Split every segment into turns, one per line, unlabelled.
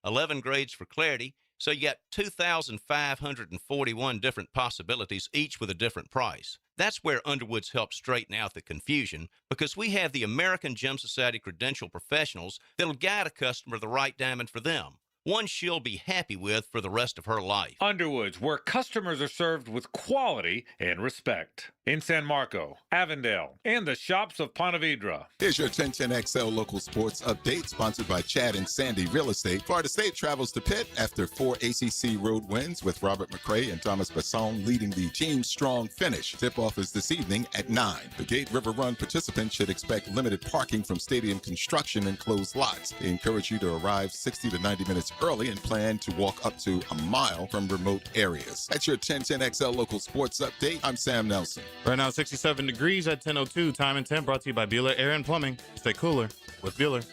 11 grades for clarity. So you got 2,541 different possibilities, each with a different price. That's where Underwood's helps straighten out the confusion, because we have the American Gem Society credentialed professionals that'll guide a customer the right diamond for them, one she'll be happy with for the rest of her life.
Underwood's, where customers are served with quality and respect. In San Marco, Avondale, and the shops of Ponte Vedra.
Here's your 1010XL local sports update, sponsored by Chad and Sandy Real Estate. Florida State travels to Pitt after 4 ACC road wins, with Robert McCray and Thomas Basson leading the team's strong finish. Tip-off is this evening at 9. The Gate River Run participants should expect limited parking from stadium construction and closed lots. They encourage you to arrive 60 to 90 minutes early and plan to walk up to a mile from remote areas. That's your 1010XL local sports update. I'm Sam Nelson.
Right now, 67 degrees at 10:02. Time and temp brought to you by Bueller Air and Plumbing. Stay cooler with Bueller.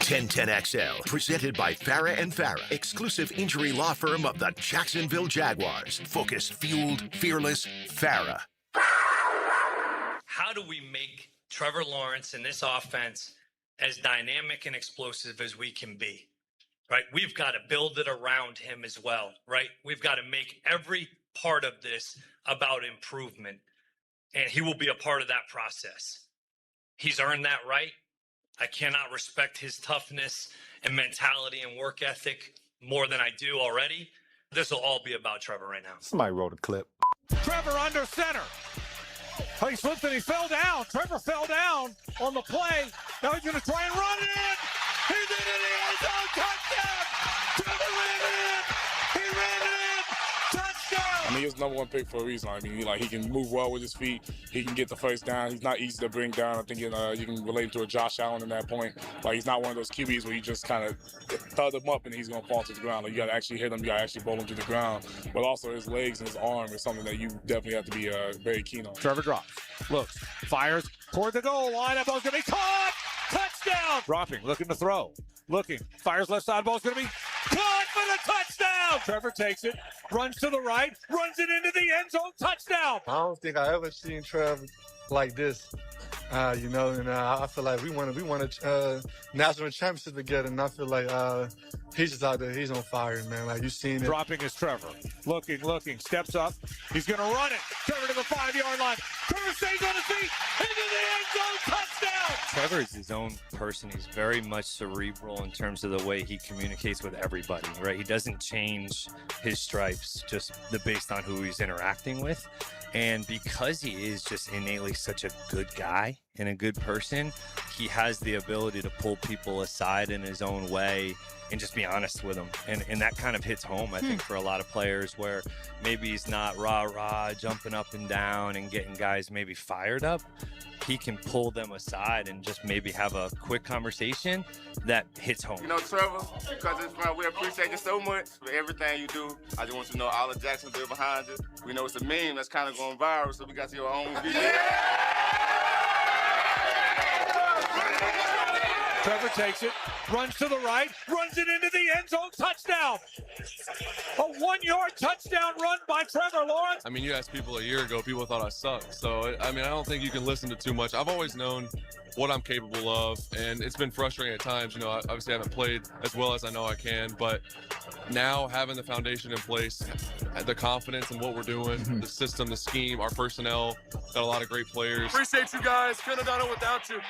1010XL, presented by Farah and Farah, exclusive injury law firm of the Jacksonville Jaguars. Focused, fueled, fearless, Farah.
How do we make Trevor Lawrence and this offense as dynamic and explosive as we can be? Right? We've got to build it around him as well, right? We've got to make every part of this about improvement, and he will be a part of that process. He's earned that right. I cannot respect his toughness and mentality and work ethic more than I do already. This will all be about Trevor right now.
Somebody wrote a clip.
Trevor under center. Oh, he slipped and he fell down. Trevor fell down on the play. Now he's going to try and run it in. He's in the end zone. Touchdown. Trevor ran it in. He ran it in. Touchdown.
I mean, he was number one pick for a reason. I mean, he can move well with his feet. He can get the first down. He's not easy to bring down. I think you can relate him to a Josh Allen in that point. Like, he's not one of those QBs where you just kind of thud him up and he's going to fall to the ground. Like, you got to actually hit him. You got to actually bowl him to the ground. But also his legs and his arm is something that you definitely have to be very keen on.
Trevor drops, looks, fires toward the goal line. That ball's going to be caught. Touchdown. Dropping, looking to throw. Looking, fires left side. Ball's going to be caught for the touchdown. Trevor takes it, runs to the right, runs it into the end zone. Touchdown.
I don't think I ever seen Trevor like this. I feel like we won a national championship together, and I feel like he's just out there. He's on fire, man. Like, you seen it.
Dropping is Trevor. Looking, steps up. He's going to run it. Trevor to the 5-yard line. Trevor stays on his feet. Into the end zone. Touchdown.
Trevor is his own person. He's very much cerebral in terms of the way he communicates with everybody, right? He doesn't change his stripes just based on who he's interacting with. And because he is just innately such a good guy and a good person, he has the ability to pull people aside in his own way and just be honest with them. And that kind of hits home, I think, for a lot of players, where maybe he's not rah-rah, jumping up and down and getting guys maybe fired up. He can pull them aside and just maybe have a quick conversation that hits home.
You know, Trevor, because it's fun, we appreciate you so much for everything you do. I just want you to know all of Jacksonville behind it. We know it's a meme that's kind of going viral, so we got your own video.
Trevor takes it, runs to the right, runs it into the end zone. Touchdown. A 1-yard touchdown run by Trevor Lawrence.
I mean, you asked people a year ago, people thought I sucked. So, I mean, I don't think you can listen to too much. I've always known what I'm capable of, and it's been frustrating at times. You know, I obviously haven't played as well as I know I can, but now having the foundation in place, the confidence in what we're doing, the system, the scheme, our personnel, got a lot of great players.
Appreciate you guys. Couldn't have done it without you.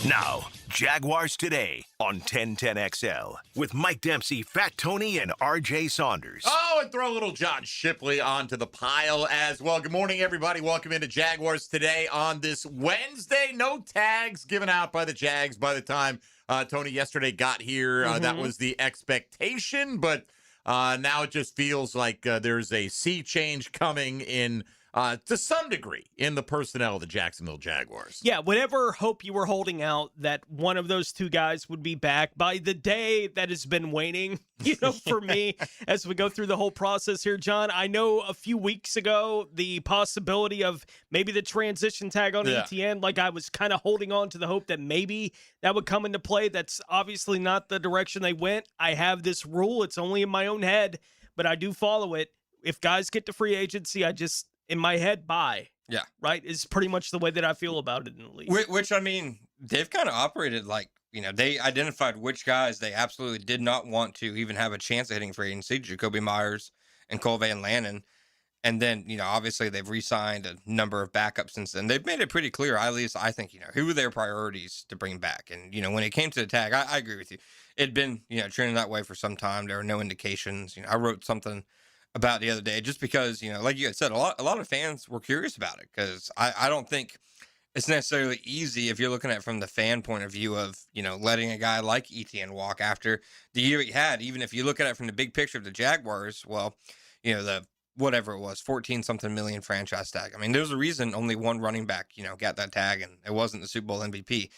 Now, Jaguars Today on 1010XL with Mike Dempsey, Fat Tony, and RJ Saunders.
Oh, and throw a little John Shipley onto the pile as well. Good morning, everybody. Welcome into Jaguars Today on this Wednesday. No tags given out by the Jags by the time Tony yesterday got here. That was the expectation, but now it just feels like there's a sea change coming in to some degree in the personnel of the Jacksonville Jaguars.
Yeah, whatever hope you were holding out that one of those two guys would be back by the day that has been waning, for me as we go through the whole process here, John. I know a few weeks ago, the possibility of maybe the transition tag on ETN, like I was kind of holding on to the hope that maybe that would come into play. That's obviously not the direction they went. I have this rule. It's only in my own head, but I do follow it. If guys get to free agency, I just, in my head, buy.
Yeah.
Right? Is pretty much the way that I feel about it in the league.
Which, I mean, they've kind of operated like, they identified which guys they absolutely did not want to even have a chance of hitting free agency, Jacoby Myers and Cole Van Lannon. And then, obviously they've re-signed a number of backups since then. They've made it pretty clear, at least I think, who were their priorities to bring back. And, when it came to the tag, I agree with you. It'd been, trending that way for some time. There were no indications. I wrote something about the other day just because, like you had said, a lot of fans were curious about it because I don't think it's necessarily easy if you're looking at it from the fan point of view of, letting a guy like Etienne walk after the year he had. Even if you look at it from the big picture of the Jaguars, well, the whatever it was, 14-something million franchise tag. I mean, there's a reason only one running back, got that tag, and it wasn't the Super Bowl MVP.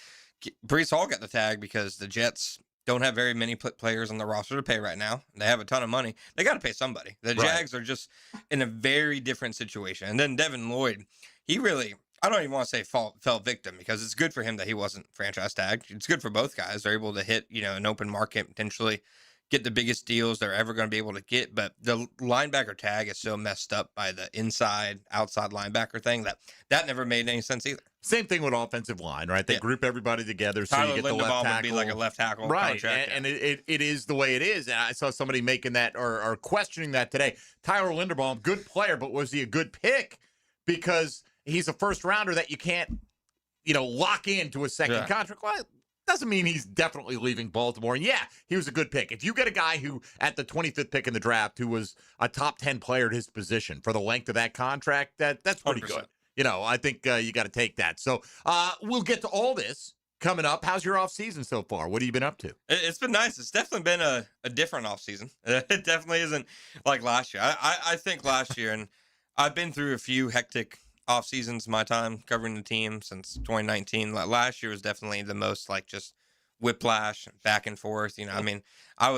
Breece Hall got the tag because the Jets don't have very many players on the roster to pay right now. They have a ton of money. They got to pay somebody. The Jags are just in a very different situation. And then Devin Lloyd, he really, I don't even want to say fell victim because it's good for him that he wasn't franchise tagged. It's good for both guys. They're able to hit, an open market, potentially get the biggest deals they're ever going to be able to get. But the linebacker tag is so messed up by the outside linebacker thing that never made any sense either.
Same thing with offensive line, right? They group everybody together so you get the left tackle.
Would be like a left tackle
contract. And it is the way it is. And I saw somebody making that or questioning that today. Tyler Linderbaum, good player, but was he a good pick? Because he's a first rounder that you can't, lock into a second contract. Well, doesn't mean he's definitely leaving Baltimore. And he was a good pick. If you get a guy who at the 25th pick in the draft who was a top 10 player at his position for the length of that contract, that's pretty 100%. Good. I think you got to take that. So we'll get to all this coming up. How's your off season so far? What have you been up to?
It's been nice. It's definitely been a different off season. It definitely isn't like last year. I think last year, and I've been through a few hectic off seasons my time covering the team since 2019. Last year was definitely the most like just whiplash back and forth. I mean, I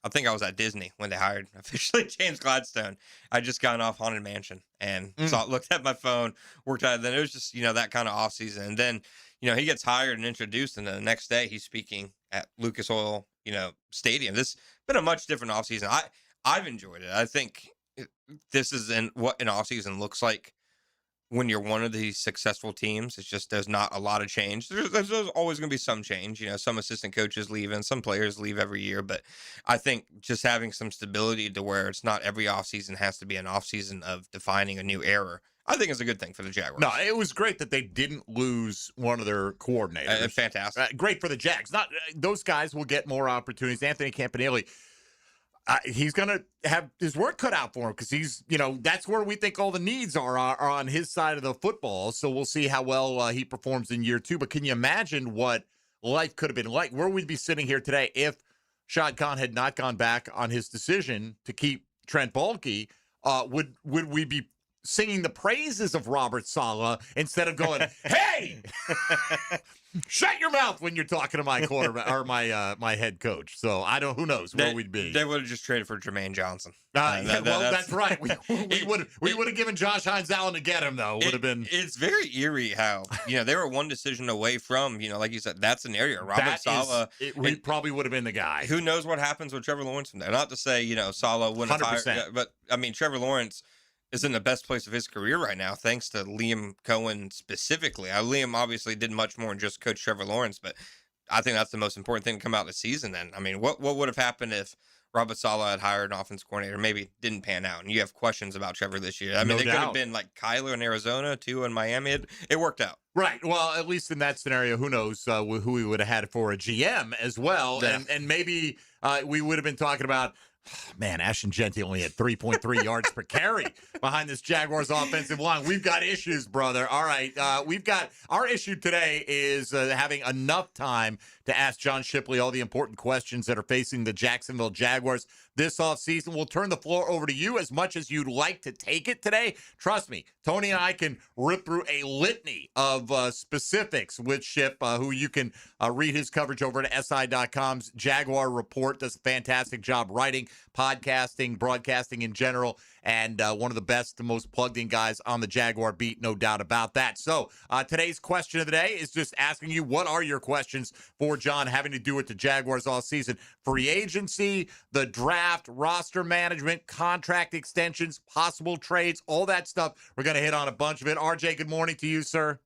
think I was at Disney when they hired officially James Gladstone. I just got off Haunted Mansion and looked at my phone, worked out. Then it was just, that kind of off season. And then, he gets hired and introduced, and then the next day he's speaking at Lucas Oil, Stadium. This has been a much different off season. I've enjoyed it. I think this is what an off season looks like when you're one of these successful teams. It's just there's not a lot of change. There's always going to be some change. Some assistant coaches leave and some players leave every year. But I think just having some stability to where it's not every offseason has to be an offseason of defining a new era, I think is a good thing for the Jaguars.
No, it was great that they didn't lose one of their coordinators.
Fantastic.
Great for the Jags. Those guys will get more opportunities. Anthony Campanelli, he's going to have his work cut out for him because he's, that's where we think all the needs are on his side of the football. So we'll see how well he performs in year 2. But can you imagine what life could have been like? Where we'd be sitting here today if Shad Khan had not gone back on his decision to keep Trent Baalke? Would we be singing the praises of Robert Saleh instead of going, hey, shut your mouth when you're talking to my quarterback or my head coach? So who knows where we'd be.
They would have just traded for Jermaine Johnson.
That's right. We would have given Josh Hines Allen to get him though. Would have been.
It's very eerie how they were one decision away from like you said that scenario. Robert Saleh.
We probably would have been the guy.
Who knows what happens with Trevor Lawrence from there? Not to say Saleh wouldn't have hired, but I mean Trevor Lawrence is in the best place of his career right now, thanks to Liam Cohen specifically. Liam obviously did much more than just coach Trevor Lawrence, but I think that's the most important thing to come out of the season then. I mean, what would have happened if Robert Saleh had hired an offense coordinator, maybe didn't pan out, and you have questions about Trevor this year? I mean, could have been like Kyler in Arizona, Tua in Miami. It worked out.
Right. Well, at least in that scenario, who knows who we would have had for a GM as well. Yeah. And maybe we would have been talking about, man, Ashton Genty only had 3.3 yards per carry behind this Jaguars offensive line. We've got issues, brother. All right. Our issue today is having enough time to ask John Shipley all the important questions that are facing the Jacksonville Jaguars this offseason. We'll turn the floor over to you as much as you'd like to take it today. Trust me, Tony and I can rip through a litany of specifics with Ship, who you can read his coverage over at SI.com's Jaguar Report. Does a fantastic job writing, podcasting, broadcasting in general. and one of the best, the most plugged-in guys on the Jaguar beat, no doubt about that. So today's question of the day is just asking you, what are your questions for John having to do with the Jaguars all season? Free agency, the draft, roster management, contract extensions, possible trades, all that stuff. We're going to hit on a bunch of it. RJ, good morning to you, sir.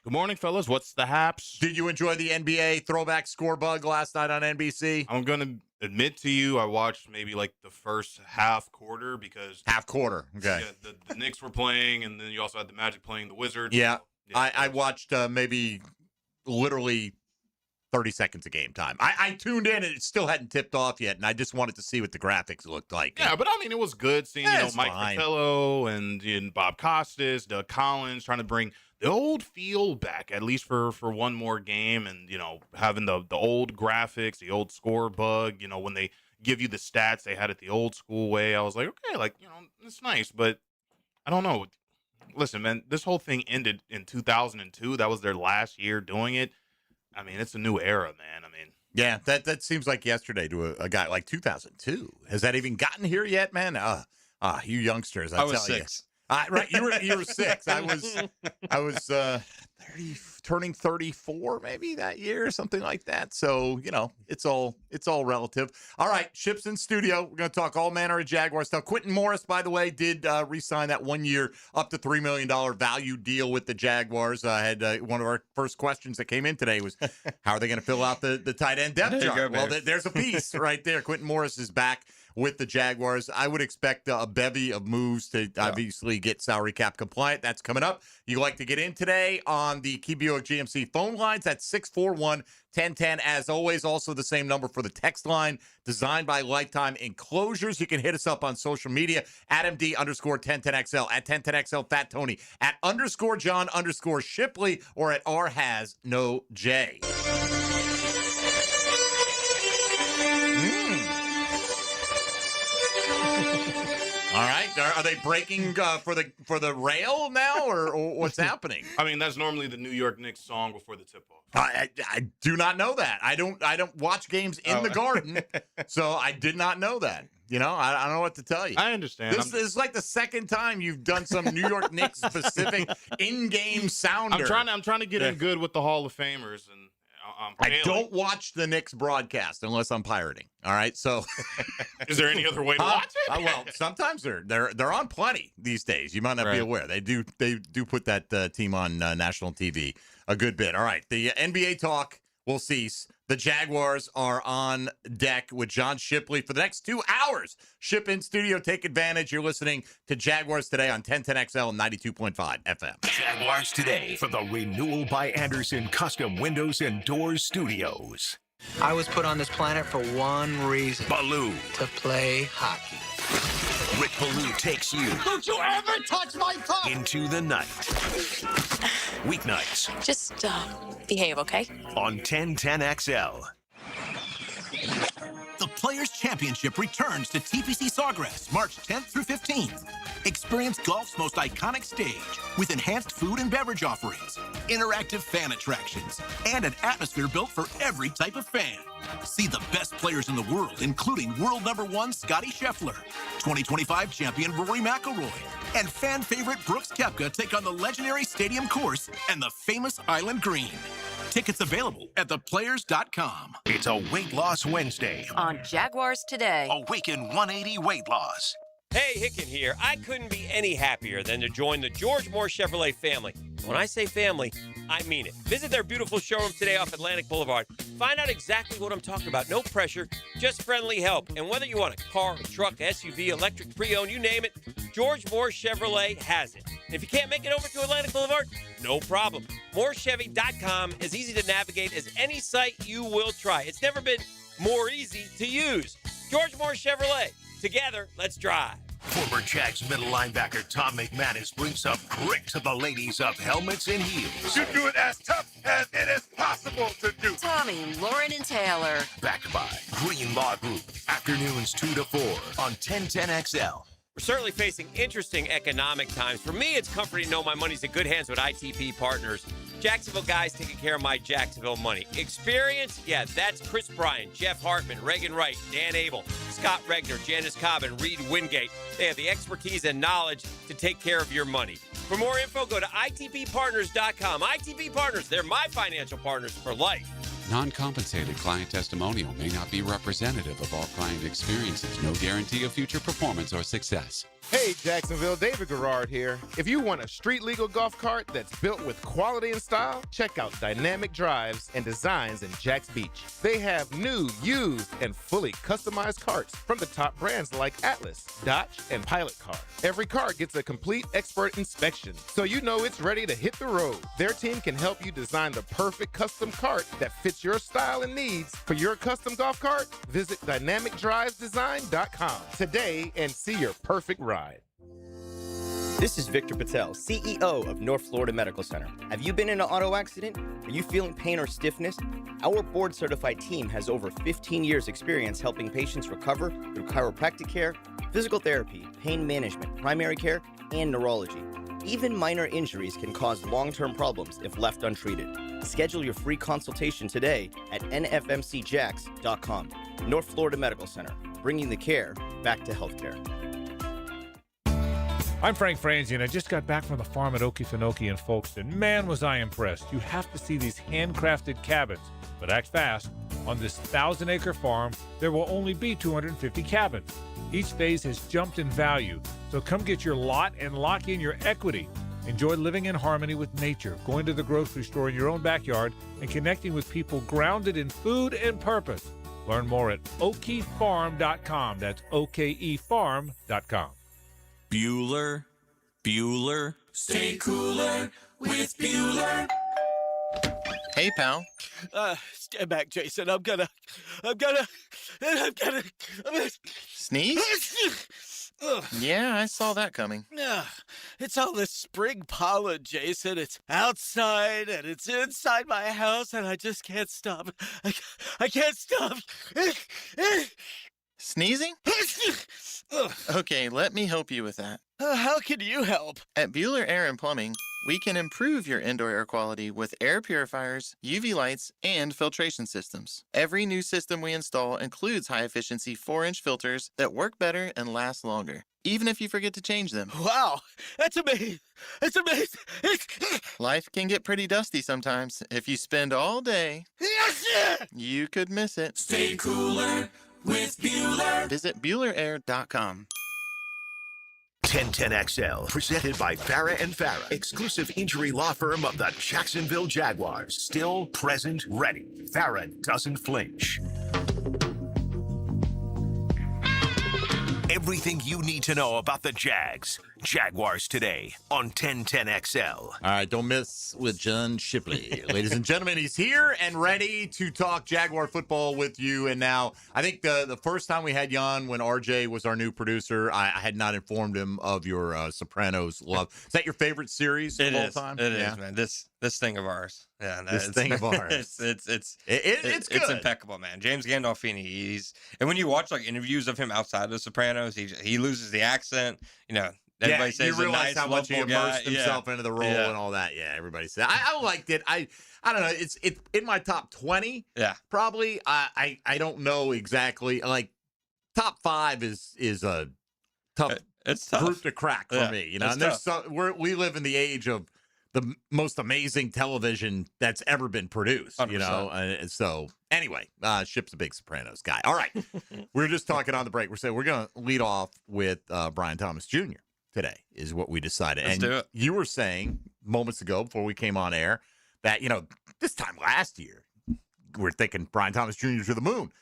Good morning, fellas. What's the haps?
Did you enjoy the NBA throwback score bug last night on NBC?
I'm going to admit to you, I watched maybe like the first half quarter because...
Half quarter, okay.
Yeah, the Knicks were playing, and then you also had the Magic playing the Wizards.
Yeah,
So, yeah,
I watched maybe literally 30 seconds of game time. I tuned in, and it still hadn't tipped off yet, and I just wanted to see what the graphics looked like.
Yeah, but I mean, it was good seeing Mike Fratello and Bob Costas, Doug Collins trying to bring the old feel back, at least for one more game, and having the old graphics, the old score bug. When they give you the stats, they had it the old school way. I was like, okay, it's nice, but I don't know. Listen, man, this whole thing ended in 2002. That was their last year doing it. I mean, it's a new era, man. I mean,
yeah, that seems like yesterday to a guy like 2002. Has that even gotten here yet, man? You youngsters, I
was
tell
6.
Right, you were 6. I was 30, turning 34 maybe that year or something like that. So it's all relative. All right, Ships in studio. We're going to talk all manner of Jaguar stuff. Quentin Morris, by the way, did re-sign that 1 year up to $3 million value deal with the Jaguars. I had one of our first questions that came in today was, how are they going to fill out the tight end depth chart? Well, there's a piece right there. Quentin Morris is back with the Jaguars. I would expect a bevy of moves to obviously get salary cap compliant. That's coming up. You like to get in today on the Key Buick GMC phone lines. That's 641-1010. As always, also the same number for the text line, designed by Lifetime Enclosures. You can hit us up on social media at MD_1010XL, at 1010XL Fat Tony, at _John_Shipley, or at R has no J. All right, are they breaking for the rail now, or what's happening?
I mean, that's normally the New York Knicks song before the tip-off.
I do not know that. I don't watch games in the Garden, so I did not know that. I don't know what to tell you.
I understand.
This is like the second time you've done some New York Knicks specific in-game sounder.
I'm trying to get in good with the Hall of Famers, and
I don't watch the Knicks broadcast unless I'm pirating. All right, so
is there any other way to watch it?
Well, sometimes they're on plenty these days. You might not be aware. They do put that team on national TV a good bit. All right, the NBA talk will cease. The Jaguars are on deck with John Shipley for the next 2 hours. Ship in studio. Take advantage. You're listening to Jaguars Today on 1010XL and 92.5 FM.
Jaguars Today from the Renewal by Anderson Custom Windows and Doors Studios.
I was put on this planet for one reason.
Baloo.
To play hockey.
Rick Baloo takes you.
Don't you ever touch my phone!
Into the night. Weeknights.
Just behave, okay?
On 1010XL.
The Players' Championship returns to TPC Sawgrass March 10th through 15th. Experience golf's most iconic stage with enhanced food and beverage offerings, interactive fan attractions, and an atmosphere built for every type of fan. See the best players in the world, including world #1 Scotty Scheffler, 2025 champion Rory McIlroy, and fan favorite Brooks Koepka take on the legendary Stadium Course and the famous Island Green. Tickets available at theplayers.com.
It's a Weight Loss Wednesday
On Jaguars Today.
Awaken 180 Weight Loss.
Hey, Hicken here. I couldn't be any happier than to join the George Moore Chevrolet family. When I say family, I mean it. Visit their beautiful showroom today off Atlantic Boulevard. Find out exactly what I'm talking about. No pressure, just friendly help. And whether you want a car, a truck, SUV, electric, pre-owned, you name it, George Moore Chevrolet has it. And if you can't make it over to Atlantic Boulevard, no problem. MooreChevy.com is easy to navigate as any site you will try. It's never been more easy to use. George Moore Chevrolet. Together, let's drive.
Former Jags middle linebacker Tom McManus brings some grit to the ladies of helmets and heels.
You do it as tough as it is possible to do.
Tommy, Lauren, and Taylor.
Backed by Green Law Group. Afternoons 2 to 4 on 1010XL.
We're certainly facing interesting economic times. For me, it's comforting to know my money's in good hands with ITP Partners. Jacksonville guys taking care of my Jacksonville money. Experience? Yeah, that's Chris Bryan, Jeff Hartman, Reagan Wright, Dan Abel, Scott Regner, Janice Cobb, and Reed Wingate. They have the expertise and knowledge to take care of your money. For more info, go to itppartners.com. ITP Partners, they're my financial partners for life.
Non-compensated client testimonial may not be representative of all client experiences. No guarantee of future performance or success.
Hey, Jacksonville, David Garrard here. If you want a street-legal golf cart that's built with quality and style, check out Dynamic Drives and Designs in Jacks Beach. They have new, used, and fully customized carts from the top brands like Atlas, Dodge, and Pilot Car. Every cart gets a complete expert inspection, so you know it's ready to hit the road. Their team can help you design the perfect custom cart that fits your style and needs. For your custom golf cart, visit dynamicdrivesdesign.com today and see your perfect ride.
This is Victor Patel, CEO of North Florida Medical Center. Have you been in an auto accident? Are you feeling pain or stiffness? Our board-certified team has over 15 years' experience helping patients recover through chiropractic care, physical therapy, pain management, primary care, and neurology. Even minor injuries can cause long-term problems if left untreated. Schedule your free consultation today at nfmcjacks.com. North Florida Medical Center, bringing the care back to healthcare.
I'm Frank Franzi, and I just got back from the farm at Okefenokee in Folkestone. Man, was I impressed. You have to see these handcrafted cabins. But act fast. On this 1,000-acre farm, there will only be 250 cabins. Each phase has jumped in value, so come get your lot and lock in your equity. Enjoy living in harmony with nature, going to the grocery store in your own backyard, and connecting with people grounded in food and purpose. Learn more at okefarm.com. That's okefarm.com.
Bueller. Stay cooler with Bueller. Hey, pal.
Stand back, Jason. I'm gonna
Sneeze? Yeah, I saw that coming.
It's all this spring pollen, Jason. It's outside and it's inside my house, and I just can't stop. I can't stop.
Sneezing? Okay, let me help you with that.
How can you help?
At Bueller Air and Plumbing, we can improve your indoor air quality with air purifiers, UV lights, and filtration systems. Every new system we install includes high-efficiency 4-inch filters that work better and last longer, even if you forget to change them.
Wow, that's amazing. That's amazing.
Life can get pretty dusty sometimes. If you spend all day, you could miss it. Stay cooler with Bueller. Visit BuellerAir.com.
1010XL, presented by Farah and Farah, exclusive injury law firm of the Jacksonville Jaguars. Still present, ready. Farah doesn't flinch. Everything you need to know about the Jags. Jaguars today on 1010XL.
All right, don't miss with John Shipley. Ladies and gentlemen, he's here and ready to talk Jaguar football with you. And now, I think the first time we had Jan, when RJ was our new producer, I had not informed him of your Sopranos love. Is that your favorite series of all time?
It is, man. This thing of ours. Yeah,
this thing of ours.
It's impeccable, man. James Gandolfini. And when you watch like interviews of him outside of The Sopranos, he loses the accent. You know, everybody says
you realize
nice,
how much he immersed
guy.
himself into the role and all that. Yeah, everybody said I liked it. I don't know. It's in my top 20.
Yeah,
probably. I don't know exactly. Like top 5 is a tough group to crack for me. You know, and there's we live in the age of the most amazing television that's ever been produced, 100%. You know? So anyway, Ship's a big Sopranos guy. All right. We were just talking on the break. We're saying we're going to lead off with Brian Thomas Jr. today is what we decided.
Let's do it.
You were saying moments ago before we came on air that, you know, this time last year, we're thinking Brian Thomas Jr. to the moon.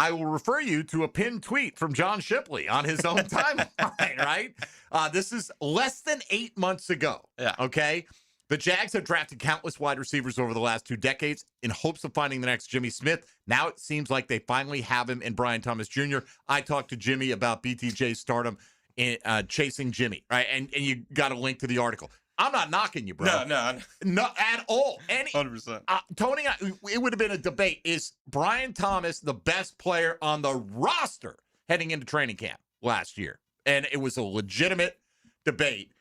I will refer you to a pinned tweet from John Shipley on his own timeline, right? This is less than 8 months ago.
Yeah.
Okay. The Jags have drafted countless wide receivers over the last 2 decades in hopes of finding the next Jimmy Smith. Now it seems like they finally have him in Brian Thomas Jr. I talked to Jimmy about BTJ's stardom in chasing Jimmy, right? And you got a link to the article. I'm not knocking you, bro.
No.
Not at all.
100%.
Tony, it would have been a debate. Is Brian Thomas the best player on the roster heading into training camp last year? and it was a legitimate debate.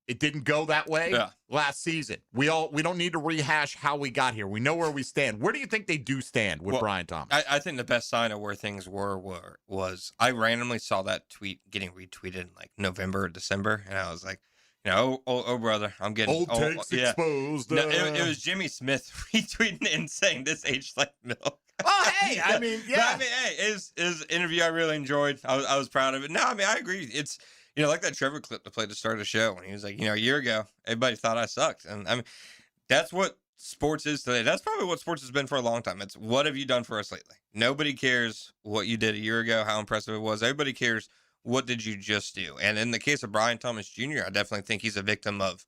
It didn't go that way last season. We don't need to rehash how we got here. We know where we stand. Where do you think they do stand with Brian Thomas?
I think the best sign of where things was I randomly saw that tweet getting retweeted in like November or December, and I was like, oh brother, I'm getting
old takes exposed.
No, it was Jimmy Smith retweeting and saying this aged like milk.
Oh, hey, I mean, yeah.
But, hey, his interview I really enjoyed. I was proud of it. No, I mean, I agree. It's, like that Trevor clip that played to start the show when he was like, a year ago, everybody thought I sucked. And I mean, that's what sports is today. That's probably what sports has been for a long time. It's what have you done for us lately? Nobody cares what you did a year ago, how impressive it was. Everybody cares what did you just do. And in the case of Brian Thomas Jr., I definitely think he's a victim of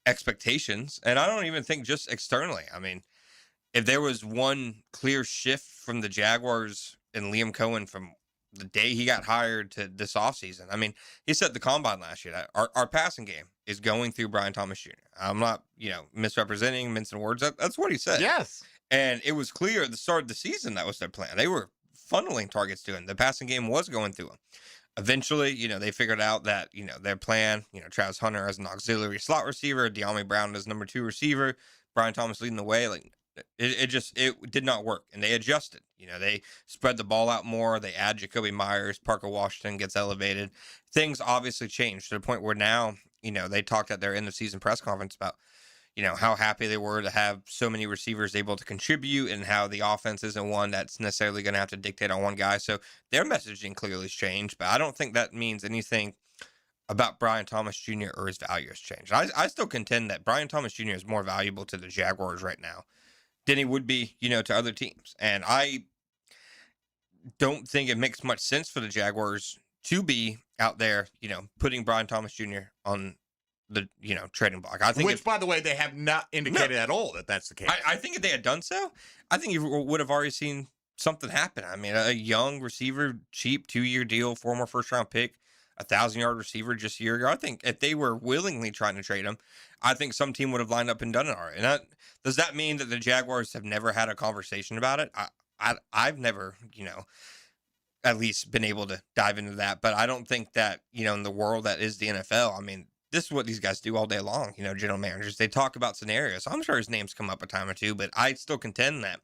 expectations. And I don't even think just externally. I mean, if there was one clear shift from the Jaguars and Liam Cohen from the day he got hired to this offseason, I mean, he said the combine last year that our passing game is going through Brian Thomas Jr. I'm not, misrepresenting, mincing words. That's what he said.
Yes.
And it was clear at the start of the season that was their plan. They were funneling targets to him. The passing game was going through him. Eventually, they figured out that, their plan, Travis Hunter as an auxiliary slot receiver, De'Ami Brown as number 2 receiver, Brian Thomas leading the way. Like, it did not work, and they adjusted. They spread the ball out more. They add Jacoby Myers, Parker Washington gets elevated. Things obviously changed to the point where now, they talked at their end of season press conference about, how happy they were to have so many receivers able to contribute and how the offense isn't one that's necessarily going to have to dictate on one guy. So their messaging clearly has changed, but I don't think that means anything about Brian Thomas Jr. or his value has changed. I still contend that Brian Thomas Jr. is more valuable to the Jaguars right now than he would be, to other teams. And I don't think it makes much sense for the Jaguars to be out there, putting Brian Thomas Jr. on the, trading block. I think,
by the way, they have not indicated at all that that's the case.
I think if they had done so, I think you would have already seen something happen. I mean, a young receiver, cheap 2-year deal, former first-round pick, 1,000-yard receiver just a year ago. I think if they were willingly trying to trade him, I think some team would have lined up and done it already. And does that mean that the Jaguars have never had a conversation about it? I've never, at least been able to dive into that. But I don't think that, in the world that is the NFL, I mean, this is what these guys do all day long, general managers. They talk about scenarios. I'm sure his name's come up a time or two, but I still contend that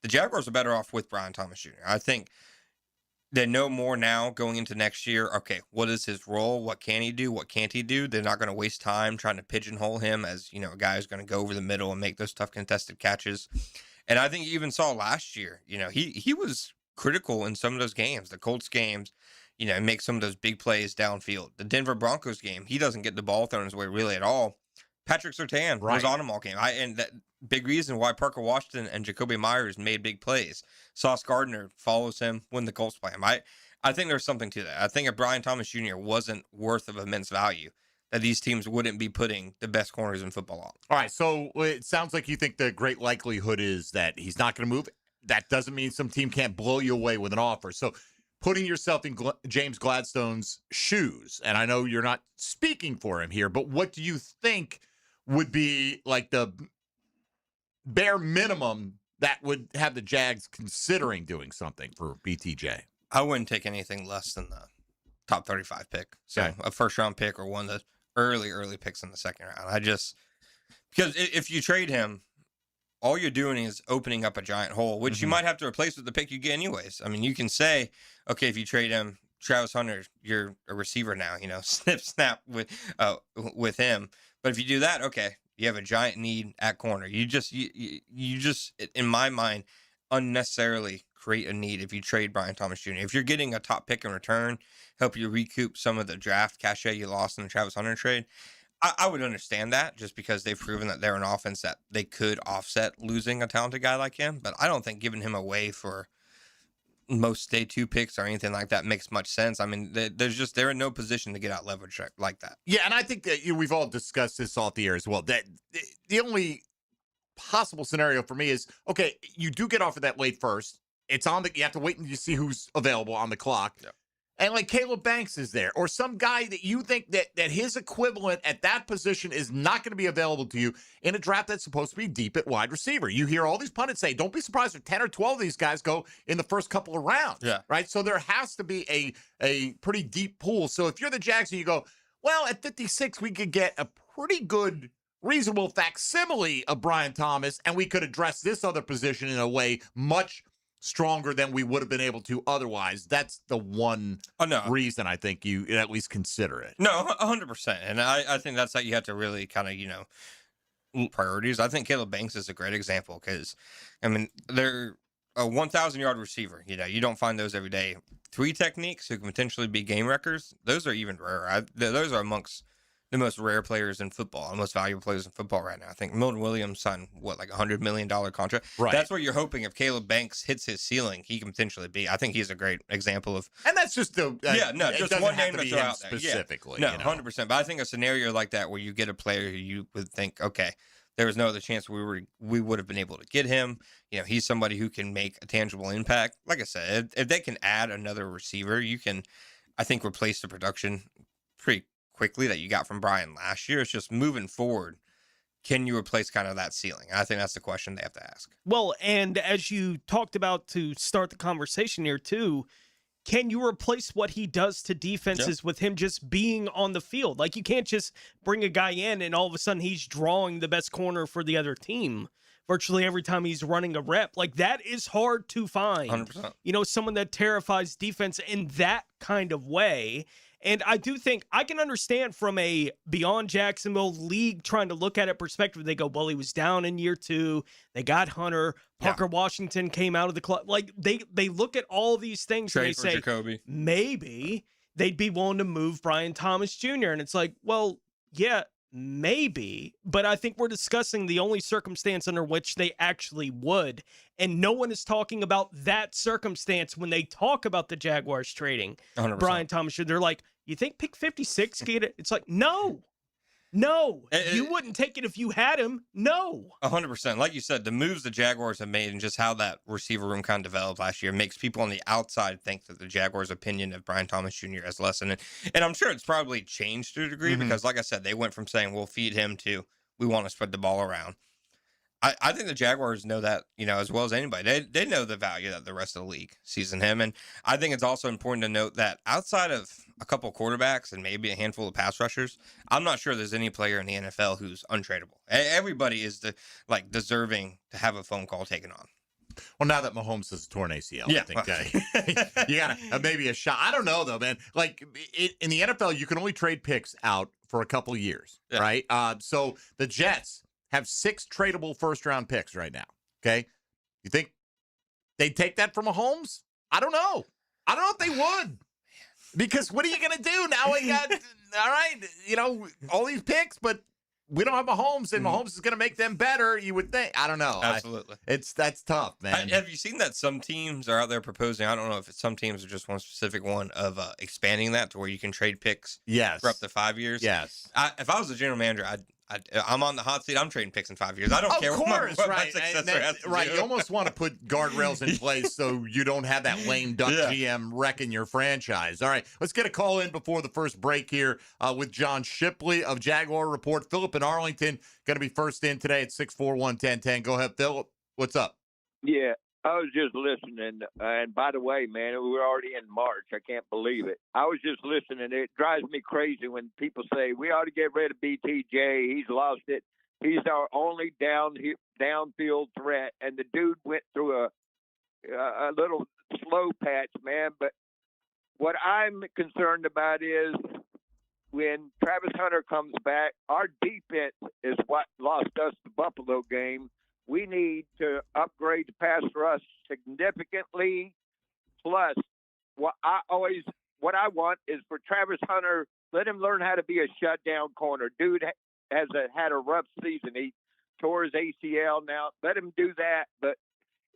the Jaguars are better off with Brian Thomas Jr. I think they know more now going into next year. Okay, what is his role? What can he do? What can't he do? They're not going to waste time trying to pigeonhole him as, a guy who's going to go over the middle and make those tough contested catches. And I think you even saw last year, he was critical in some of those games, the Colts games, and make some of those big plays downfield. The Denver Broncos game, he doesn't get the ball thrown his way really at all. Patrick Surtain was on him all game. And that big reason why Parker Washington and Jacoby Myers made big plays. Sauce Gardner follows him when the Colts play him. I think there's something to that. I think if Brian Thomas Jr. wasn't worth of immense value, that these teams wouldn't be putting the best corners in football on.
All right, so it sounds like you think the great likelihood is that he's not going to move. That doesn't mean some team can't blow you away with an offer. So putting yourself in James Gladstone's shoes, and I know you're not speaking for him here, but what do you think would be like the bare minimum that would have the Jags considering doing something for BTJ?
I wouldn't take anything less than the top 35 pick. So a first-round pick or one of the early picks in the second round. Because if you trade him, all you're doing is opening up a giant hole, which you might have to replace with the pick you get anyways. I mean, you can say, okay, if you trade him, Travis Hunter, you're a receiver now, snip, snap with him. But if you do that, okay, you have a giant need at corner. You just, in my mind, unnecessarily create a need if you trade Brian Thomas Jr. If you're getting a top pick in return, help you recoup some of the draft cachet you lost in the Travis Hunter trade, I would understand that just because they've proven that they're an offense that they could offset losing a talented guy like him. But I don't think giving him away for most day 2 picks or anything like that makes much sense. I mean, they're in no position to get out leverage like that.
Yeah, and I think that we've all discussed this off the air as well. That the only possible scenario for me is, okay, you do get offered that late first. It's on you have to wait and you see who's available on the clock.
Yep.
and like Caleb Banks is there, or some guy that you think that his equivalent at that position is not going to be available to you in a draft that's supposed to be deep at wide receiver. You hear all these pundits say, don't be surprised if 10 or 12 of these guys go in the first couple of rounds.
Yeah.
Right? So there has to be a pretty deep pool. So if you're the Jags and you go, well, at 56, we could get a pretty good, reasonable facsimile of Brian Thomas, and we could address this other position in a way much stronger than we would have been able to otherwise. That's the one reason I think you at least consider it.
No, 100%. And I think that's how you have to really kind of, priorities. I think Caleb Banks is a great example because, I mean, they're a 1,000-yard receiver. You don't find those every day. 3 techniques who can potentially be game wreckers, those are even rarer. Those are amongst the most rare players in football, the most valuable players in football right now. I think Milton Williams signed, like $100 million contract?
Right.
That's what you're hoping. If Caleb Banks hits his ceiling, he can potentially be. I think he's a great example of.
And that's just
just one name to throw out there.
Specifically.
No, 100%. But I think a scenario like that where you get a player who you would think, okay, there was no other chance we would have been able to get him. He's somebody who can make a tangible impact. Like I said, if they can add another receiver, you can, I think, replace the production pretty quickly that you got from Brian last year. It's just moving forward. Can you replace kind of that ceiling? I think that's the question they have to ask.
Well, and as you talked about to start the conversation here too, can you replace what he does to defenses with him just being on the field? Like, you can't just bring a guy in and all of a sudden he's drawing the best corner for the other team virtually every time he's running a rep. Like, that is hard to find.
100%.
Someone that terrifies defense in that kind of way. And I do think I can understand from a beyond Jacksonville league trying to look at it perspective. They go, well, he was down in year 2. They got Hunter. Parker Washington came out of the club. Like, they look at all these things and they say,
Jacoby.
Maybe they'd be willing to move Brian Thomas Jr. And it's like, well, yeah, maybe. But I think we're discussing the only circumstance under which they actually would. And no one is talking about that circumstance when they talk about the Jaguars trading
100%.
Brian Thomas Jr. They're like, you think pick 56 get it? It's like, no. You wouldn't take it if you had him. No.
100%. Like you said, the moves the Jaguars have made and just how that receiver room kind of developed last year makes people on the outside think that the Jaguars' opinion of Brian Thomas Jr. has lessened. And I'm sure it's probably changed to a degree because, like I said, they went from saying we'll feed him to we want to spread the ball around. I think the Jaguars know that, as well as anybody. They know the value that the rest of the league sees in him. And I think it's also important to note that outside of a couple quarterbacks and maybe a handful of pass rushers, I'm not sure there's any player in the NFL who's untradeable. Everybody is deserving to have a phone call taken on.
Well, now that Mahomes has a torn ACL, I think you got maybe a shot. I don't know, though, man. Like, in the NFL, you can only trade picks out for a couple of years, right? So the Jets have 6 tradable first-round picks right now, okay? You think they'd take that from Mahomes? I don't know. I don't know if they would. Because what are you going to do? Now we got, all right, all these picks, but we don't have Mahomes, and Mahomes is going to make them better, you would think. I don't know.
Absolutely.
That's tough, man.
Have you seen that some teams are out there proposing, I don't know if it's some teams or just one specific one, of expanding that to where you can trade picks for up to 5 years?
Yes.
If I was a general manager, I'm on the hot seat. I'm trading picks in 5 years. I don't care what my successor has to do.
You almost want to put guardrails in place so you don't have that lame duck GM wrecking your franchise. All right, let's get a call in before the first break here with John Shipley of Jaguar Report. Philip in Arlington going to be first in today at 641-1010. Go ahead, Philip. What's up?
Yeah, I was just listening. And by the way, man, we're already in March. I can't believe it. I was just listening. It drives me crazy when people say, we ought to get rid of BTJ. He's lost it. He's our only downfield threat. And the dude went through a little slow patch, man. But what I'm concerned about is when Travis Hunter comes back, our defense is what lost us the Buffalo game. We need to upgrade the pass rush significantly. Plus, what I want is for Travis Hunter, let him learn how to be a shutdown corner. Dude had a rough season. He tore his ACL now. Let him do that. But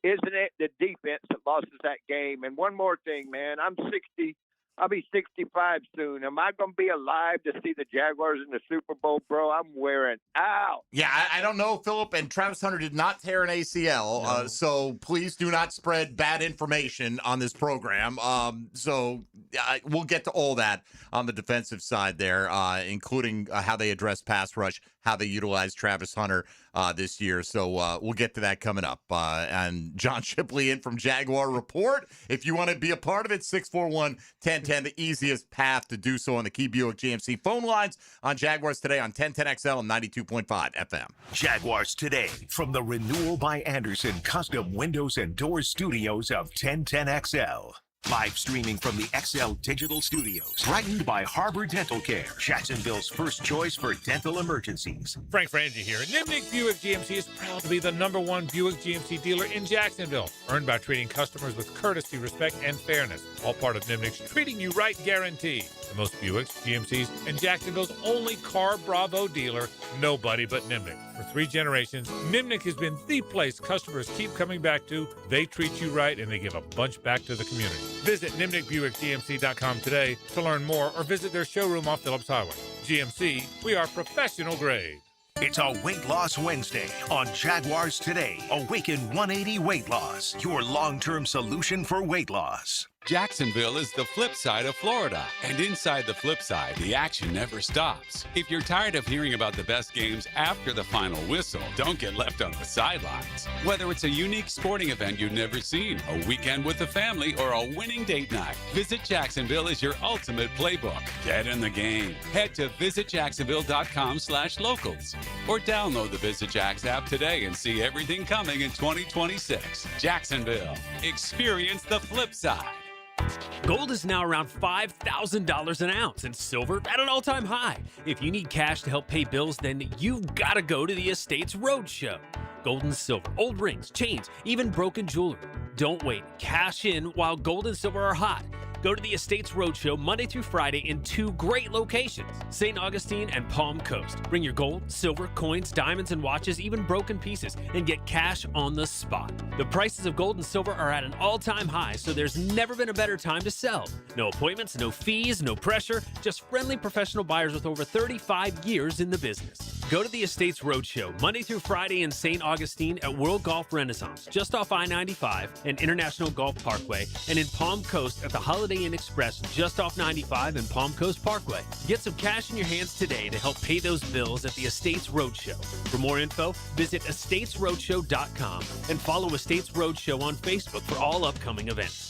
isn't it the defense that lost us that game? And one more thing, man. I'm 60. I'll be 65 soon. Am I going to be alive to see the Jaguars in the Super Bowl, bro? I'm wearing out.
Yeah, I don't know, Philip, and Travis Hunter did not tear an ACL, so please do not spread bad information on this program. We'll get to all that on the defensive side there, including how they address pass rush, how they utilize Travis Hunter this year. So we'll get to that coming up. And John Shipley in from Jaguar Report. If you want to be a part of it, 641-1010, the easiest path to do so on the Key Buick GMC phone lines on Jaguars Today on 1010XL and 92.5 FM.
Jaguars Today from the Renewal by Anderson Custom Windows and Doors Studios of 1010XL. Live streaming from the XL Digital Studios. Brightened by Harbor Dental Care, Jacksonville's first choice for dental emergencies.
Frank Frangie here. Nimnik Buick GMC is proud to be the #1 Buick GMC dealer in Jacksonville. Earned by treating customers with courtesy, respect, and fairness. All part of Nimnik's Treating You Right guarantee. The most Buicks, GMCs, and Jacksonville's only Car Bravo dealer. Nobody but Nimnik. For 3 generations, Nimnik has been the place customers keep coming back to. They treat you right, and they give a bunch back to the community. Visit NimnikBuickGMC.com today to learn more or visit their showroom off Phillips Highway. GMC, we are professional grade.
It's a Weight Loss Wednesday on Jaguars Today. Awaken 180 Weight Loss, your long-term solution for weight loss.
Jacksonville is the flip side of Florida. And inside the flip side, the action never stops. If you're tired of hearing about the best games after the final whistle, don't get left on the sidelines. Whether it's a unique sporting event you've never seen, a weekend with the family, or a winning date night, Visit Jacksonville is your ultimate playbook. Get in the game. Head to visitjacksonville.com/locals or download the Visit Jax app today and see everything coming in 2026. Jacksonville. Experience the flip side.
Gold is now around $5,000 an ounce and silver at an all-time high. If you need cash to help pay bills, then you've got to go to the Estates Roadshow. Gold and silver, old rings, chains, even broken jewelry. Don't wait. Cash in while gold and silver are hot. Go to the Estates Roadshow Monday through Friday in 2 great locations, St. Augustine and Palm Coast. Bring your gold, silver, coins, diamonds, and watches, even broken pieces, and get cash on the spot. The prices of gold and silver are at an all-time high, so there's never been a better time to sell. No appointments, no fees, no pressure, just friendly professional buyers with over 35 years in the business. Go to the Estates Roadshow Monday through Friday in St. Augustine at World Golf Renaissance, just off I-95 and International Golf Parkway, and in Palm Coast at the Holiday Inn Express, just off 95 and Palm Coast Parkway. Get some cash in your hands today to help pay those bills at the Estates Roadshow. For more info, visit estatesroadshow.com and follow Estates Roadshow on Facebook for all upcoming events.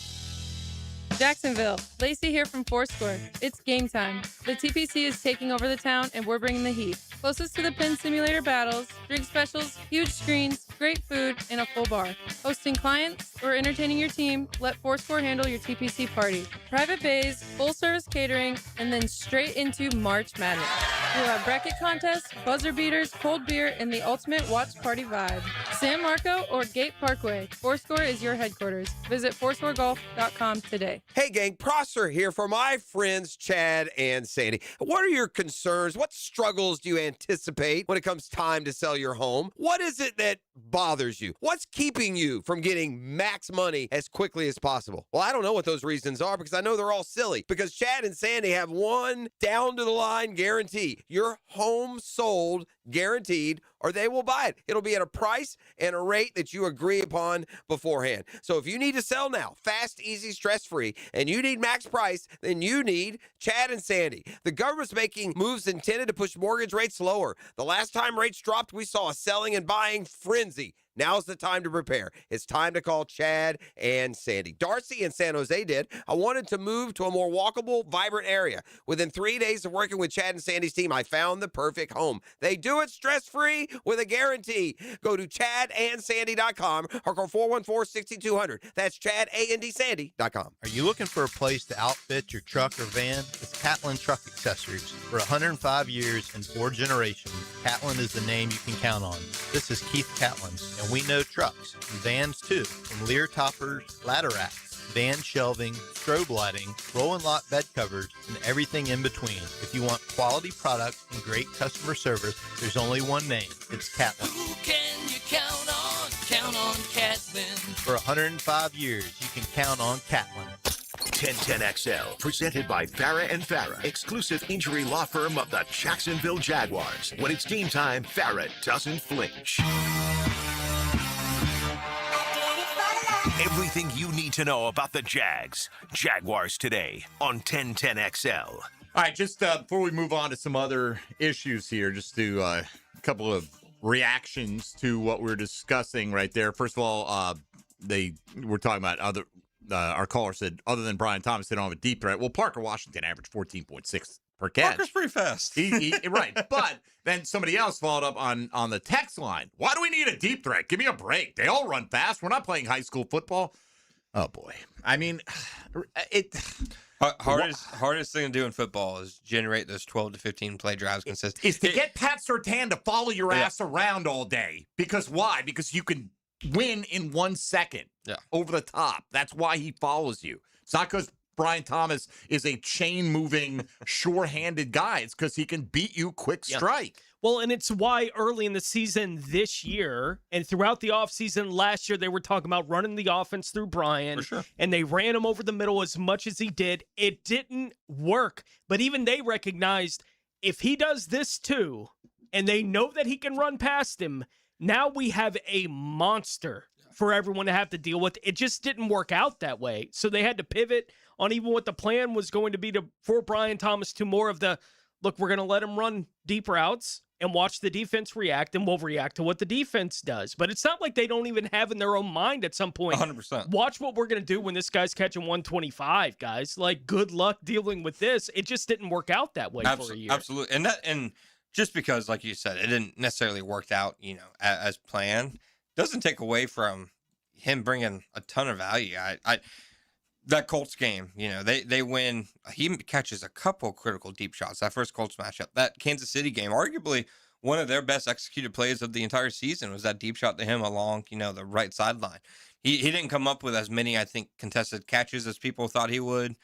Jacksonville, Lacey here from Foursquare. It's game time. The TPC is taking over the town and we're bringing the heat. Closest to the pin simulator battles, drink specials, huge screens, great food, and a full bar. Hosting clients or entertaining your team, let Foursquare handle your TPC party. Private bays, full service catering, and then straight into March Madness. We'll have bracket contests, buzzer beaters, cold beer, and the ultimate watch party vibe. San Marco or Gate Parkway, Foursquare is your headquarters. Visit foursquaregolf.com today.
Hey gang, Prosser here for my friends Chad and Sandy. What are your concerns? What struggles do you anticipate when it comes time to sell your home? What is it that bothers you? What's keeping you from getting max money as quickly as possible? Well, I don't know what those reasons are because I know they're all silly. Because Chad and Sandy have one down to the line guarantee. Your home sold guaranteed, or they will buy it. It'll be at a price and a rate that you agree upon beforehand. So if you need to sell now, fast, easy, stress-free, and you need max price, then you need Chad and Sandy. The government's making moves intended to push mortgage rates lower. The last time rates dropped, we saw a selling and buying frenzy. Now's the time to prepare. It's time to call Chad and Sandy. Darcy in San Jose did. I wanted to move to a more walkable, vibrant area. Within 3 days of working with Chad and Sandy's team, I found the perfect home. They do it stress-free with a guarantee. Go to chadandsandy.com or call 414-6200. That's chadandsandy.com.
Are you looking for a place to outfit your truck or van? It's Catlin Truck Accessories. For 105 years and 4 generations, Catlin is the name you can count on. This is Keith Catlin. And we know trucks and vans too, from Lear toppers, ladder racks, van shelving, strobe lighting, roll and lock bed covers, and everything in between. If you want quality products and great customer service, there's only one name. It's Catlin.
Who can you count on? Count on Catlin.
For 105 years, you can count on Catlin.
1010XL, presented by Farah and Farah, exclusive injury law firm of the Jacksonville Jaguars. When it's game time, Farah doesn't flinch. Everything you need to know about the Jags. Jaguars today on 1010XL.
All right, just before we move on to some other issues here, just do a couple of reactions to what we're discussing right there. First of all, we're talking about other. Our caller said, other than Brian Thomas, they don't have a deep threat. Well, Parker Washington averaged 14.6 per catch.
Parker's pretty fast.
Right. But then somebody else followed up on the text line. Why do we need a deep threat? Give me a break. They all run fast. We're not playing high school football. Oh, boy. I mean,
hardest thing to do in football is generate those 12 to 15 play drives consistently.
Is to get Pat Surtain to follow your ass around all day. Because why? Because you can win in 1 second over the top. That's why he follows you. It's not because Brian Thomas is a chain-moving, sure-handed guy. It's because he can beat you quick strike.
Well, and it's why early in the season this year and throughout the offseason last year, they were talking about running the offense through Brian.
For sure.
And they ran him over the middle as much as he did. It didn't work. But even they recognized if he does this too, and they know that he can run past him, now we have a monster for everyone to have to deal with. It just didn't work out that way. So they had to pivot on even what the plan was going to be for Brian Thomas to more of the, look, we're going to let him run deep routes and watch the defense react, and we'll react to what the defense does. But it's not like they don't even have in their own mind at some point,
100%.
Watch what we're going to do when this guy's catching 125, guys. Like, good luck dealing with this. It just didn't work out that way for a year.
Absolutely. And just because, like you said, it didn't necessarily work out, as planned, doesn't take away from him bringing a ton of value. That Colts game, they win. He catches a couple critical deep shots. That first Colts matchup, that Kansas City game, arguably one of their best executed plays of the entire season was that deep shot to him along, the right sideline. He didn't come up with as many, I think, contested catches as people thought he would.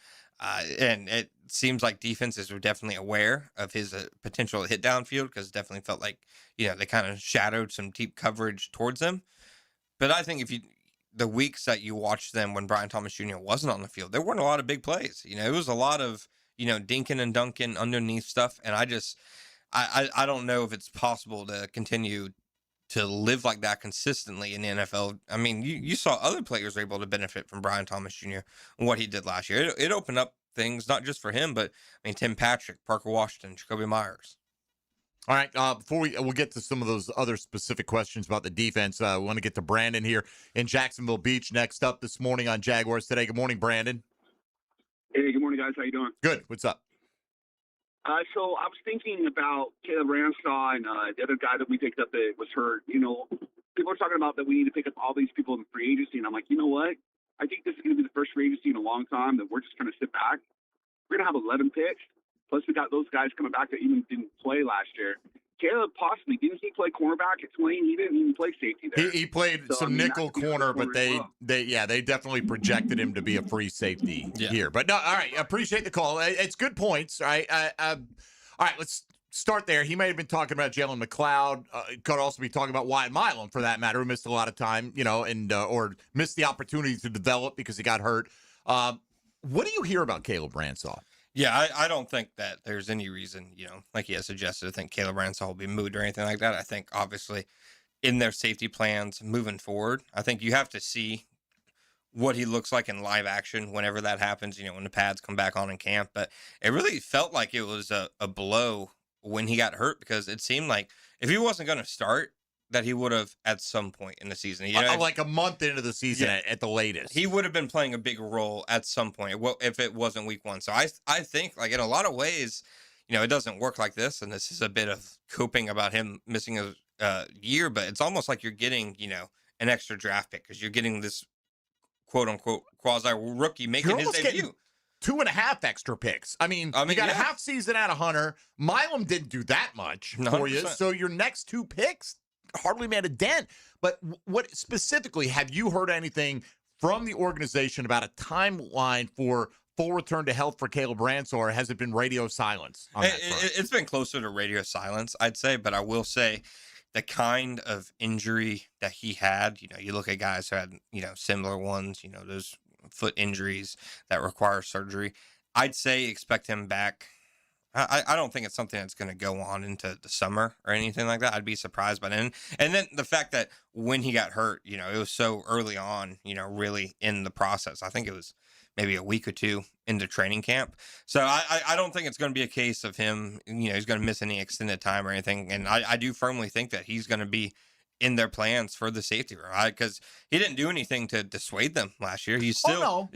And it seems like defenses were definitely aware of his potential hit downfield because it definitely felt like, they kind of shadowed some deep coverage towards him. But I think the weeks that you watched them when Brian Thomas Jr. wasn't on the field, there weren't a lot of big plays. It was a lot of, dinking and dunking underneath stuff. And I don't know if it's possible to continue to live like that consistently in the NFL. I mean, you saw other players were able to benefit from Brian Thomas Jr. and what he did last year. It opened up things, not just for him, but Tim Patrick, Parker Washington, Jacoby Myers.
All right, before we'll get to some of those other specific questions about the defense, we want to get to Brandon here in Jacksonville Beach next up this morning on Jaguars Today. Good morning, Brandon.
Hey, good morning, guys. How you doing?
Good. What's up?
So I was thinking about Caleb Ransaw and the other guy that we picked up that was hurt. People are talking about that we need to pick up all these people in free agency, and I'm like, you know what? I think this is going to be the first free agency in a long time that we're just going to sit back. We're going to have 11 picks. Plus, we got those guys coming back that even didn't play last year. Caleb possibly, didn't he play cornerback at Tulane? He didn't even play safety there.
He played some nickel corner, but they definitely projected him to be a free safety here. But no, all right, appreciate the call. It's good points. All right, all right, let's start there. He may have been talking about Jalen McLeod. Could also be talking about Wyatt Milam, for that matter, who missed a lot of time, and or missed the opportunity to develop because he got hurt. What do you hear about Caleb Ransaw?
Yeah, I don't think that there's any reason, like he has suggested, to think Caleb Ransaw will be moved or anything like that. I think, obviously, in their safety plans moving forward, I think you have to see what he looks like in live action whenever that happens, when the pads come back on in camp. But it really felt like it was a blow when he got hurt because it seemed like if he wasn't going to start, that he would have at some point in the season.
Like a month into the season at the latest.
He would have been playing a big role at some point if it wasn't week one. So I think, like, in a lot of ways, it doesn't work like this, and this is a bit of coping about him missing a year, but it's almost like you're getting, an extra draft pick because you're getting this quote-unquote quasi-rookie making his debut.
2.5 extra picks. I mean you got a half season out of Hunter. Milam didn't do that much for you, so your next two picks hardly made a dent. But what specifically have you heard anything from the organization about a timeline for full return to health for Caleb Ransaw, or has it been radio silence on that front?
It's been closer to radio silence, I'd say, but I will say the kind of injury that he had, you look at guys who had, similar ones, those foot injuries that require surgery. I'd say expect him back. I don't think it's something that's going to go on into the summer or anything like that. I'd be surprised by then. And then the fact that when he got hurt, it was so early on, really in the process. I think it was maybe a week or two into training camp. So I don't think it's going to be a case of him, he's going to miss any extended time or anything. And I do firmly think that he's going to be in their plans for the safety room, right? Because he didn't do anything to dissuade them last year. He's still,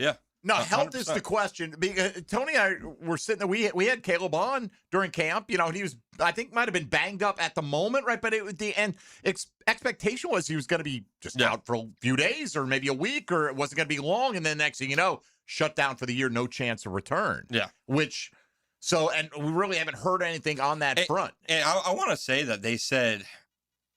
No, health is the question. Tony and I were sitting there. We had Caleb on during camp. And he was, I think, might have been banged up at the moment, right? But the end expectation was he was going to be just out for a few days or maybe a week, or it wasn't going to be long. And then next thing you know, shut down for the year, no chance of return.
Yeah.
And we really haven't heard anything on that front.
And I want to say that they said,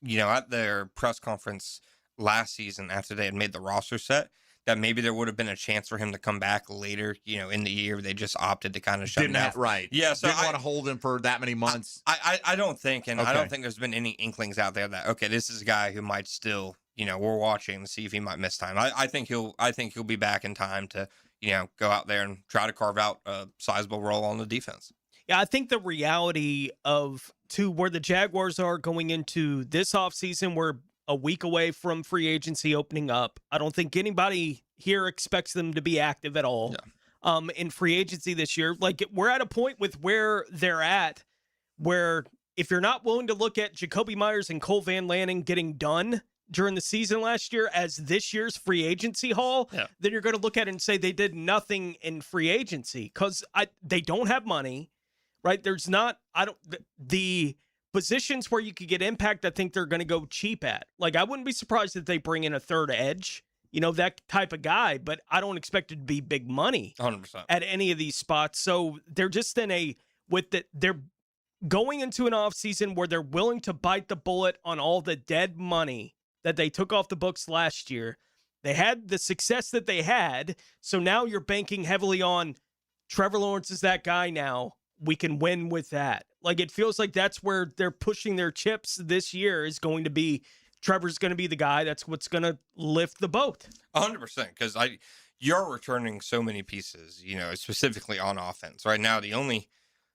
at their press conference last season after they had made the roster set, that maybe there would have been a chance for him to come back later, in the year. They just opted to kind of shut him down.
Right.
Yeah. So
didn't want to hold him for that many months.
I don't think, and I don't think there's been any inklings out there that, okay, this is a guy who might still, we're watching to see if he might miss time. I think he'll be back in time to, go out there and try to carve out a sizable role on the defense.
Yeah, I think the reality of where the Jaguars are going into this offseason, we're a week away from free agency opening up. I don't think anybody here expects them to be active at all in free agency this year. Like, we're at a point with where they're at where if you're not willing to look at Jacoby Myers and Cole Van Lanning getting done during the season last year as this year's free agency haul, then you're going to look at it and say they did nothing in free agency because they don't have money, right? There's not, the positions where you could get impact, I think they're going to go cheap at. Like, I wouldn't be surprised if they bring in a third edge, that type of guy, but I don't expect it to be big money
100%
at any of these spots. So they're just they're going into an offseason where they're willing to bite the bullet on all the dead money that they took off the books last year. They had the success that they had. So now you're banking heavily on Trevor Lawrence is that guy now. We can win with that. Like, it feels like that's where they're pushing their chips this year is going to be. Trevor's going to be the guy. That's what's going to lift the boat.
100%. Because you're returning so many pieces, specifically on offense. Right now, the only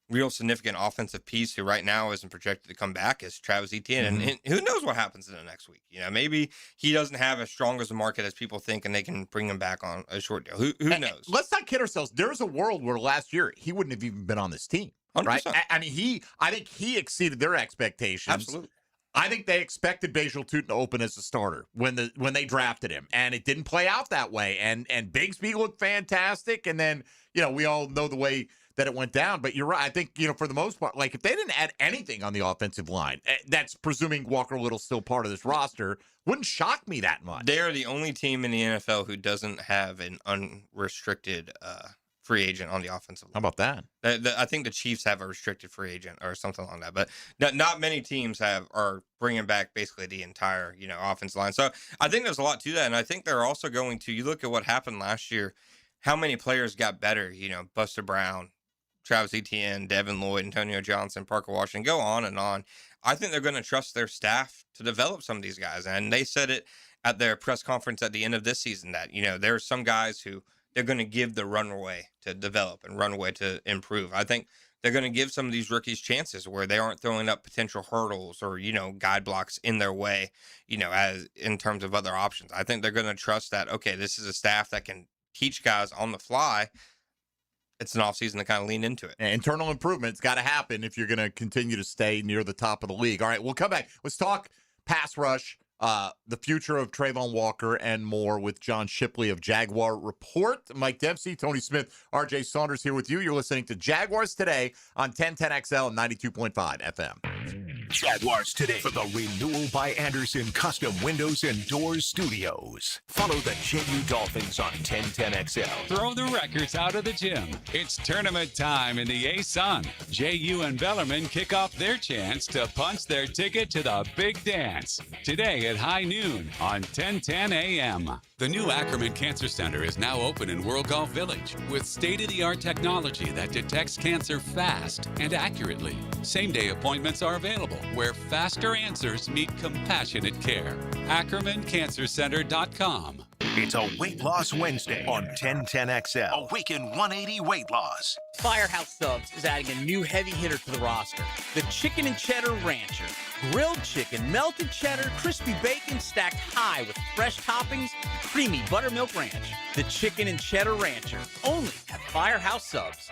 real significant offensive piece who right now isn't projected to come back is Travis Etienne.
Mm-hmm.
And who knows what happens in the next week? Maybe he doesn't have as strong as a market as people think, and they can bring him back on a short deal. Who knows?
Let's not kid ourselves. There's a world where last year he wouldn't have even been on this team.
100%.
Right? I think he exceeded their expectations.
Absolutely.
I think they expected Bajal Tutin to open as a starter when they drafted him, and it didn't play out that way. And Bigsby looked fantastic, and then we all know the way that it went down. But you're right. I think for the most part, like, if they didn't add anything on the offensive line, that's presuming Walker Little's still part of this roster, wouldn't shock me that much.
They are the only team in the NFL who doesn't have an unrestricted free agent on the offensive line.
How about that?
I think the Chiefs have a restricted free agent or something like that, but not many teams are bringing back basically the entire offensive line. So I think there's a lot to that, and I think they're also going to. You look at what happened last year, how many players got better? Buster Brown, Travis Etienne, Devin Lloyd, Antonio Johnson, Parker Washington, go on and on. I think they're going to trust their staff to develop some of these guys, and they said it at their press conference at the end of this season that there are some guys who they're going to give the runway to develop and runway to improve. I think they're going to give some of these rookies chances where they aren't throwing up potential hurdles or, guide blocks in their way, as in terms of other options. I think they're going to trust that, okay, this is a staff that can teach guys on the fly. It's an offseason to kind of lean into it.
Internal improvement's got to happen if you're going to continue to stay near the top of the league. All right, we'll come back. Let's talk pass rush. The future of Trayvon Walker and more with John Shipley of Jaguar Report. Mike Dempsey, Tony Smith, RJ Saunders here with you. You're listening to Jaguars Today on 1010XL and 92.5 FM.
Jaguars Today for the Renewal by Anderson Custom Windows and Doors Studios. Follow the JU Dolphins on 1010XL.
Throw the records out of the gym. It's tournament time in the A-Sun. JU and Bellarmine kick off their chance to punch their ticket to the big dance. Today at high noon on 1010 AM. The new Ackerman Cancer Center is now open in World Golf Village with state-of-the-art technology that detects cancer fast and accurately. Same-day appointments are available where faster answers meet compassionate care. AckermanCancerCenter.com.
It's a Weight Loss Wednesday on 1010XL. Awaken 180 Weight Loss.
Firehouse Subs is adding a new heavy hitter to the roster, the Chicken and Cheddar Rancher. Grilled chicken, melted cheddar, crispy bacon stacked high with fresh toppings, creamy buttermilk ranch. The Chicken and Cheddar Rancher, only at Firehouse Subs.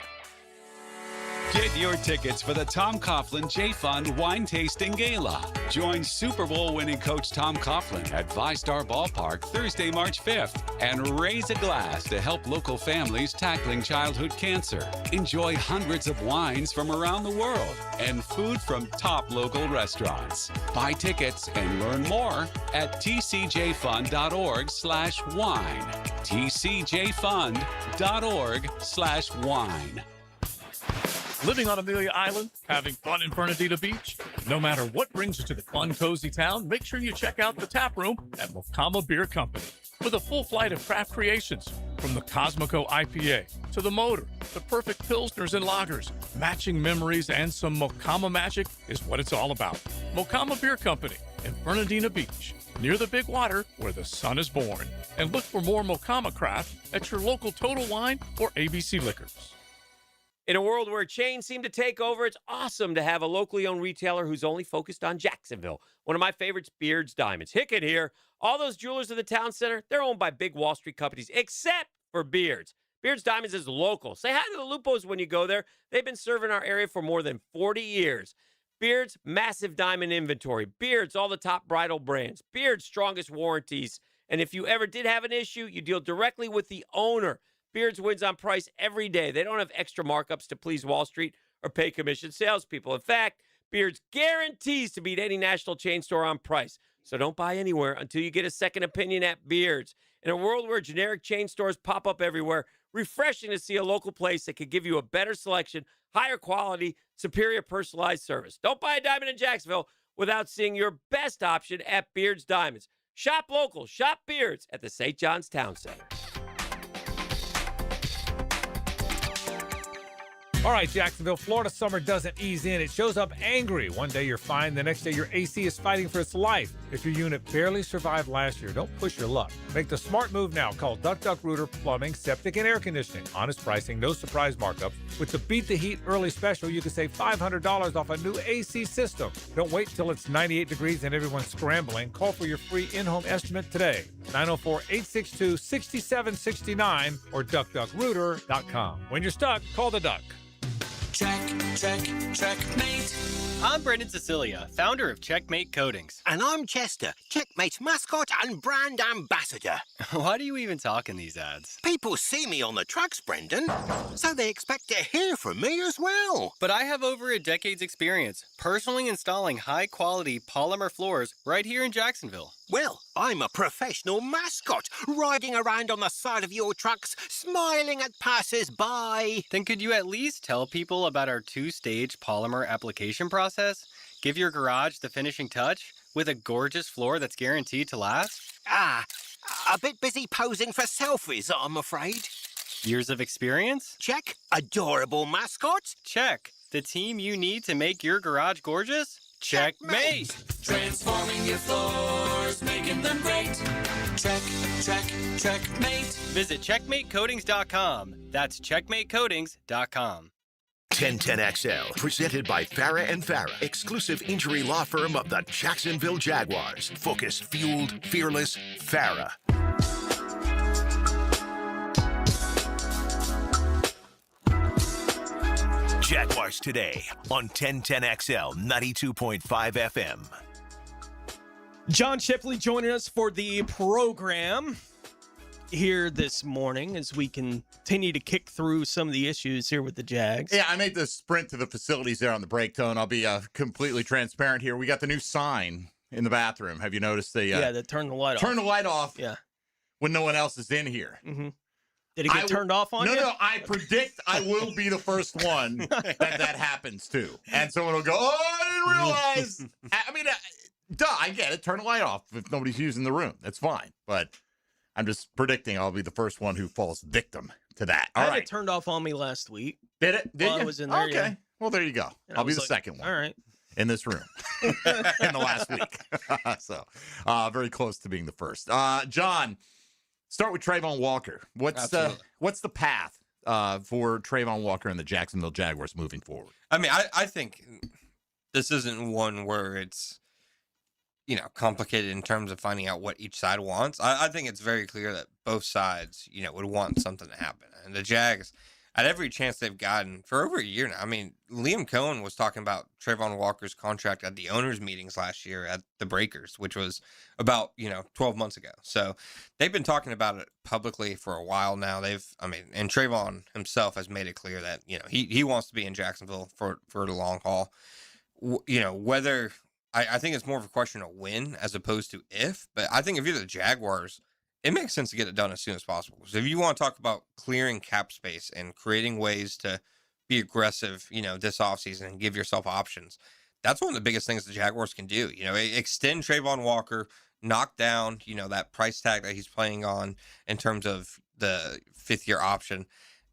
Get your tickets for the Tom Coughlin J Fund Wine Tasting Gala. Join Super Bowl winning coach Tom Coughlin at ViStar Ballpark Thursday, March 5th and raise a glass to help local families tackling childhood cancer. Enjoy hundreds of wines from around the world and food from top local restaurants. Buy tickets and learn more at tcjfund.org/wine. tcjfund.org/wine.
Living on Amelia Island, having fun in Fernandina Beach? No matter what brings you to the fun, cozy town, make sure you check out the tap room at Mokama Beer Company. With a full flight of craft creations, from the Cosmico IPA to the Motor, the perfect Pilsners and lagers, matching memories and some Mokama magic is what it's all about. Mokama Beer Company in Fernandina Beach, near the big water where the sun is born. And look for more Mokama craft at your local Total Wine or ABC Liquors.
In a world where chains seem to take over, it's awesome to have a locally owned retailer who's only focused on Jacksonville. One of my favorites, Beard's Diamonds. Hickett here. All those jewelers in the town center, they're owned by big Wall Street companies, except for Beard's. Beard's Diamonds is local. Say hi to the Lupos when you go there. They've been serving our area for more than 40 years. Beard's massive diamond inventory. Beard's all the top bridal brands. Beard's strongest warranties. And if you ever did have an issue, you deal directly with the owner. Beard's wins on price every day. They don't have extra markups to please Wall Street or pay commission salespeople. In fact, Beard's guarantees to beat any national chain store on price. So don't buy anywhere until you get a second opinion at Beard's. In a world where generic chain stores pop up everywhere, refreshing to see a local place that could give you a better selection, higher quality, superior personalized service. Don't buy a diamond in Jacksonville without seeing your best option at Beard's Diamonds. Shop local, shop Beard's at the St. John's Town Center.
All right, Jacksonville, Florida summer doesn't ease in. It shows up angry. One day you're fine. The next day your AC is fighting for its life. If your unit barely survived last year, don't push your luck. Make the smart move now. Call Duck Duck Rooter Plumbing, Septic, and Air Conditioning. Honest pricing, no surprise markups. With the Beat the Heat early special, you can save $500 off a new AC system. Don't wait till it's 98 degrees and everyone's scrambling. Call for your free in-home estimate today. 904-862-6769 or duckduckrooter.com. When you're stuck, call the Duck.
Checkmate.
I'm Brendan Cecilia, founder of Checkmate Coatings.
And I'm Chester, Checkmate's mascot and brand ambassador.
Why do you even talk in these ads?
People see me on the trucks, Brendan, so they expect to hear from me as well.
But I have over a decade's experience personally installing high-quality polymer floors right here in Jacksonville.
Well, I'm a professional mascot, riding around on the side of your trucks, smiling at passers-by.
Then could you at least tell people about our two-stage polymer application process? Give your garage the finishing touch with a gorgeous floor that's guaranteed to last?
A bit busy posing for selfies, I'm afraid.
Years of experience?
Check. Adorable mascot?
Check. The team you need to make your garage gorgeous? Checkmate!
Transforming your floors, making them great. Checkmate.
Visit checkmatecoatings.com. That's checkmatecoatings.com.
1010XL, presented by Farah and Farah, exclusive injury law firm of the Jacksonville Jaguars. Focus, fueled, fearless, Farah. Jaguars today on 1010XL 92.5 FM.
John Shipley joining us for the program here this morning as we continue to kick through some of the issues here with the Jags.
Yeah, I made the sprint to the facilities there on the break, Tone. I'll be completely transparent here. We got the new sign in the bathroom. Have you noticed the
that turn the light off?
Turn the light off.
Yeah.
When no one else is in here.
Mm-hmm. Did it get turned off on you?
No, I predict I will be the first one that happens to. And someone will go, oh, I didn't realize. I mean, I get it. Turn the light off if nobody's using the room. That's fine. But I'm just predicting I'll be the first one who falls victim to that.
I had it turned off on me last week.
Did it? Did you?
I was in there,
okay.
yeah.
Well, there you go. I'll be the second one.
All right.
In this room in the last week. So very close to being the first. John, Start with Trayvon Walker. What's the path for Trayvon Walker and the Jacksonville Jaguars moving forward?
I mean, I think this isn't one where it's, complicated in terms of finding out what each side wants. I think it's very clear that both sides, would want something to happen. And the Jags, at every chance they've gotten for over a year now. I mean, Liam Cohen was talking about Trayvon Walker's contract at the owners' meetings last year at the Breakers, which was about, 12 months ago. So they've been talking about it publicly for a while now. And Trayvon himself has made it clear that, he wants to be in Jacksonville for the long haul. Whether I think it's more of a question of when as opposed to if, but I think if you're the Jaguars, it makes sense to get it done as soon as possible. So if you want to talk about clearing cap space and creating ways to be aggressive, this offseason and give yourself options, that's one of the biggest things the Jaguars can do. Extend Trayvon Walker, knock down, that price tag that he's playing on in terms of the 5th-year option.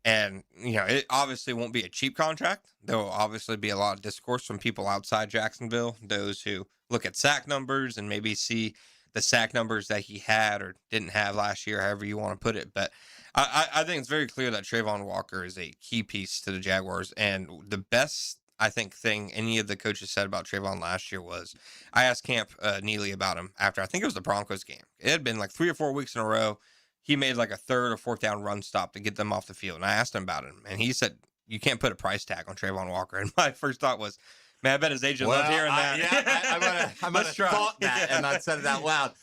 And, it obviously won't be a cheap contract. There will obviously be a lot of discourse from people outside Jacksonville, those who look at sack numbers and maybe see the sack numbers that he had or didn't have last year, however you want to put it. But I think it's very clear that Trayvon Walker is a key piece to the Jaguars. And the best, I think, thing any of the coaches said about Trayvon last year was, I asked Camp Neely about him after, I think it was the Broncos game. It had been like 3 or 4 weeks in a row. He made like a 3rd or 4th down run stop to get them off the field. And I asked him about him. And he said, you can't put a price tag on Trayvon Walker. And my first thought was, man, I bet his agent loves hearing that.
Yeah, I might have thought that and not said it out loud.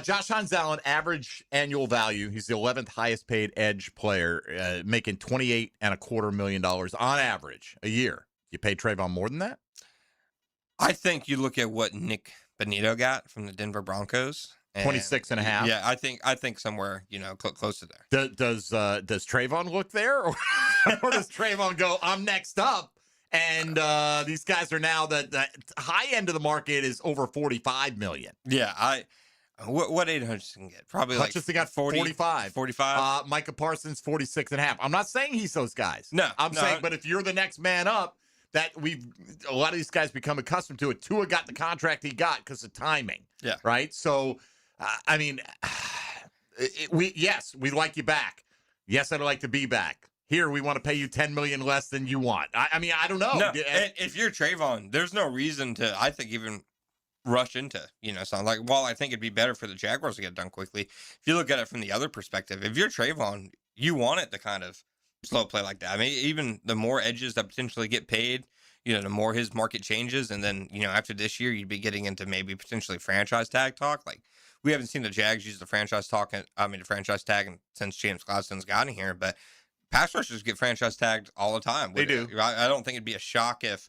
Josh Hines Allen, average annual value. He's the 11th highest paid edge player, making $28.25 million on average a year. You pay Trayvon more than that?
I think you look at what Nick Bonito got from the Denver Broncos.
26.5.
Yeah, I think somewhere, close to there.
Does Trayvon look there? Or does Trayvon go, I'm next up? And these guys are now the high end of the market is over $45 million.
Yeah, what did Hutchinson get? Probably
Hutchinson got 45.
45.
Micah Parsons 46.5. I'm not saying he's those guys.
No,
I'm saying, but if you're the next man up, that a lot of these guys become accustomed to it. Tua got the contract he got because of timing.
Yeah.
Right. So, we like you back. Yes, I'd like to be back. Here, we want to pay you $10 million less than you want. I don't know.
No, if you're Trayvon, there's no reason to, I think, even rush into, something like, while I think it'd be better for the Jaguars to get it done quickly, if you look at it from the other perspective, if you're Trayvon, you want it to kind of slow play like that. I mean, even the more edges that potentially get paid, the more his market changes. And then, after this year, you'd be getting into maybe potentially franchise tag talk. Like, we haven't seen the Jags use the franchise tag since James Gladstone's gotten here, but pass rushers get franchise tagged all the time.
They do.
I don't think it'd be a shock if,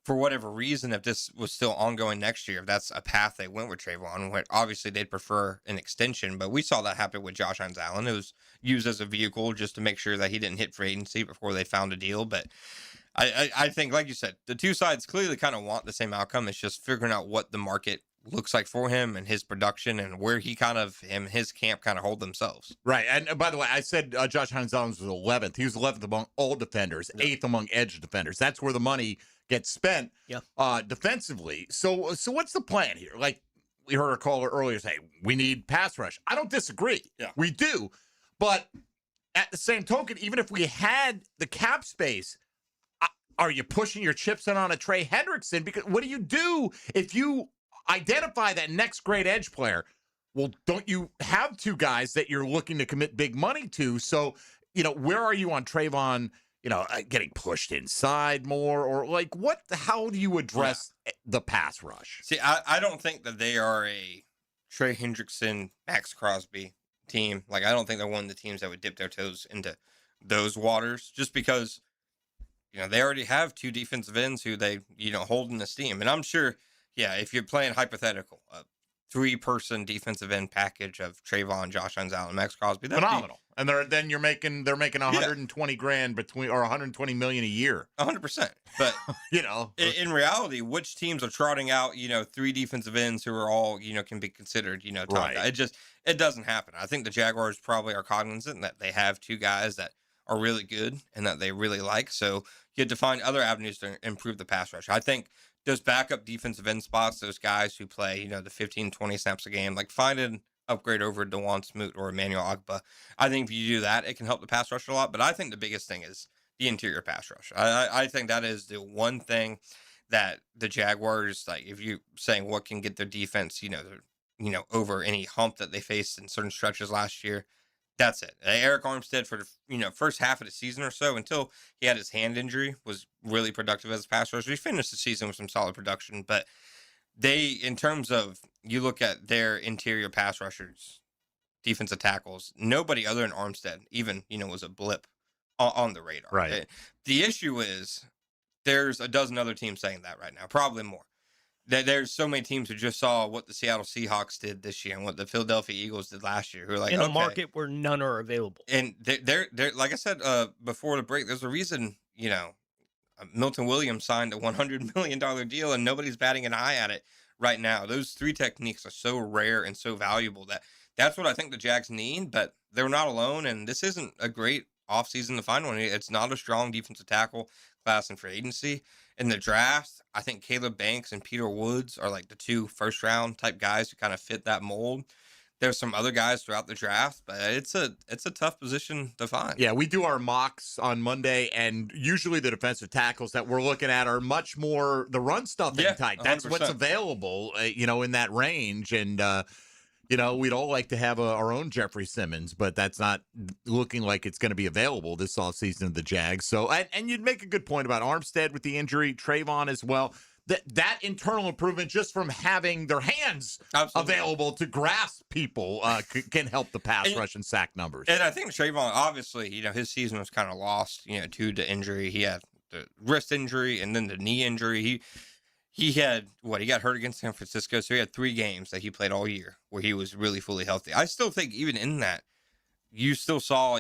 for whatever reason, if this was still ongoing next year, if that's a path they went with Trayvon, where obviously they'd prefer an extension. But we saw that happen with Josh Hines Allen. It was used as a vehicle just to make sure that he didn't hit free agency before they found a deal. But I think, like you said, the two sides clearly kind of want the same outcome. It's just figuring out what the market looks like for him and his production and where he his camp kind of hold themselves.
Right. And by the way, I said Josh Hines Allen was 11th. He was 11th among all defenders, 8th among edge defenders. That's where the money gets spent defensively. So what's the plan here? Like we heard a caller earlier say, we need pass rush. I don't disagree.
Yeah.
We do. But at the same token, even if we had the cap space, are you pushing your chips in on a Trey Hendrickson? Because what do you do if you identify that next great edge player? Well, don't you have two guys that you're looking to commit big money to? So, where are you on Trayvon, getting pushed inside more, or like how do you address the pass rush?
See, I don't think that they are a Trey Hendrickson, Max Crosby team. Like, I don't think they're one of the teams that would dip their toes into those waters just because, they already have two defensive ends who they, hold in esteem. And I'm sure, if you're playing hypothetical, a 3-person defensive end package of Trayvon, Josh Hines Allen, Max Crosby,
phenomenal. And they're making $120,000 or $120 million a year.
100%. But in reality, which teams are trotting out, 3 defensive ends who are all, can be considered, top
right.
guy. It doesn't happen. I think the Jaguars probably are cognizant that they have 2 guys that are really good and that they really like. So you have to find other avenues to improve the pass rush. I think those backup defensive end spots, those guys who play, the 15, 20 snaps a game, like finding upgrade over Dewan Smoot or Emmanuel Agba. I think if you do that, it can help the pass rush a lot. But I think the biggest thing is the interior pass rush. I think that is the one thing that the Jaguars, like, if you saying what can get their defense, over any hump that they faced in certain stretches last year, that's it. Eric Armstead for the first half of the season or so, until he had his hand injury, was really productive as a pass rusher. He finished the season with some solid production, but they, in terms of, you look at their interior pass rushers, defensive tackles, nobody other than Armstead even, was a blip on the radar.
Right.
The issue is there's a dozen other teams saying that right now, probably more. There's so many teams who just saw what the Seattle Seahawks did this year and what the Philadelphia Eagles did last year, who are like,
in a market where none are available.
And they're like I said before the break, there's a reason, Milton Williams signed a $100 million deal and nobody's batting an eye at it right now. Those three techniques are so rare and so valuable that's what I think the Jags need, but they're not alone. And this isn't a great offseason to find one. It's not a strong defensive tackle class in free agency. In the draft, I think Caleb Banks and Peter Woods are like the two first-round type guys who kind of fit that mold. There's some other guys throughout the draft, but it's a tough position to find.
Yeah, we do our mocks on Monday, and usually the defensive tackles that we're looking at are much more the run stuffing type. That's
100%.
what's available, in that range. And, we'd all like to have our own Jeffrey Simmons, but that's not looking like it's going to be available this offseason of the Jags. So, and you'd make a good point about Armstead with the injury, Trayvon as well. That internal improvement just from having their hands available to grasp people can help the pass rush and sack numbers.
And I think Trayvon, obviously, his season was kind of lost, due to injury. He had the wrist injury and then the knee injury. He had, he got hurt against San Francisco, so he had 3 games that he played all year where he was really fully healthy. I still think even in that, you still saw,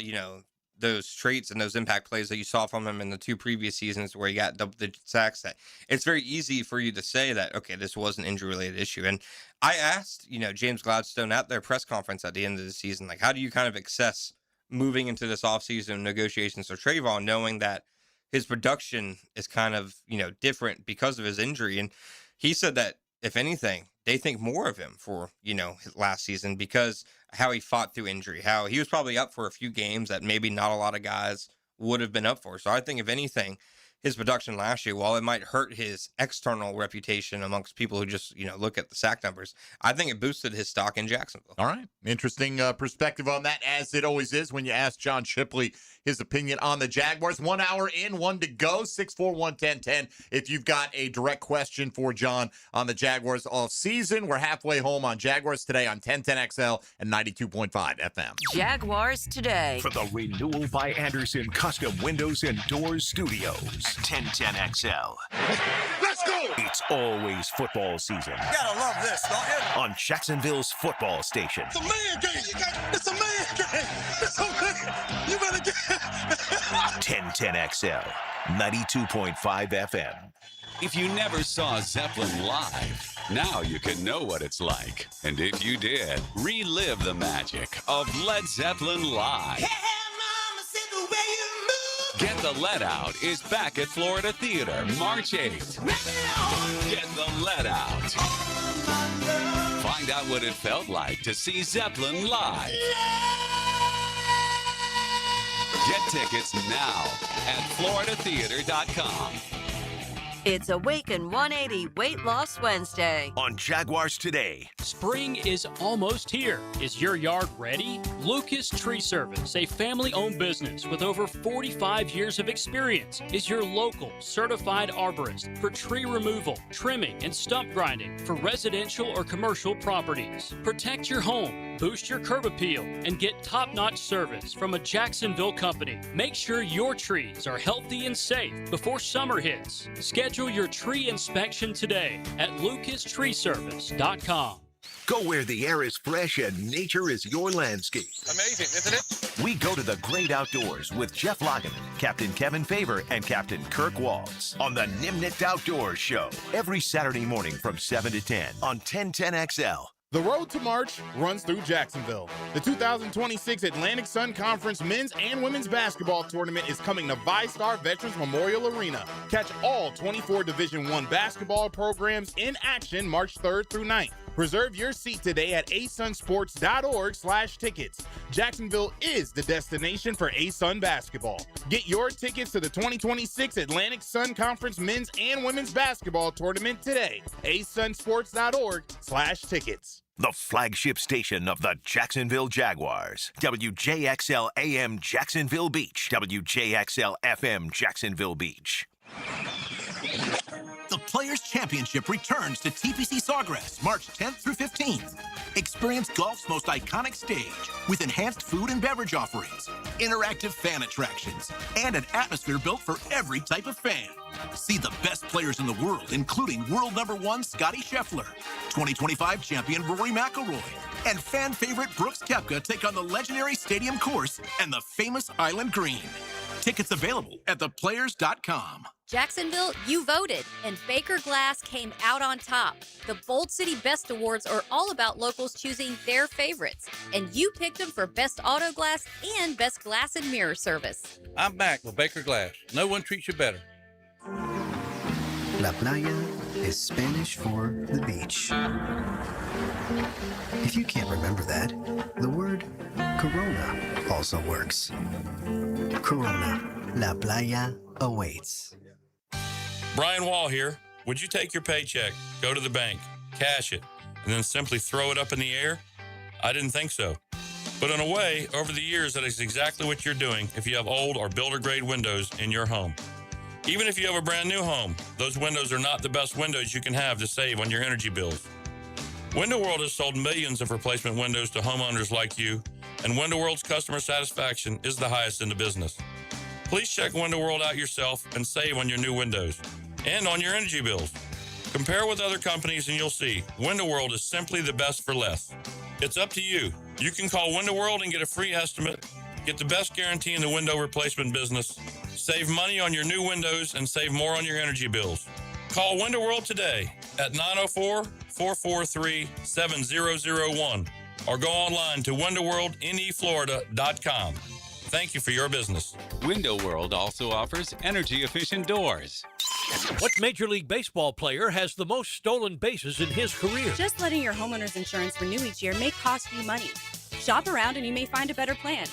those traits and those impact plays that you saw from him in the 2 previous seasons where he got double-digit sacks. That it's very easy for you to say that, okay, this was an injury-related issue. And I asked, James Gladstone at their press conference at the end of the season, like, how do you kind of assess moving into this offseason negotiations for Trayvon, knowing that his production is kind of, different because of his injury? And he said that, if anything, they think more of him for, his last season because how he fought through injury, how he was probably up for a few games that maybe not a lot of guys would have been up for. So I think, if anything, his production last year, while it might hurt his external reputation amongst people who just, look at the sack numbers, I think it boosted his stock in Jacksonville.
All right. Interesting perspective on that, as it always is when you ask John Shipley his opinion on the Jaguars. 1 hour in, 1 to go, 641-1010. If you've got a direct question for John on the Jaguars all season, we're halfway home on Jaguars Today on 1010XL and 92.5 FM.
Jaguars Today.
From the Renewal by Anderson Custom Windows and Doors Studios, 1010XL.
Let's go!
It's always football season.
You gotta love this, don't you?
On Jacksonville's football station.
It's a man game. It's a man game. It's a man. You better get
1010XL, 92.5 FM.
If you never saw Zeppelin live, now you can know what it's like. And if you did, relive the magic of Led Zeppelin live. Get the Let Out is back at Florida Theater March 8th. Get the Let Out. Find out what it felt like to see Zeppelin live. Get tickets now at floridatheater.com.
It's Awaken 180 Weight Loss Wednesday.
On Jaguars Today.
Spring is almost here. Is your yard ready? Lucas Tree Service, a family-owned business with over 45 years of experience, is your local certified arborist for tree removal, trimming, and stump grinding for residential or commercial properties. Protect your home, boost your curb appeal, and get top-notch service from a Jacksonville company. Make sure your trees are healthy and safe before summer hits. Schedule your tree inspection today at lucastreeservice.com.
Go where the air is fresh and nature is your landscape.
Amazing, isn't it?
We go to the great outdoors with Jeff Lageman, Captain Kevin Favor, and Captain Kirk Walls on the Nimnicht Outdoors Show every Saturday morning from 7 to 10 on 1010XL.
The road to March runs through Jacksonville. The 2026 Atlantic Sun Conference men's and women's basketball tournament is coming to VyStar Veterans Memorial Arena. Catch all 24 Division I basketball programs in action March 3rd through 9th. Reserve your seat today at asunsports.org/tickets. Jacksonville is the destination for ASUN basketball. Get your tickets to the 2026 Atlantic Sun Conference men's and women's basketball tournament today. asunsports.org/tickets.
The flagship station of the Jacksonville Jaguars. WJXL AM Jacksonville Beach. WJXL FM Jacksonville Beach.
The Players' Championship returns to TPC Sawgrass March 10th through 15th. Experience golf's most iconic stage with enhanced food and beverage offerings, interactive fan attractions, and an atmosphere built for every type of fan. See the best players in the world, including world number 1 Scotty Scheffler, 2025 champion Rory McIlroy, and fan favorite Brooks Koepka take on the legendary Stadium Course and the famous Island Green. Tickets available at theplayers.com.
Jacksonville, you voted, and Baker Glass came out on top. The Bold City Best Awards are all about locals choosing their favorites, and you picked them for Best Auto Glass and Best Glass and Mirror Service.
I'm back with Baker Glass. No one treats you better.
La playa is Spanish for the beach. If you can't remember that, the word Corona also works. Corona, La Playa awaits.
Brian Wall here. Would you take your paycheck, go to the bank, cash it, and then simply throw it up in the air? I didn't think so. But in a way, over the years, that is exactly what you're doing if you have old or builder-grade windows in your home. Even if you have a brand new home, those windows are not the best windows you can have to save on your energy bills. Window World has sold millions of replacement windows to homeowners like you, and Window World's customer satisfaction is the highest in the business. Please check Window World out yourself and save on your new windows and on your energy bills. Compare with other companies and you'll see Window World is simply the best for less. It's up to you. You can call Window World and get a free estimate, get the best guarantee in the window replacement business, save money on your new windows, and save more on your energy bills. Call Window World today at 904-443-7001 or go online to windowworldneflorida.com. Thank you for your business.
Window World also offers energy-efficient doors.
What Major League Baseball player has the most stolen bases in his career?
Just letting your homeowner's insurance renew each year may cost you money. Shop around and you may find a better plan.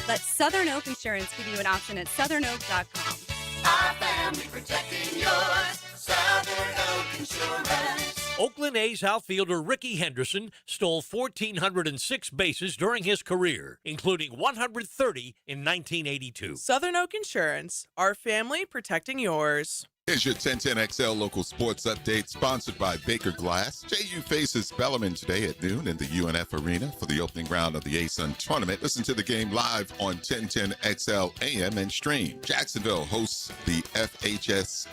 Let Southern Oak Insurance give you an option at southernoak.com.
Our family protecting yours. Southern Oak Insurance.
Oakland A's outfielder Ricky Henderson stole 1,406 bases during his career, including 130 in 1982.
Southern Oak Insurance, our family protecting yours.
Here's your 1010XL local sports update, sponsored by Baker Glass. JU faces Bellarmine today at noon in the UNF Arena for the opening round of the ASUN tournament. Listen to the game live on 1010XL AM and stream. Jacksonville hosts the FHS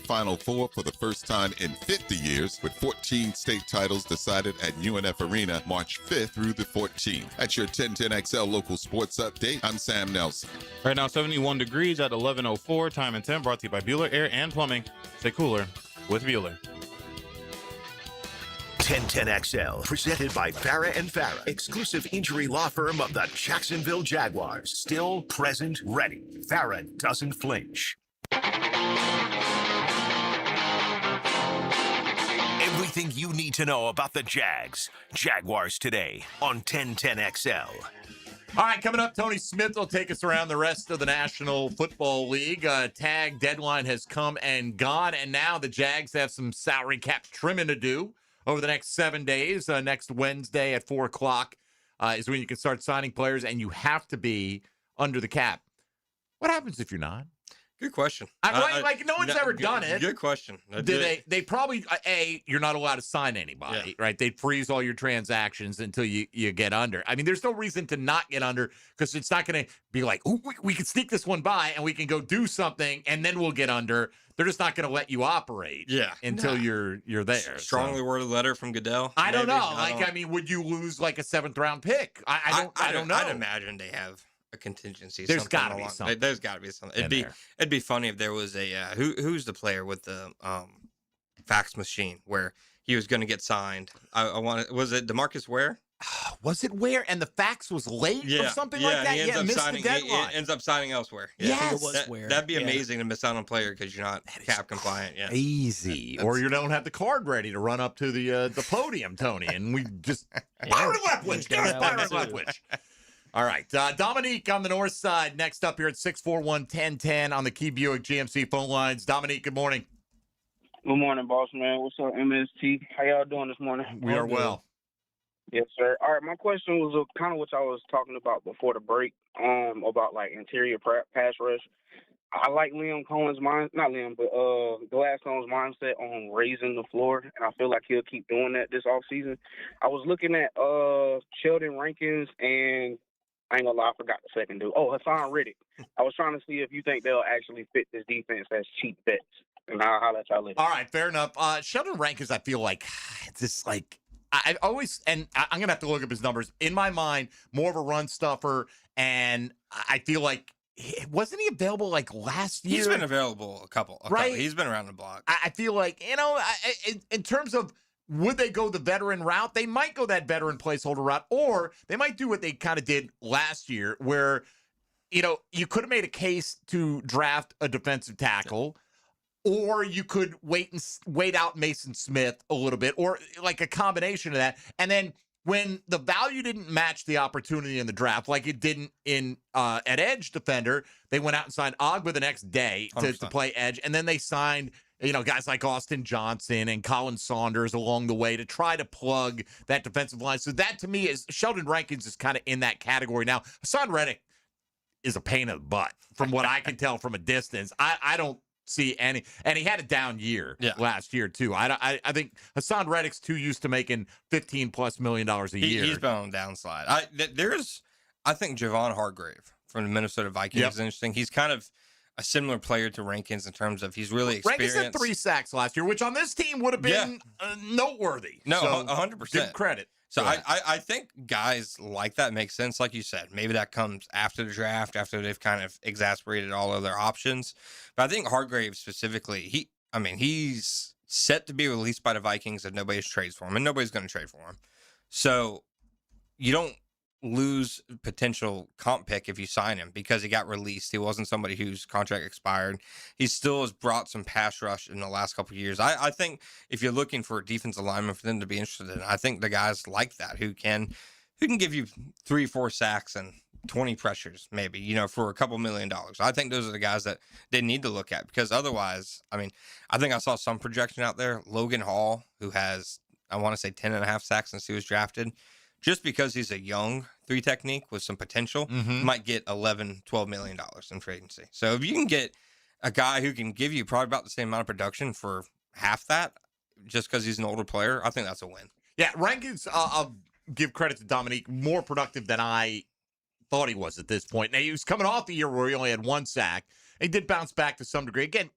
Final Four for the first time in 50 years, with 14 state titles decided at UNF Arena March 5th through the 14th. That's your 1010XL local sports update. I'm Sam Nelson.
Right now, 71 degrees at 11:04. Time and 10 brought to you by Bueller Air and Plumbing. Stay cooler with Bueller.
1010XL, presented by Farah & Farah, exclusive injury law firm of the Jacksonville Jaguars. Still, present, ready. Farah doesn't flinch. Everything you need to know about the Jags. Jaguars today on 1010XL.
All right, coming up, Tony Smith will take us around the rest of the National Football League. Tag deadline has come and gone, and now the Jags have some salary cap trimming to do over the next 7 days. Next Wednesday at 4 o'clock is when you can start signing players, and you have to be under the cap. What happens if you're not?
Good question.
No one's ever done it.
Good question.
They probably, you're not allowed to sign anybody, right? They'd freeze all your transactions until you get under. I mean, there's no reason to not get under, because it's not going to be like, oh, we can sneak this one by and we can go do something and then we'll get under. They're just not going to let you operate until you're there.
Strongly worded letter from Goodell.
I don't know. I mean, would you lose like a 7th round pick? I don't know.
I'd imagine they have a contingency.
There's got to be something.
There's got to be something. It'd be funny if there was a who's the player with the fax machine where he was going to get signed. Was it DeMarcus Ware?
was it where? And the fax was late or something like that?
He ends up
missed the deadline.
He ends up signing elsewhere.
Yes.
I think it was where.
That'd be amazing to miss out on a player because you're not cap compliant. Yeah.
Easy. Or you don't have the card ready to run up to the podium, Tony. And we just Byron Leftwich. There's Byron Leftwich. All right. Dominique on the north side. Next up here at 641-1010 on the Key Buick GMC phone lines. Dominique, good morning.
Good morning, boss man. What's up, MST? How y'all doing this morning?
We are well.
Yes, sir. All right, my question was kind of what I was talking about before the break, about like interior pass rush. I like Gladstone's mindset on raising the floor, and I feel like he'll keep doing that this offseason. I was looking at Sheldon Rankins, and I ain't gonna lie, I forgot the second dude. Oh, Hassan Reddick. I was trying to see if you think they'll actually fit this defense as cheap bets, and I'll let y'all later.
All right, fair enough. Sheldon Rankins, I feel like it's just like I always, and I'm going to have to look up his numbers. In my mind, more of a run stuffer, and I feel like, wasn't he available like last year?
He's been available a couple. He's been around the block.
I feel like, in terms of would they go the veteran route, they might go that veteran placeholder route, or they might do what they kind of did last year where, you could have made a case to draft a defensive tackle. Or you could wait out Mason Smith a little bit, or like a combination of that. And then when the value didn't match the opportunity in the draft, like it didn't at edge defender, they went out and signed Ogba the next day to play edge. And then they signed, guys like Austin Johnson and Colin Saunders along the way to try to plug that defensive line. So that to me is Sheldon Rankins is kind of in that category. Now, Hassan Reddick is a pain in the butt from what I can tell from a distance. I don't see any, and he had a down year last year too. I think Hassan Reddick's too used to making $15+ million a year.
He's been on a downslide. I think Javon Hargrave from the Minnesota Vikings is interesting. He's kind of a similar player to Rankins in terms of he's really experienced.
Rankins had 3 sacks last year, which on this team would have been noteworthy.
No,
so
100%.
Give credit.
So I think guys like that make sense, like you said. Maybe that comes after the draft, after they've kind of exasperated all of their options. But I think Hargrave specifically, he's set to be released by the Vikings if nobody's trades for him, and nobody's going to trade for him. So you don't lose potential comp pick if you sign him because he got released. He wasn't somebody whose contract expired. He still has brought some pass rush in the last couple of years. I think if you're looking for a defensive lineman for them to be interested in, I think the guys like that who can give you 3-4 sacks and 20 pressures maybe, for a couple $1 million. I think those are the guys that they need to look at because otherwise, I think I saw some projection out there. Logan Hall, who has, I want to say 10.5 sacks since he was drafted, just because he's a young 3 technique with some potential, might get $11-12 million in free agency. So if you can get a guy who can give you probably about the same amount of production for half that, just because he's an older player, I think that's a win.
Yeah, Rankins, I'll give credit to Dominique, more productive than I thought he was at this point. Now, he was coming off the year where he only had 1 sack. He did bounce back to some degree. Again,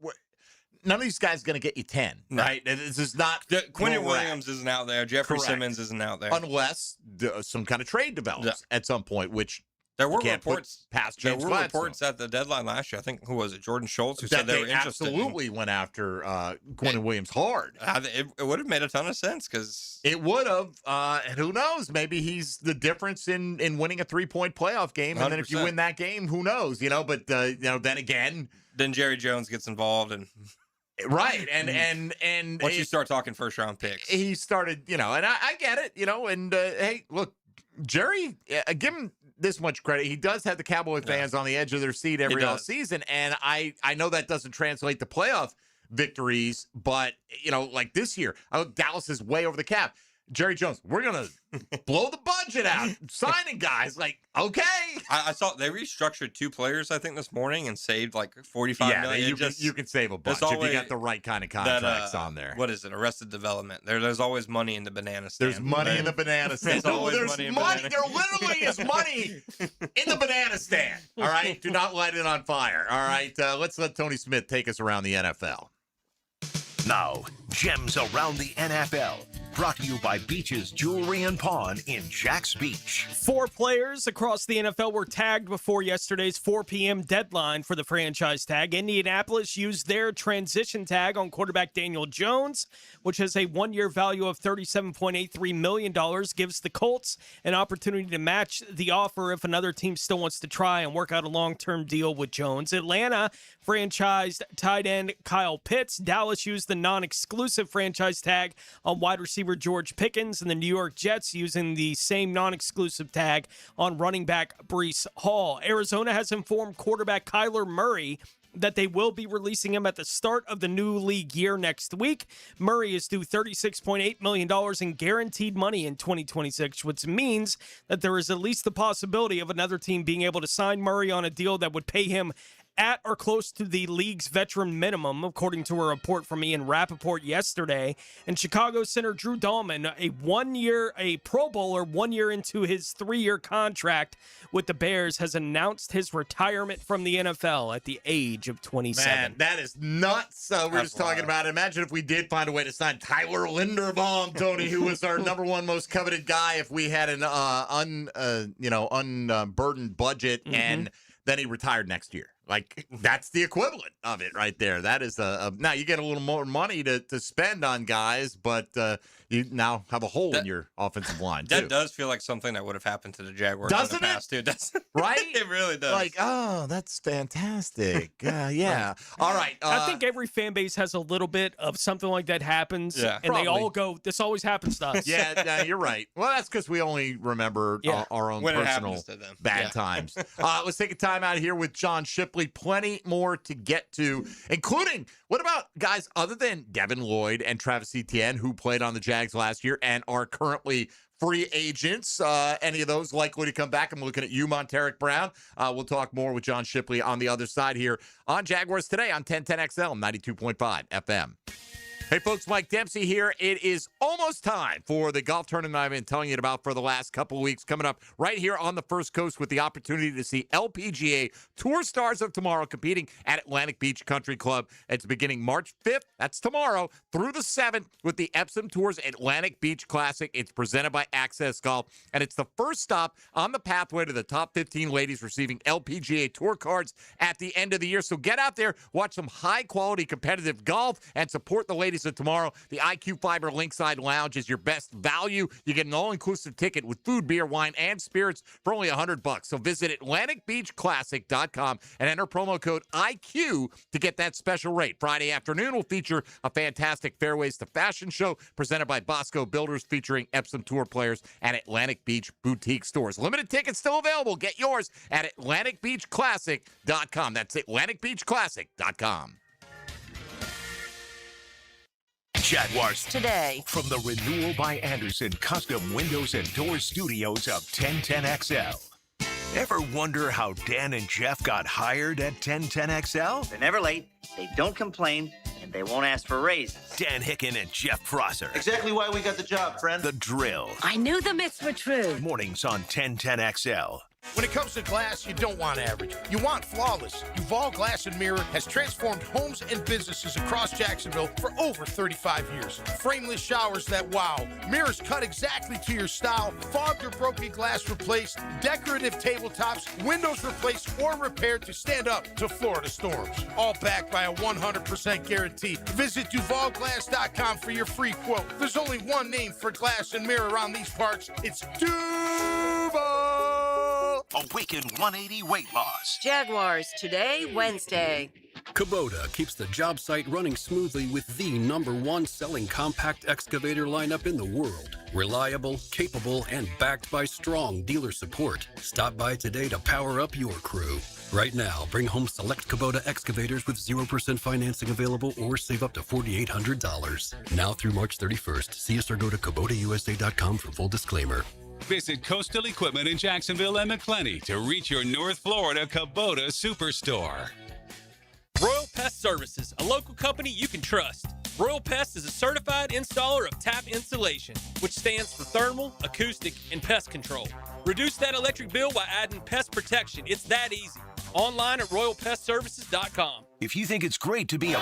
none of these guys are going to get you 10, right? This is not.
Quentin Williams isn't out there. Jeffrey Simmons isn't out there.
Unless some kind of trade develops at some point, which
there were reports
past
There were reports at the deadline last year. I think, who was it? Jordan Schultz, who said they were interested.
Absolutely went after Quentin Williams hard.
It would have made a ton of sense because
it would have. And who knows? Maybe he's the difference in winning a 3-point playoff game. 100%. And then if you win that game, who knows? But then again,
then Jerry Jones gets involved and.
Right, and
once you start talking first round picks,
he started, and I get it, and hey, look, Jerry, give him this much credit. He does have the Cowboy fans on the edge of their seat every offseason, and I know that doesn't translate to playoff victories, but like this year, Dallas is way over the cap. Jerry Jones, we're going to blow the budget out, signing guys. Like, okay.
I saw they restructured 2 players, I think, this morning and saved like $45 million.
You can save a bunch if you got the right kind of contracts on there.
What is it? Arrested Development. There's always money in the banana stand.
There's money in the banana stand. There's money. There literally is money in the banana stand. All right? Do not light it on fire. All right? Let's let Tony Smith take us around the NFL.
Now, gems around the NFL. Brought to you by Beach's Jewelry and Pawn in Jacks Beach.
4 players across the NFL were tagged before yesterday's 4 p.m. deadline for the franchise tag. Indianapolis used their transition tag on quarterback Daniel Jones, which has a 1-year value of $37.83 million, gives the Colts an opportunity to match the offer if another team still wants to try and work out a long-term deal with Jones. Atlanta franchised tight end Kyle Pitts. Dallas used the non-exclusive franchise tag on wide receiver George Pickens, and the New York Jets using the same non-exclusive tag on running back Breece Hall. Arizona has informed quarterback Kyler Murray that they will be releasing him at the start of the new league year next week. Murray is due $36.8 million in guaranteed money in 2026, which means that there is at least the possibility of another team being able to sign Murray on a deal that would pay him at or close to the league's veteran minimum, according to a report from Ian Rappaport yesterday. And Chicago center Drew Dahlman, a Pro Bowler 1 year into his 3-year contract with the Bears, has announced his retirement from the NFL at the age of 27.
Man, that is nuts. We're just talking about it. Imagine if we did find a way to sign Tyler Linderbaum, Tony, who was our number 1 most coveted guy if we had an unburdened budget, and then he retired next year. Like, that's the equivalent of it right there. That is now you get a little more money to spend on guys, but you now have a hole in your offensive line, too.
That does feel like something that would have happened to the Jaguars
Doesn't
in the past, too.
Right?
It really does.
Like, oh, that's fantastic. Yeah. All right.
I think every fan base has a little bit of something like that happens, and
Probably.
they all go, this always happens to us.
Yeah, you're right. Well, that's because we only remember our own
When it
personal
happens to them.
bad times. Let's take a time out here with John Shipley. Plenty more to get to, including what about guys other than Devin Lloyd and Travis Etienne, who played on the Jags last year and are currently free agents. Any of those likely to come back? I'm looking at you, Monteric Brown. We'll talk more with John Shipley on the other side here on Jaguars Today on 1010XL 92.5 FM. Hey, folks, Mike Dempsey here. It is almost time for the golf tournament I've been telling you about for the last couple of weeks, coming up right here on the First Coast with the opportunity to see LPGA Tour Stars of Tomorrow competing at Atlantic Beach Country Club. It's beginning March 5th, that's tomorrow, through the 7th with the Epsom Tours Atlantic Beach Classic. It's presented by Access Golf, and it's the first stop on the pathway to the top 15 ladies receiving LPGA Tour cards at the end of the year. So get out there, watch some high-quality competitive golf, and support the ladies of tomorrow. The IQ Fiber Linkside Lounge is your best value. You get an all-inclusive ticket with food, beer, wine, and spirits for only $100. So visit AtlanticBeachClassic.com and enter promo code IQ to get that special rate. Friday afternoon will feature a fantastic Fairways to Fashion show presented by Bosco Builders featuring Epsom Tour players and Atlantic Beach boutique stores. Limited tickets still available. Get yours at AtlanticBeachClassic.com. That's AtlanticBeachClassic.com.
Jaguars
Today.
From the Renewal by Anderson Custom Windows and Doors Studios of 1010XL. Ever wonder how Dan and Jeff got hired at 1010XL?
They're never late, they don't complain, and they won't ask for raises.
Dan Hicken and Jeff Prosser.
Exactly why we got the job, friend.
The Drill.
I knew the myths were true.
Mornings on 1010XL.
When it comes to glass, you don't want average. You want flawless. Duval Glass & Mirror has transformed homes and businesses across Jacksonville for over 35 years. Frameless showers that wow. Mirrors cut exactly to your style. Fogged or broken glass replaced. Decorative tabletops. Windows replaced or repaired to stand up to Florida storms. All backed by a 100% guarantee. Visit DuvalGlass.com for your free quote. There's only one name for glass and mirror around these parts. It's Duval.
Awaken 180 weight loss.
Jaguars Today, Wednesday.
Kubota keeps the job site running smoothly with the #1 selling compact excavator lineup in the world. Reliable, capable, and backed by strong dealer support. Stop by today to power up your crew. Right now, bring home select Kubota excavators with 0% financing available or save up to $4,800. Now through March 31st. See us or go to KubotaUSA.com for full disclaimer.
Visit Coastal Equipment in Jacksonville and McClenny to reach your North Florida Kubota Superstore.
Royal Pest Services, a local company you can trust. Royal Pest is a certified installer of tap insulation, which stands for thermal, acoustic, and pest control. Reduce that electric bill by adding pest protection. It's that easy. Online at royalpestservices.com.
If you think it's great to be a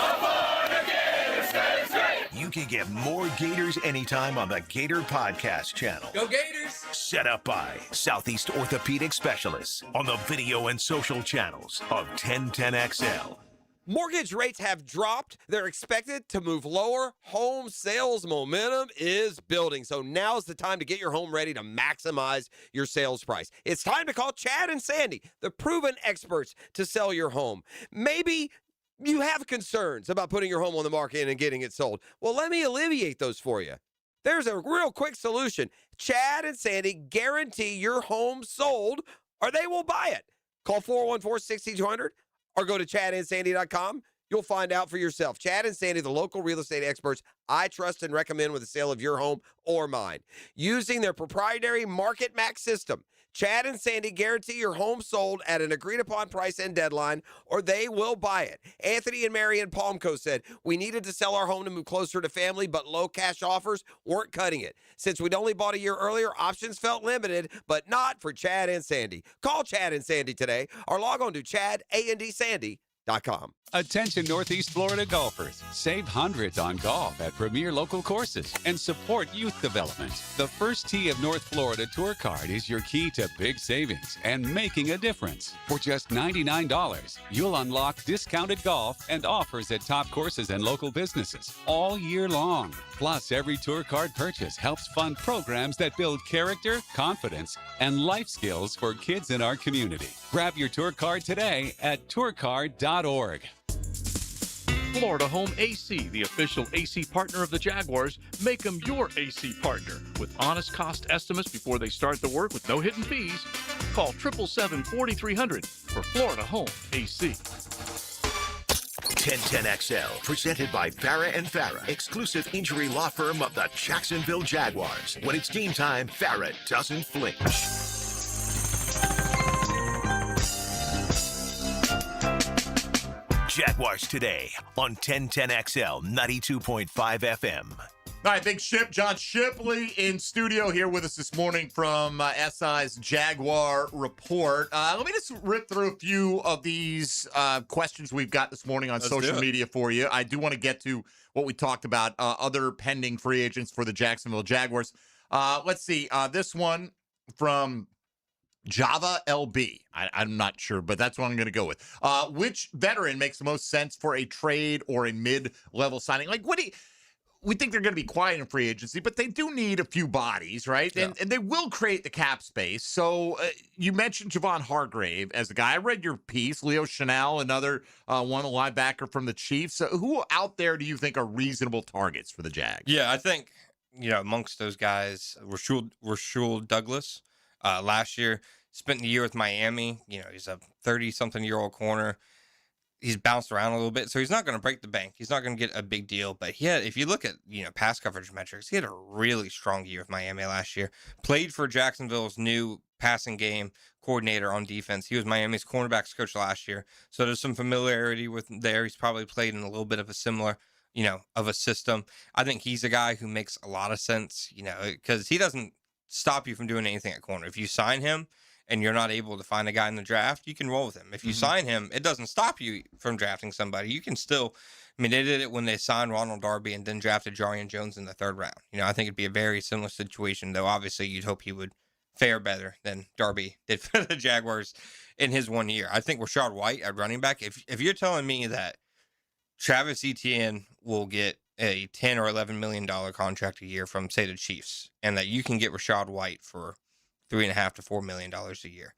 You can get more Gators anytime on the Gator Podcast channel.
Go Gators!
Set up by Southeast Orthopedic Specialists on the video and social channels of 1010XL.
Mortgage rates have dropped. They're expected to move lower. Home sales momentum is building. So now's the time to get your home ready to maximize your sales price. It's time to call Chad and Sandy, the proven experts to sell your home. Maybe you have concerns about putting your home on the market and getting it sold. Well, let me alleviate those for you. There's a real quick solution. Chad and Sandy guarantee your home sold or they will buy it. Call 414-6200 or go to chadandsandy.com. You'll find out for yourself. Chad and Sandy, the local real estate experts I trust and recommend with the sale of your home or mine. Using their proprietary Market Max system, Chad and Sandy guarantee your home sold at an agreed-upon price and deadline, or they will buy it. Anthony and Mary in Palmco said, we needed to sell our home to move closer to family, but low cash offers weren't cutting it. Since we'd only bought a year earlier, options felt limited, but not for Chad and Sandy. Call Chad and Sandy today, or log on to chadandsandy.com.
Attention Northeast Florida golfers. Save hundreds on golf at premier local courses and support youth development. The First Tee of North Florida Tour Card is your key to big savings and making a difference. For just $99, you'll unlock discounted golf and offers at top courses and local businesses all year long. Plus, every tour card purchase helps fund programs that build character, confidence, and life skills for kids in our community. Grab your tour card today at tourcard.org.
Florida Home AC, the official AC partner of the Jaguars. Make them your AC partner. With honest cost estimates before they start the work with no hidden fees. Call 777-4300 for Florida Home AC.
1010XL, presented by Farah and Farah, exclusive injury law firm of the Jacksonville Jaguars. When it's game time, Farah doesn't flinch. Jaguars today on 1010XL 92.5 FM.
All right, Big Ship, John Shipley in studio here with us this morning from SI's Jaguar Report. Let me just rip through a few of these questions we've got this morning on social media for you. I do want to get to what we talked about, other pending free agents for the Jacksonville Jaguars. Let's see, this one from Java LB. I'm not sure, but that's what I'm going to go with. Which veteran makes the most sense for a trade or a mid-level signing? Like, we think they're going to be quiet in free agency, but they do need a few bodies, right? Yeah. And they will create the cap space. So you mentioned Javon Hargrave as a guy. I read your piece. Leo Chenal, another one, a linebacker from the Chiefs. So who out there do you think are reasonable targets for the Jags?
Yeah, I think, amongst those guys, Rasul Douglas. Last year, spent the year with Miami. He's a 30-something-year-old corner. He's bounced around a little bit, so he's not going to break the bank. He's not going to get a big deal. But if you look at, pass coverage metrics, he had a really strong year with Miami last year. Played for Jacksonville's new passing game coordinator on defense. He was Miami's cornerbacks coach last year. So there's some familiarity with him there. He's probably played in a little bit of a similar, of a system. I think he's a guy who makes a lot of sense, because he doesn't stop you from doing anything at corner. If you sign him and you're not able to find a guy in the draft, you can roll with him. If you sign him, it doesn't stop you from drafting somebody. You can still, they did it when they signed Ronald Darby and then drafted Jarian Jones in the third round. I think it'd be a very similar situation, though obviously you'd hope he would fare better than Darby did for the Jaguars in his 1 year. I think Rashad White at running back, if you're telling me that Travis Etienne will get a $10 or $11 million contract a year from, say, the Chiefs, and that you can get Rashad White for $3.5 to $4 million a year,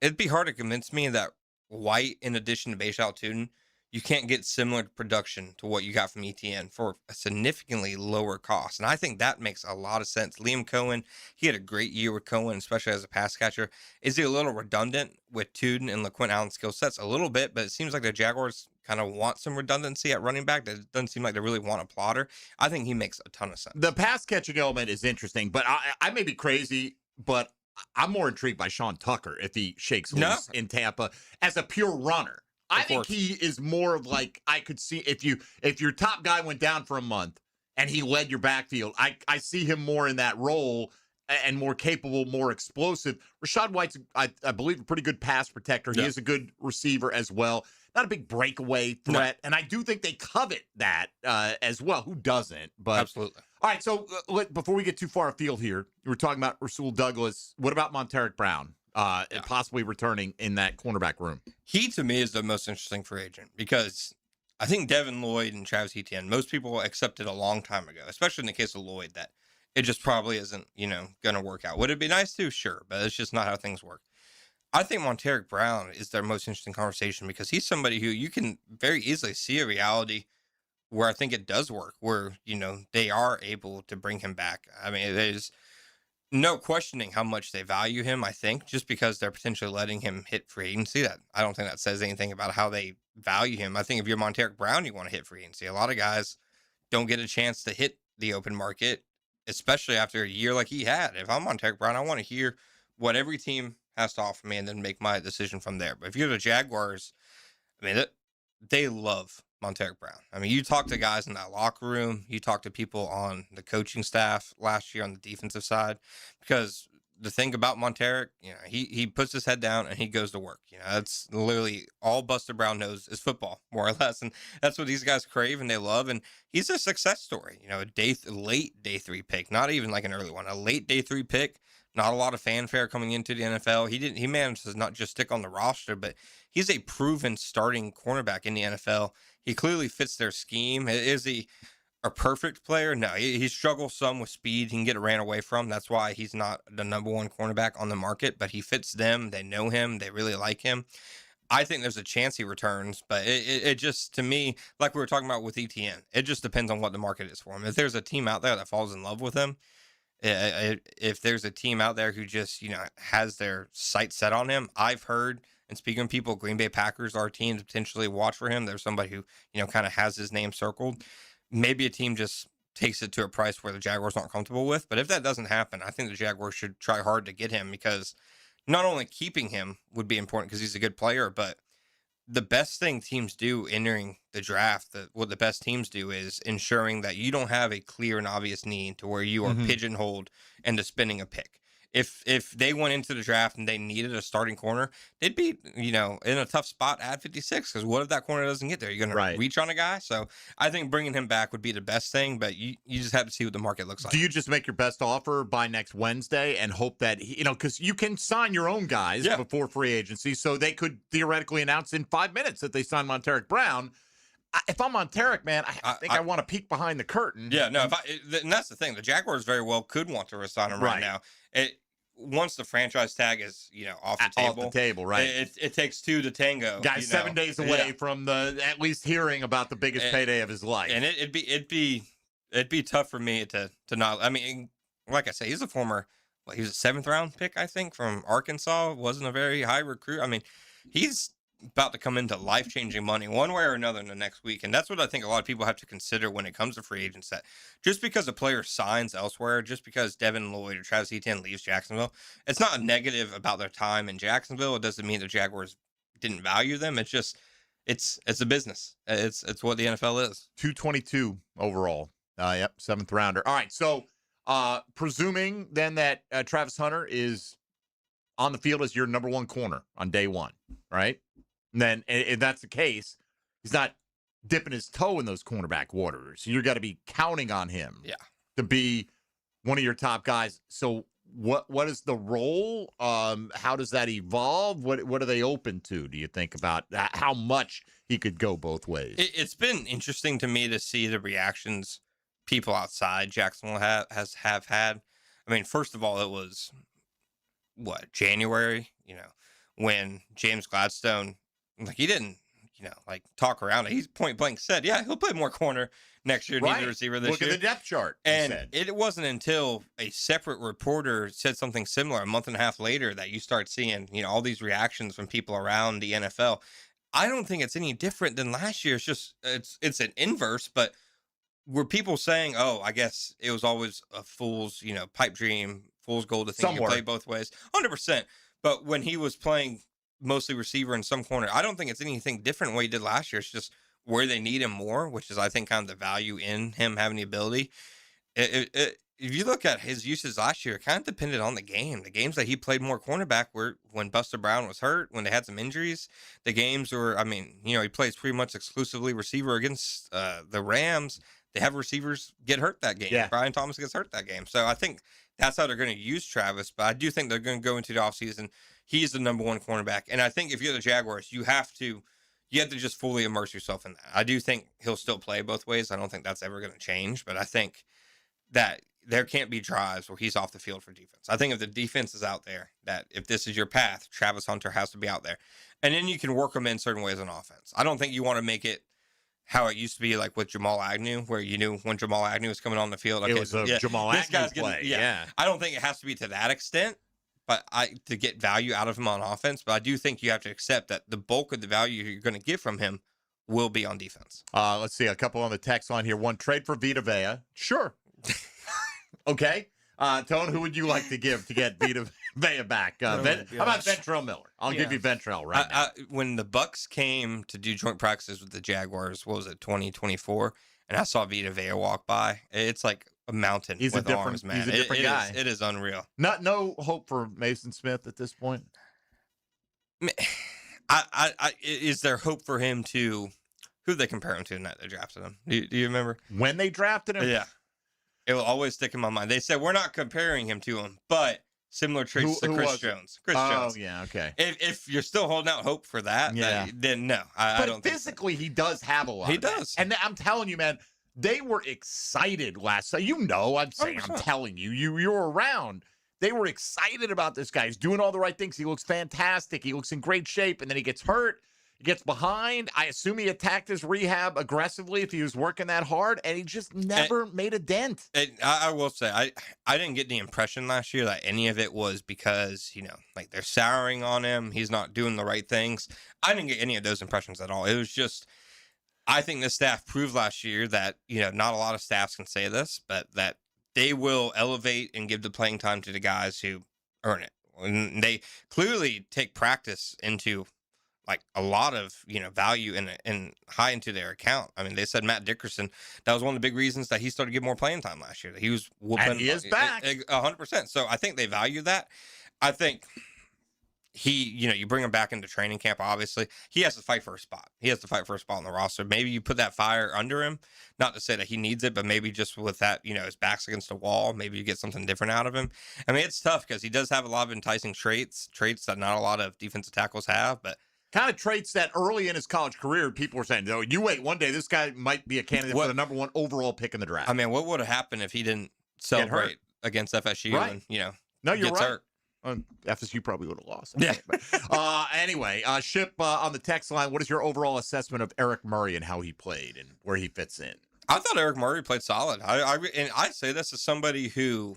it'd be hard to convince me that White, in addition to Bashal Tuden, you can't get similar production to what you got from Etienne for a significantly lower cost. And I think that makes a lot of sense. Liam Cohen, he had a great year with Cohen, especially as a pass catcher. Is he a little redundant with Tuden and LaQuint Allen's skill sets? A little bit, but it seems like the Jaguars kind of want some redundancy at running back. That doesn't seem like they really want a plotter. I think he makes a ton of sense.
The pass catching element is interesting, but I may be crazy, but I'm more intrigued by Sean Tucker if he shakes loose in Tampa as a pure runner. I think he is more of like, I could see if your top guy went down for a month and he led your backfield, I see him more in that role and more capable, more explosive. Rashad White's, I believe, a pretty good pass protector. He is a good receiver as well. not a big breakaway threat. And I do think they covet that as well. Who doesn't? But
absolutely.
All right, so before we get too far afield here, we were talking about Rasul Douglas. What about Monteric Brown possibly returning in that cornerback room?
He, to me, is the most interesting free agent because I think Devin Lloyd and Travis Etienne, most people accepted a long time ago, especially in the case of Lloyd, that it just probably isn't, going to work out. Would it be nice to? Sure, but it's just not how things work. I think Monteric Brown is their most interesting conversation because he's somebody who you can very easily see a reality where I think it does work, where, they are able to bring him back. I mean, there's no questioning how much they value him, I think, just because they're potentially letting him hit free agency. That I don't think that says anything about how they value him. I think if you're Monteric Brown, you want to hit free agency. A lot of guys don't get a chance to hit the open market, especially after a year like he had. If I'm Monteric Brown, I want to hear what every team has to offer me and then make my decision from there. But if you're the Jaguars, I mean, they love Monteric Brown. I mean, you talk to guys in that locker room, you talk to people on the coaching staff last year on the defensive side, because the thing about Monteric, he puts his head down and he goes to work. That's literally all Buster Brown knows is football, more or less. And that's what these guys crave and they love. And he's a success story, a late day 3 pick, not even like an early one, a late day 3 pick. Not a lot of fanfare coming into the NFL. He managed to not just stick on the roster, but he's a proven starting cornerback in the NFL. He clearly fits their scheme. Is he a perfect player? No, he struggles some with speed. He can get ran away from. That's why he's not the number 1 cornerback on the market, but he fits them. They know him. They really like him. I think there's a chance he returns, but it just, to me, like we were talking about with ETN, it just depends on what the market is for him. If there's a team out there that falls in love with him, if there's a team out there who just, has their sights set on him, I've heard, and speaking of people, Green Bay Packers are a team to potentially watch for him. There's somebody who, kind of has his name circled. Maybe a team just takes it to a price where the Jaguars aren't comfortable with. But if that doesn't happen, I think the Jaguars should try hard to get him because not only keeping him would be important because he's a good player, but the best thing teams do entering the draft, what the best teams do is ensuring that you don't have a clear and obvious need to where you are pigeonholed into spending a pick. If they went into the draft and they needed a starting corner, they'd be, in a tough spot at 56 because what if that corner doesn't get there? You're going to reach on a guy? So I think bringing him back would be the best thing, but you just have to see what the market looks like.
Do you just make your best offer by next Wednesday and hope that, because you can sign your own guys before free agency, so they could theoretically announce in 5 minutes that they signed Monteric Brown. If I'm Monteric, man, I think I want to peek behind the curtain.
Yeah, no, and that's the thing. The Jaguars very well could want to resign him right now. Once the franchise tag is, off the table,
right?
It takes 2 to tango.
Guy's 7 days away from at least hearing about the biggest payday of his life,
and it'd be tough for me to not. I mean, like I say, he's a former. He was a 7th round pick, I think, from Arkansas. Wasn't a very high recruit. I mean, he's about to come into life-changing money one way or another in the next week. And that's what I think a lot of people have to consider when it comes to free agents, that just because a player signs elsewhere, just because Devin Lloyd or Travis Etienne leaves Jacksonville, it's not a negative about their time in Jacksonville. It doesn't mean the Jaguars didn't value them. It's just, it's a business. It's what the NFL is.
222 overall. 7th rounder. All right. So presuming then that Travis Hunter is on the field as your number 1 corner on day 1, right? And then if that's the case, he's not dipping his toe in those cornerback waters. You've got to be counting on him to be one of your top guys. So what is the role? How does that evolve? What are they open to, do you think, about how much he could go both ways?
It's been interesting to me to see the reactions people outside Jacksonville have had. I mean, first of all, it was, January, when James Gladstone, he didn't, talk around it. He's point blank said, he'll play more corner next year, need a receiver this year.
Look at the depth chart.
And it wasn't until a separate reporter said something similar a month and a half later that you start seeing, all these reactions from people around the NFL. I don't think it's any different than last year. It's just, it's an inverse, but were people saying, oh, I guess it was always a fool's, pipe dream, fool's gold to think you play both ways? 100%. But when he was playing mostly receiver in some corner, I don't think it's anything different than what he did last year. It's just where they need him more, which is, I think, kind of the value in him having the ability. if you look at his uses last year, it kind of depended on the game. The games that he played more cornerback were when Buster Brown was hurt, when they had some injuries. The games were, I mean, he plays pretty much exclusively receiver against the Rams. They have receivers get hurt that game.
Yeah.
Brian Thomas gets hurt that game. So I think that's how they're going to use Travis. But I do think they're going to go into the offseason. He's the number one cornerback. And I think if you're the Jaguars, you have to just fully immerse yourself in that. I do think he'll still play both ways. I don't think that's ever going to change. But I think that there can't be drives where he's off the field for defense. I think if the defense is out there, that if this is your path, Travis Hunter has to be out there. And then you can work him in certain ways on offense. I don't think you want to make it how it used to be like with Jamal Agnew, where you knew when Jamal Agnew was coming on the field. Okay,
it was a Jamal Agnew play. Yeah.
I don't think it has to be to that extent, but to get value out of him on offense. But I do think you have to accept that the bulk of the value you're going to get from him will be on defense.
Let's see, a couple on the text line here. One, trade for Vita Vea. Sure. Okay. Tone, who would you like to give to get Vita Vea back? How about Ventrell Miller? I'll give you Ventrell right now.
When the Bucks came to do joint practices with the Jaguars, what was it, 2024? And I saw Vita Vea walk by. It's like a mountain with arms, man.
He's a different guy.
It is unreal.
No hope for Mason Smith at this point?
Is there hope for him to – who did they compare him to tonight they drafted him? Do you remember?
When they drafted him?
Yeah. It will always stick in my mind. They said, we're not comparing him to him, but similar traits to Chris Jones. Chris Jones.
Oh, yeah, okay.
If you're still holding out hope for that, then no. I don't
physically, he does have a lot.
He does.
And I'm telling you, man, they were excited last night. I'm telling you. You were around. They were excited about this guy. He's doing all the right things. He looks fantastic. He looks in great shape, and then he gets hurt. He gets behind. I assume he attacked his rehab aggressively if he was working that hard, and he just never made a dent.
I will say, I didn't get the impression last year that any of it was because, like they're souring on him. He's not doing the right things. I didn't get any of those impressions at all. It was just, I think the staff proved last year that, not a lot of staffs can say this, but that they will elevate and give the playing time to the guys who earn it. And they clearly take practice into like a lot of, value and high into their account. I mean, they said Matt Dickerson, that was one of the big reasons that he started getting more playing time last year, that he was whooping.
And he is back.
100%. So I think they value that. I think you bring him back into training camp, obviously. He has to fight for a spot. He has to fight for a spot on the roster. Maybe you put that fire under him, not to say that he needs it, but maybe just with that, his back's against the wall, maybe you get something different out of him. I mean, it's tough because he does have a lot of enticing traits that not a lot of defensive tackles have, but
kind of traits that early in his college career, people were saying, you wait, one day this guy might be a candidate for the number one overall pick in the draft.
I mean, what would have happened if he didn't celebrate against FSU and,
no, you're
gets
right.
hurt?
FSU probably would have lost.
Yeah.
Anyway, Ship on the text line, what is your overall assessment of Eric Murray and how he played and where he fits in?
I thought Eric Murray played solid. And I say this as somebody who,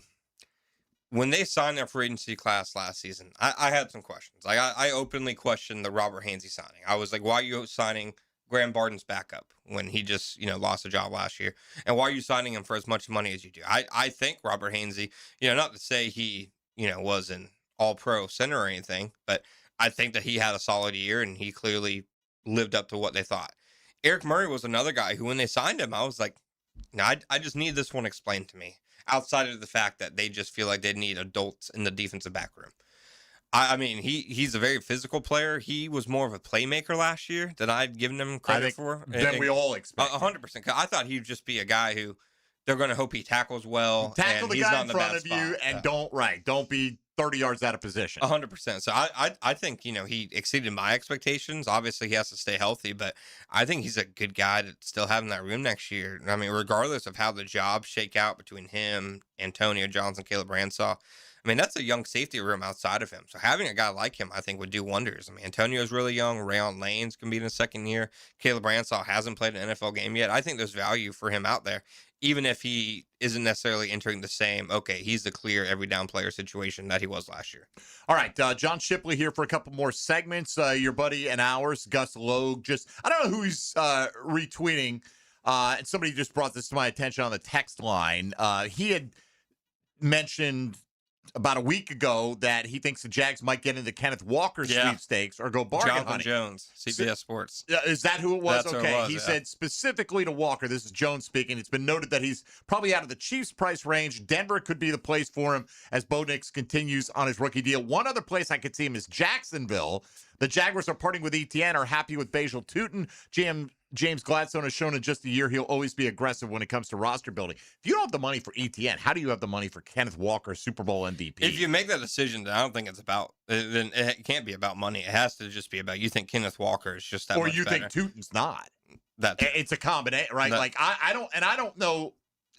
when they signed their free agency class last season, I had some questions. Like I openly questioned the Robert Hainsey signing. I was like, why are you signing Graham Barton's backup when he just, lost a job last year? And why are you signing him for as much money as you do? I think Robert Hainsey, not to say he, was an all-pro center or anything, but I think that he had a solid year and he clearly lived up to what they thought. Eric Murray was another guy who, when they signed him, I was like, no, I just need this one explained to me. Outside of the fact that they just feel like they need adults in the defensive back room. I mean, he's a very physical player. He was more of a playmaker last year than I'd given him credit for.
Than we all expect.
100%. I thought he'd just be a guy who they're going to hope he tackles well.
Tackle
and
the guy in front of you and don't be 30 yards out of position.
100%. So I think, he exceeded my expectations. Obviously, he has to stay healthy, but I think he's a good guy to still have in that room next year. I mean, regardless of how the jobs shake out between him, Antonio Johnson, Caleb Ransaw, I mean, that's a young safety room outside of him. So having a guy like him, I think, would do wonders. I mean, Antonio's really young. Rayon Lane's going to be in his second year. Caleb Ransaw hasn't played an NFL game yet. I think there's value for him out there, even if he isn't necessarily entering the same, he's the clear every down player situation that he was last year.
All right, John Shipley here for a couple more segments. Your buddy and ours, Gus Logue, I don't know who he's retweeting, and somebody just brought this to my attention on the text line. He had mentioned about a week ago that he thinks the Jags might get into Kenneth Walker sweepstakes or go bargain
Jonathan
hunting.
Jones, CBS Sports.
Is that who it was?
That's
okay.
who it was,
He said specifically to Walker, this is Jones speaking, it's been noted that he's probably out of the Chiefs' price range. Denver could be the place for him as Bo Nix continues on his rookie deal. One other place I could see him is Jacksonville. The Jaguars are parting with ETN, are happy with Basil Tootin. James Gladstone has shown in just a year he'll always be aggressive when it comes to roster building. If you don't have the money for ETN, how do you have the money for Kenneth Walker, Super Bowl MVP?
If you make that decision, then I don't think it's about. Then it can't be about money. It has to just be about you think Kenneth Walker is just that.
Or
much
you
better.
think Tootin's not.
That
it's a combination, right? Like I don't know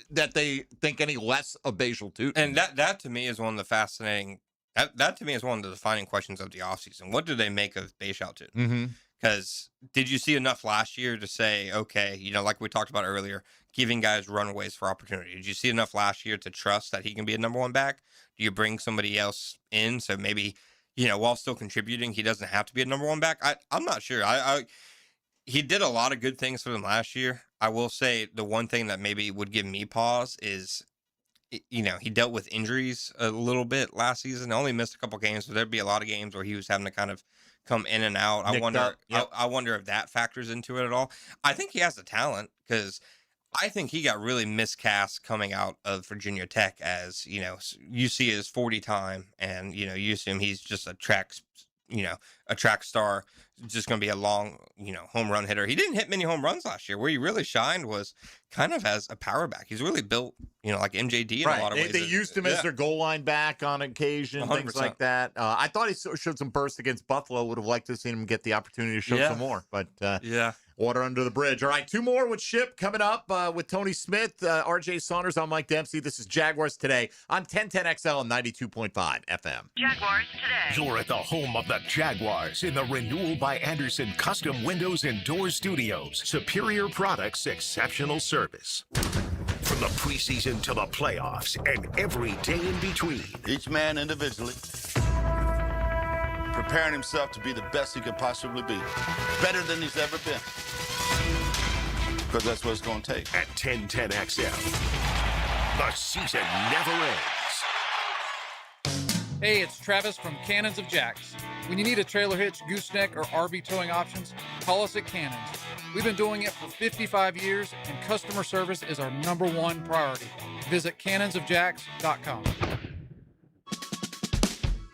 that they think any less of Basil Tootin.
And that to me is one of the fascinating. That to me is one of the defining questions of the offseason. What do they make of Basil Tootin?
Mm-hmm.
Because did you see enough last year to say, okay, like we talked about earlier, giving guys runaways for opportunity? Did you see enough last year to trust that he can be a number one back? Do you bring somebody else in so maybe, while still contributing, he doesn't have to be a number one back? I'm not sure. He did a lot of good things for them last year. I will say the one thing that maybe would give me pause is, he dealt with injuries a little bit last season. Only missed a couple games, but there'd be a lot of games where he was having to kind of come in and out. I wonder if that factors into it at all. I think he has the talent because I think he got really miscast coming out of Virginia Tech as, you see his 40 time and, you assume he's just a track star, just going to be a long, home run hitter. He didn't hit many home runs last year. Where he really shined was kind of as a power back. He's really built, like MJD in a lot of ways.
They used him as their goal line back on occasion, 100%. Things like that. I thought he showed some burst against Buffalo. Would have liked to have seen him get the opportunity to show some more. But water under the bridge. All right, two more with Ship coming up with Tony Smith, RJ Saunders. I'm Mike Dempsey. This is Jaguars Today on 1010XL and 92.5 FM.
Jaguars Today.
You're at the home of the Jaguars in the Renewal by Anderson Custom Windows and Doors Studios. Superior products, exceptional service. From the preseason to the playoffs and every day in between.
Each man individually preparing himself to be the best he could possibly be. Better than he's ever been. Because that's what it's going to take.
At 1010XL, the season never ends.
Hey, it's Travis from Cannons of Jacks. When you need a trailer hitch, gooseneck, or RV towing options, call us at Cannons. We've been doing it for 55 years, and customer service is our #1 priority. Visit cannonsofjacks.com.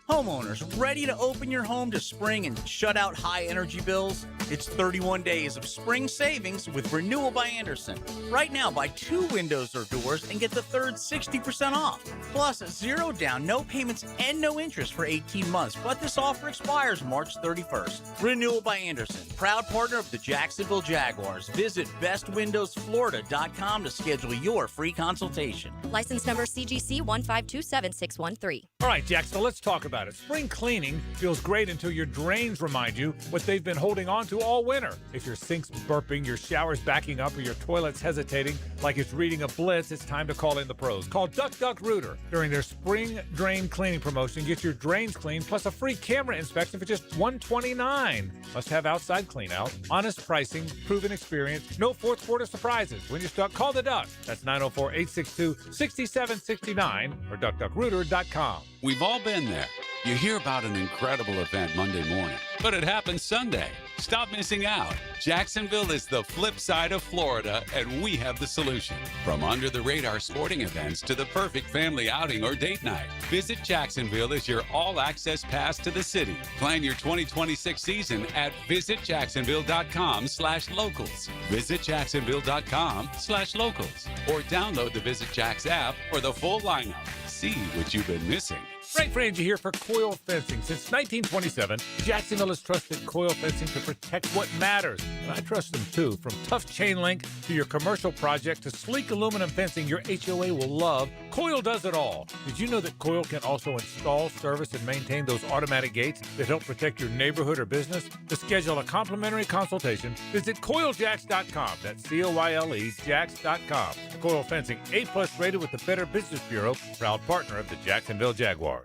Homeowners, ready to open your home to spring and shut out high energy bills? It's 31 days of spring savings with Renewal by Anderson. Right now, buy 2 windows or doors and get the third 60% off. Plus, 0 down, no payments, and no interest for 18 months. But this offer expires March 31st. Renewal by Anderson, proud partner of the Jacksonville Jaguars. Visit bestwindowsflorida.com to schedule your free consultation.
License number CGC 1527613.
All right, Jack, so let's talk about it. Spring cleaning feels great until your drains remind you what they've been holding on to all winter. If your sink's burping, your shower's backing up, or your toilet's hesitating like it's reading a blitz, it's time to call in the pros. Call Duck Duck Rooter. During their spring drain cleaning promotion, get your drains cleaned plus a free camera inspection for just $129. Must have outside clean out. Honest pricing, proven experience, no fourth quarter surprises. When you're stuck, call the Duck. That's 904-862-6769 or duckduckrooter.com.
We've all been there. You hear about an incredible event Monday morning, but it happens Sunday. Stop missing out. Jacksonville is the flip side of Florida, and we have the solution. From under-the-radar sporting events to the perfect family outing or date night, Visit Jacksonville is your all-access pass to the city. Plan your 2026 season at visitjacksonville.com/locals. Visitjacksonville.com/locals. Or download the Visit Jacks app for the full lineup. See what you've been missing.
Frank Frangie here for Coil Fencing. Since 1927, Jacksonville has trusted Coil Fencing to protect what matters. And I trust them too. From tough chain link to your commercial project to sleek aluminum fencing your HOA will love, Coil does it all. Did you know that Coil can also install, service, and maintain those automatic gates that help protect your neighborhood or business? To schedule a complimentary consultation, visit CoilJacks.com. That's COYLE Jacks.com. Coil Fencing, A+ rated with the Better Business Bureau, proud partner of the Jacksonville Jaguars.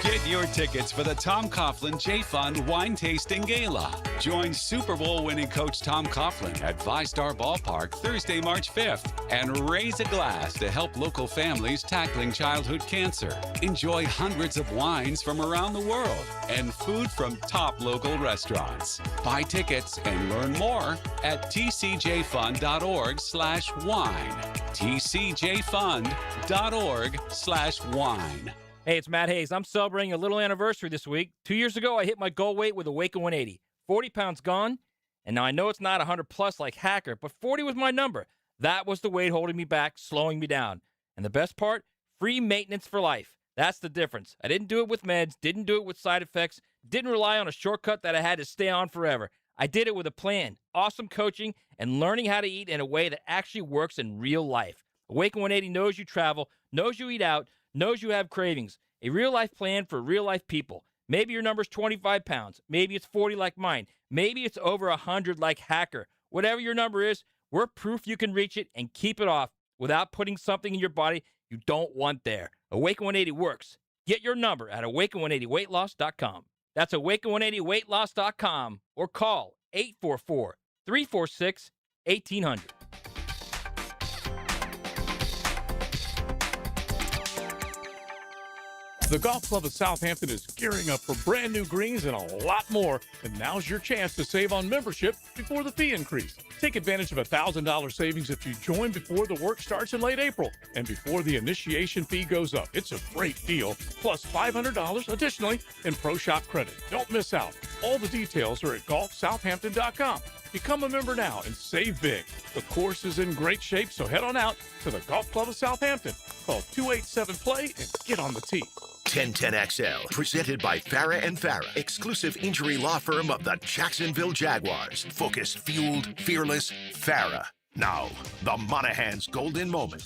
Get your tickets for the Tom Coughlin J Fund Wine Tasting Gala. Join Super Bowl winning coach Tom Coughlin at VyStar Ballpark Thursday, March 5th and raise a glass to help local families tackling childhood cancer. Enjoy hundreds of wines from around the world and food from top local restaurants. Buy tickets and learn more at tcjfund.org/wine. tcjfund.org/wine.
Hey, it's Matt Hayes. I'm celebrating a little anniversary this week. 2 years ago, I hit my goal weight with Awaken 180. 40 pounds gone, and now I know it's not 100 plus like Hacker, but 40 was my number. That was the weight holding me back, slowing me down. And the best part? Free maintenance for life. That's the difference. I didn't do it with meds, didn't do it with side effects, didn't rely on a shortcut that I had to stay on forever. I did it with a plan, awesome coaching, and learning how to eat in a way that actually works in real life. Awaken 180 knows you travel, knows you eat out, knows you have cravings. A real-life plan for real-life people. Maybe your number's 25 pounds. Maybe it's 40 like mine. Maybe it's over 100 like Hacker. Whatever your number is, we're proof you can reach it and keep it off without putting something in your body you don't want there. Awaken 180 works. Get your number at awaken180weightloss.com. That's awaken180weightloss.com or call 844-346-1800.
The Golf Club of Southampton is gearing up for brand new greens and a lot more, and now's your chance to save on membership before the fee increase. Take advantage of a $1,000 savings if you join before the work starts in late April and before the initiation fee goes up. It's a great deal, plus $500 additionally in Pro Shop credit. Don't miss out. All the details are at golfsouthampton.com. Become a member now and save big. The course is in great shape, so head on out to the Golf Club of Southampton. Call 287-PLAY and get on the tee.
1010XL, presented by Farah and Farah, exclusive injury law firm of the Jacksonville Jaguars. Focused, fueled, fearless, Farah. Now, the Monahan's golden moment.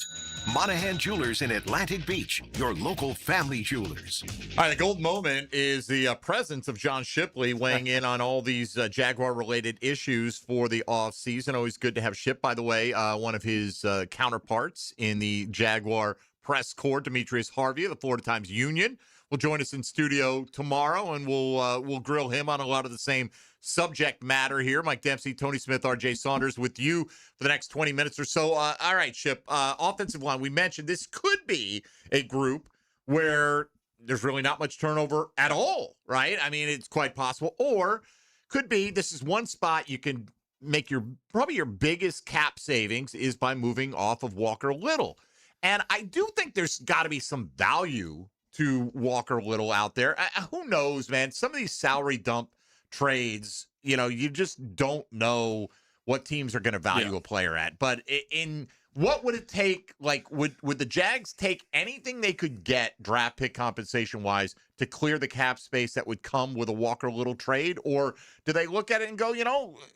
Monahan Jewelers in Atlantic Beach, your local family jewelers.
All right, the golden moment is the presence of John Shipley weighing in on all these Jaguar-related issues for the offseason. Always good to have Ship, by the way, one of his counterparts in the Jaguar press corps, Demetrius Harvey of the Florida Times Union, will join us in studio tomorrow, and we'll grill him on a lot of the same subject matter here. Mike Dempsey, Tony Smith, RJ Saunders with you for the next 20 minutes or so. All right, Ship, offensive line, we mentioned this could be a group where there's really not much turnover at all, right? I mean, it's quite possible. Or could be this is one spot you can make probably your biggest cap savings is by moving off of Walker Little. And I do think there's got to be some value to Walker Little out there. Who knows, man? Some of these salary dump trades, you just don't know what teams are going to value a player at. But in what would it take? Like, would the Jags take anything they could get draft pick compensation wise to clear the cap space that would come with a Walker Little trade? Or do they look at it and go,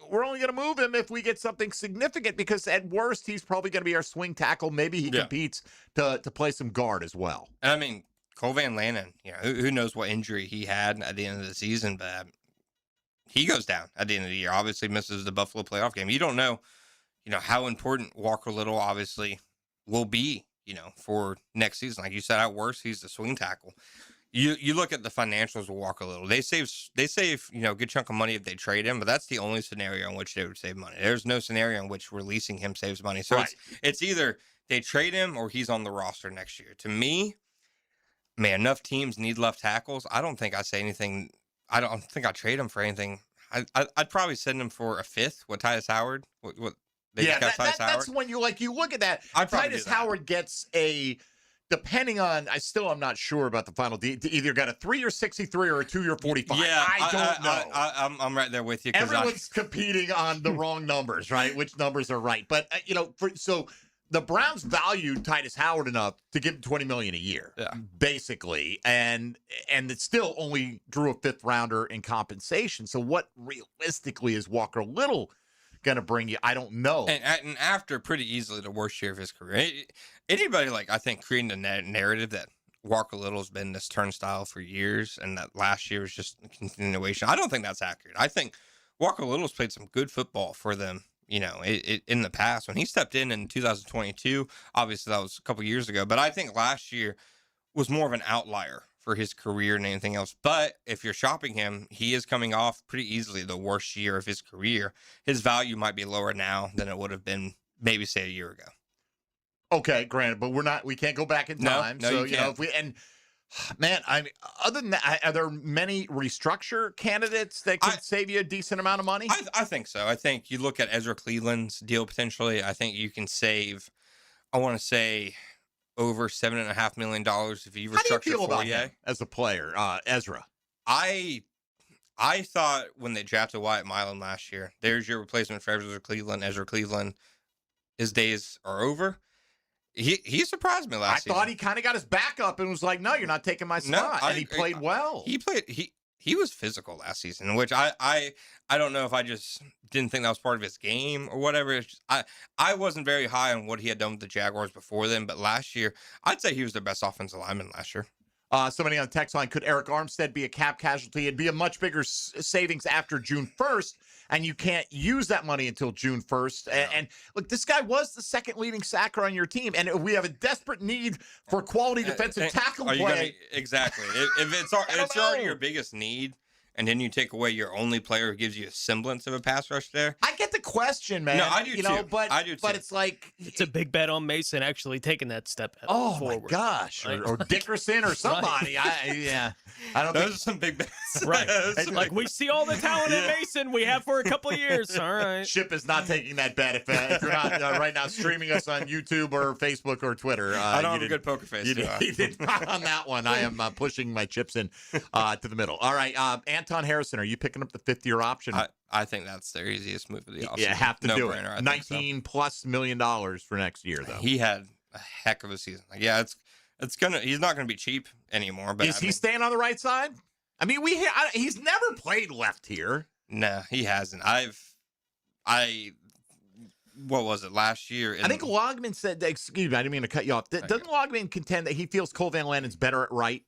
we're only going to move him if we get something significant, because at worst, he's probably going to be our swing tackle. Maybe he competes to play some guard as well.
And I mean, Cole Van Lannon, who knows what injury he had at the end of the season, but he goes down at the end of the year. Obviously misses the Buffalo playoff game. You don't know, how important Walker Little obviously will be, for next season. Like you said, at worst, he's the swing tackle. You look at the financials of Walker Little. They save, a good chunk of money if they trade him, but that's the only scenario in which they would save money. There's no scenario in which releasing him saves money. So it's either they trade him or he's on the roster next year. To me, man, enough teams need left tackles. I don't think I say anything. I don't think I'd trade him for anything. I'd probably send him for a fifth with Tytus Howard.
That's when you look at that. Tytus Howard gets depending on, I'm not sure about the final deal. Either got a 3-year 63 or a 2-year 45.
Yeah,
I don't know.
I'm right there with you.
Everyone's competing on the wrong numbers, right? Which numbers are right? But so the Browns valued Tytus Howard enough to give him $20 million a year, basically, and it still only drew a fifth rounder in compensation. So what realistically is Walker Little going to bring you? I don't know.
And after pretty easily the worst year of his career, anybody I think creating a narrative that Walker Little's been this turnstile for years and that last year was just a continuation, I don't think that's accurate. I think Walker Little's played some good football for them. In the past, when he stepped in 2022, obviously that was a couple years ago, but I think last year was more of an outlier for his career than anything else. But if you're shopping him, he is coming off pretty easily the worst year of his career. His value might be lower now than it would have been maybe, say, a year ago.
Okay, granted, but we can't go back in time.
No,
so,
you can't.
if we, and man, I mean, other than that, are there many restructure candidates that could save you a decent amount of money?
I think so. I think you look at Ezra Cleveland's deal potentially. I think you can save, I want to say, over $7.5 million if you restructure.
How do you feel about
Fourier
him as a player, Ezra?
I thought when they drafted Wyatt Milan last year, there's your replacement for Ezra Cleveland. Ezra Cleveland, his days are over. He surprised me last season.
I thought he kind of got his back up and was like, "No, you're not taking my spot." And he played well.
He was physical last season, which I don't know if I just didn't think that was part of his game or whatever. It's just, I wasn't very high on what he had done with the Jaguars before then, but last year I'd say he was their best offensive lineman last year.
Somebody on the text line, could Eric Armstead be a cap casualty? It'd be a much bigger savings after June 1st, and you can't use that money until June 1st. And look, this guy was the second leading sacker on your team, and we have a desperate need for quality defensive tackle play.
Exactly. If it's already your biggest need, and then you take away your only player who gives you a semblance of a pass rush there.
I get the question, man.
No, I do too.
But it's like
it's a big bet on Mason actually taking that step forward.
My gosh, or Dickerson or somebody.
Right.
I don't.
Those are some big bets.
Right. Like we see all the talent in Mason we have for a couple of years. All right.
Ship is not taking that bet if you're not right now streaming us on YouTube or Facebook or Twitter.
I don't have a good poker face.
You did not on that one. I am pushing my chips in to the middle. All right, Anton Harrison, are you picking up the 5th-year option?
I think that's their easiest move of the offseason.
Yeah, have to do it.
I
$19+ million for next year, though.
He had a heck of a season. Like, yeah, he's not gonna be cheap anymot. But
is he staying on the right side? I mean, he's never played left here.
No, he hasn't. What was it last year?
I think Logman said. Excuse me, I didn't mean to cut you off. Doesn't Logman contend that he feels Cole Van Lanen's better at right?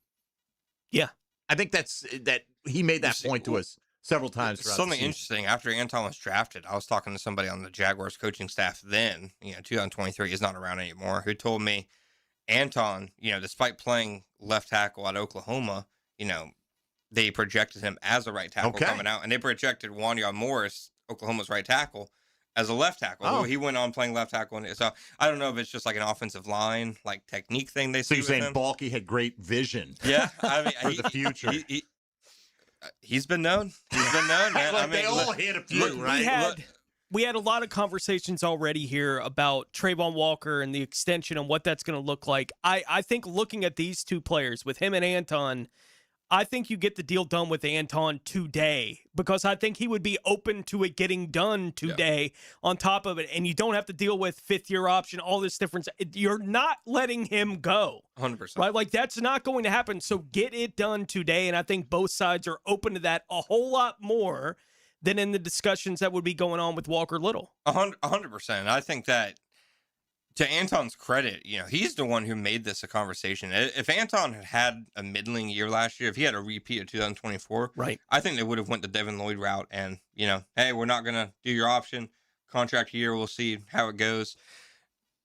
Yeah,
I think that he made that point to us several times.
Something interesting. After Anton was drafted, I was talking to somebody on the Jaguars coaching staff then, 2023 is not around anymore, who told me Anton, despite playing left tackle at Oklahoma, they projected him as a right tackle coming out, and they projected Wanya Morris, Oklahoma's right tackle, as a left tackle.
Oh.
He went on playing left tackle. So I don't know if it's just like an offensive line, like technique thing they see.
So you're saying
him.
Balky had great vision.
Yeah. I mean,
for the future.
He's been known. Man.
Look, they all hit a few, right?
We had a lot of conversations already here about Trayvon Walker and the extension and what that's going to look like. I think looking at these two players, with him and Anton, I think you get the deal done with Anton today, because I think he would be open to it getting done today on top of it. And you don't have to deal with 5th-year option, all this difference. You're not letting him go.
100%.
Right? Like, that's not going to happen. So get it done today. And I think both sides are open to that a whole lot more than in the discussions that would be going on with Walker Little.
100%. I think that, to Anton's credit, he's the one who made this a conversation. If Anton had a middling year last year, if he had a repeat of 2024,
right,
I think they would have went the Devin Lloyd route and, hey, we're not going to do your option contract year. We'll see how it goes.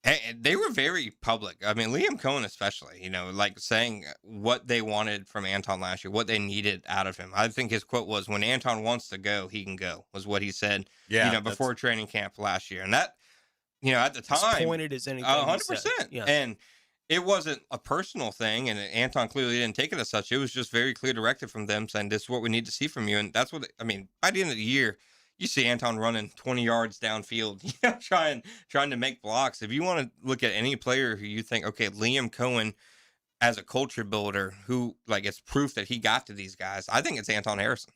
And they were very public. I mean, Liam Cohen especially, like saying what they wanted from Anton last year, what they needed out of him. I think his quote was, when Anton wants to go, he can go, was what he said, before training camp last year. And that, at the time,
as pointed as anything.
100%.
Yeah.
And it wasn't a personal thing, and Anton clearly didn't take it as such. It was just very clear directive from them saying, this is what we need to see from you. And that's what, by the end of the year, you see Anton running 20 yards downfield, trying to make blocks. If you want to look at any player who you think, okay, Liam Cohen as a culture builder, who, it's proof that he got to these guys, I think it's Anton Harrison.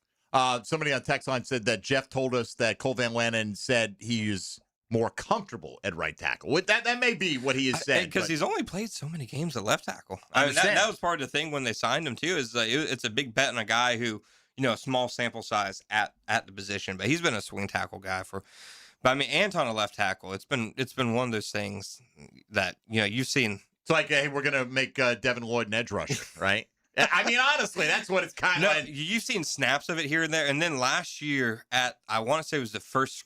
Somebody on text line said that Jeff told us that Cole Van Lanen said he's more comfortable at right tackle. That may be what he has said.
Because he's only played so many games at left tackle. That was part of the thing when they signed him, too, is it's a big bet on a guy who, a small sample size at the position. But he's been a swing tackle guy But Anton a left tackle, it's been one of those things that, you've seen.
It's like, hey, we're going to make Devin Lloyd an edge rusher, right? Honestly, that's what it's kind of.
You've seen snaps of it here and there. And then last year I want to say it was the first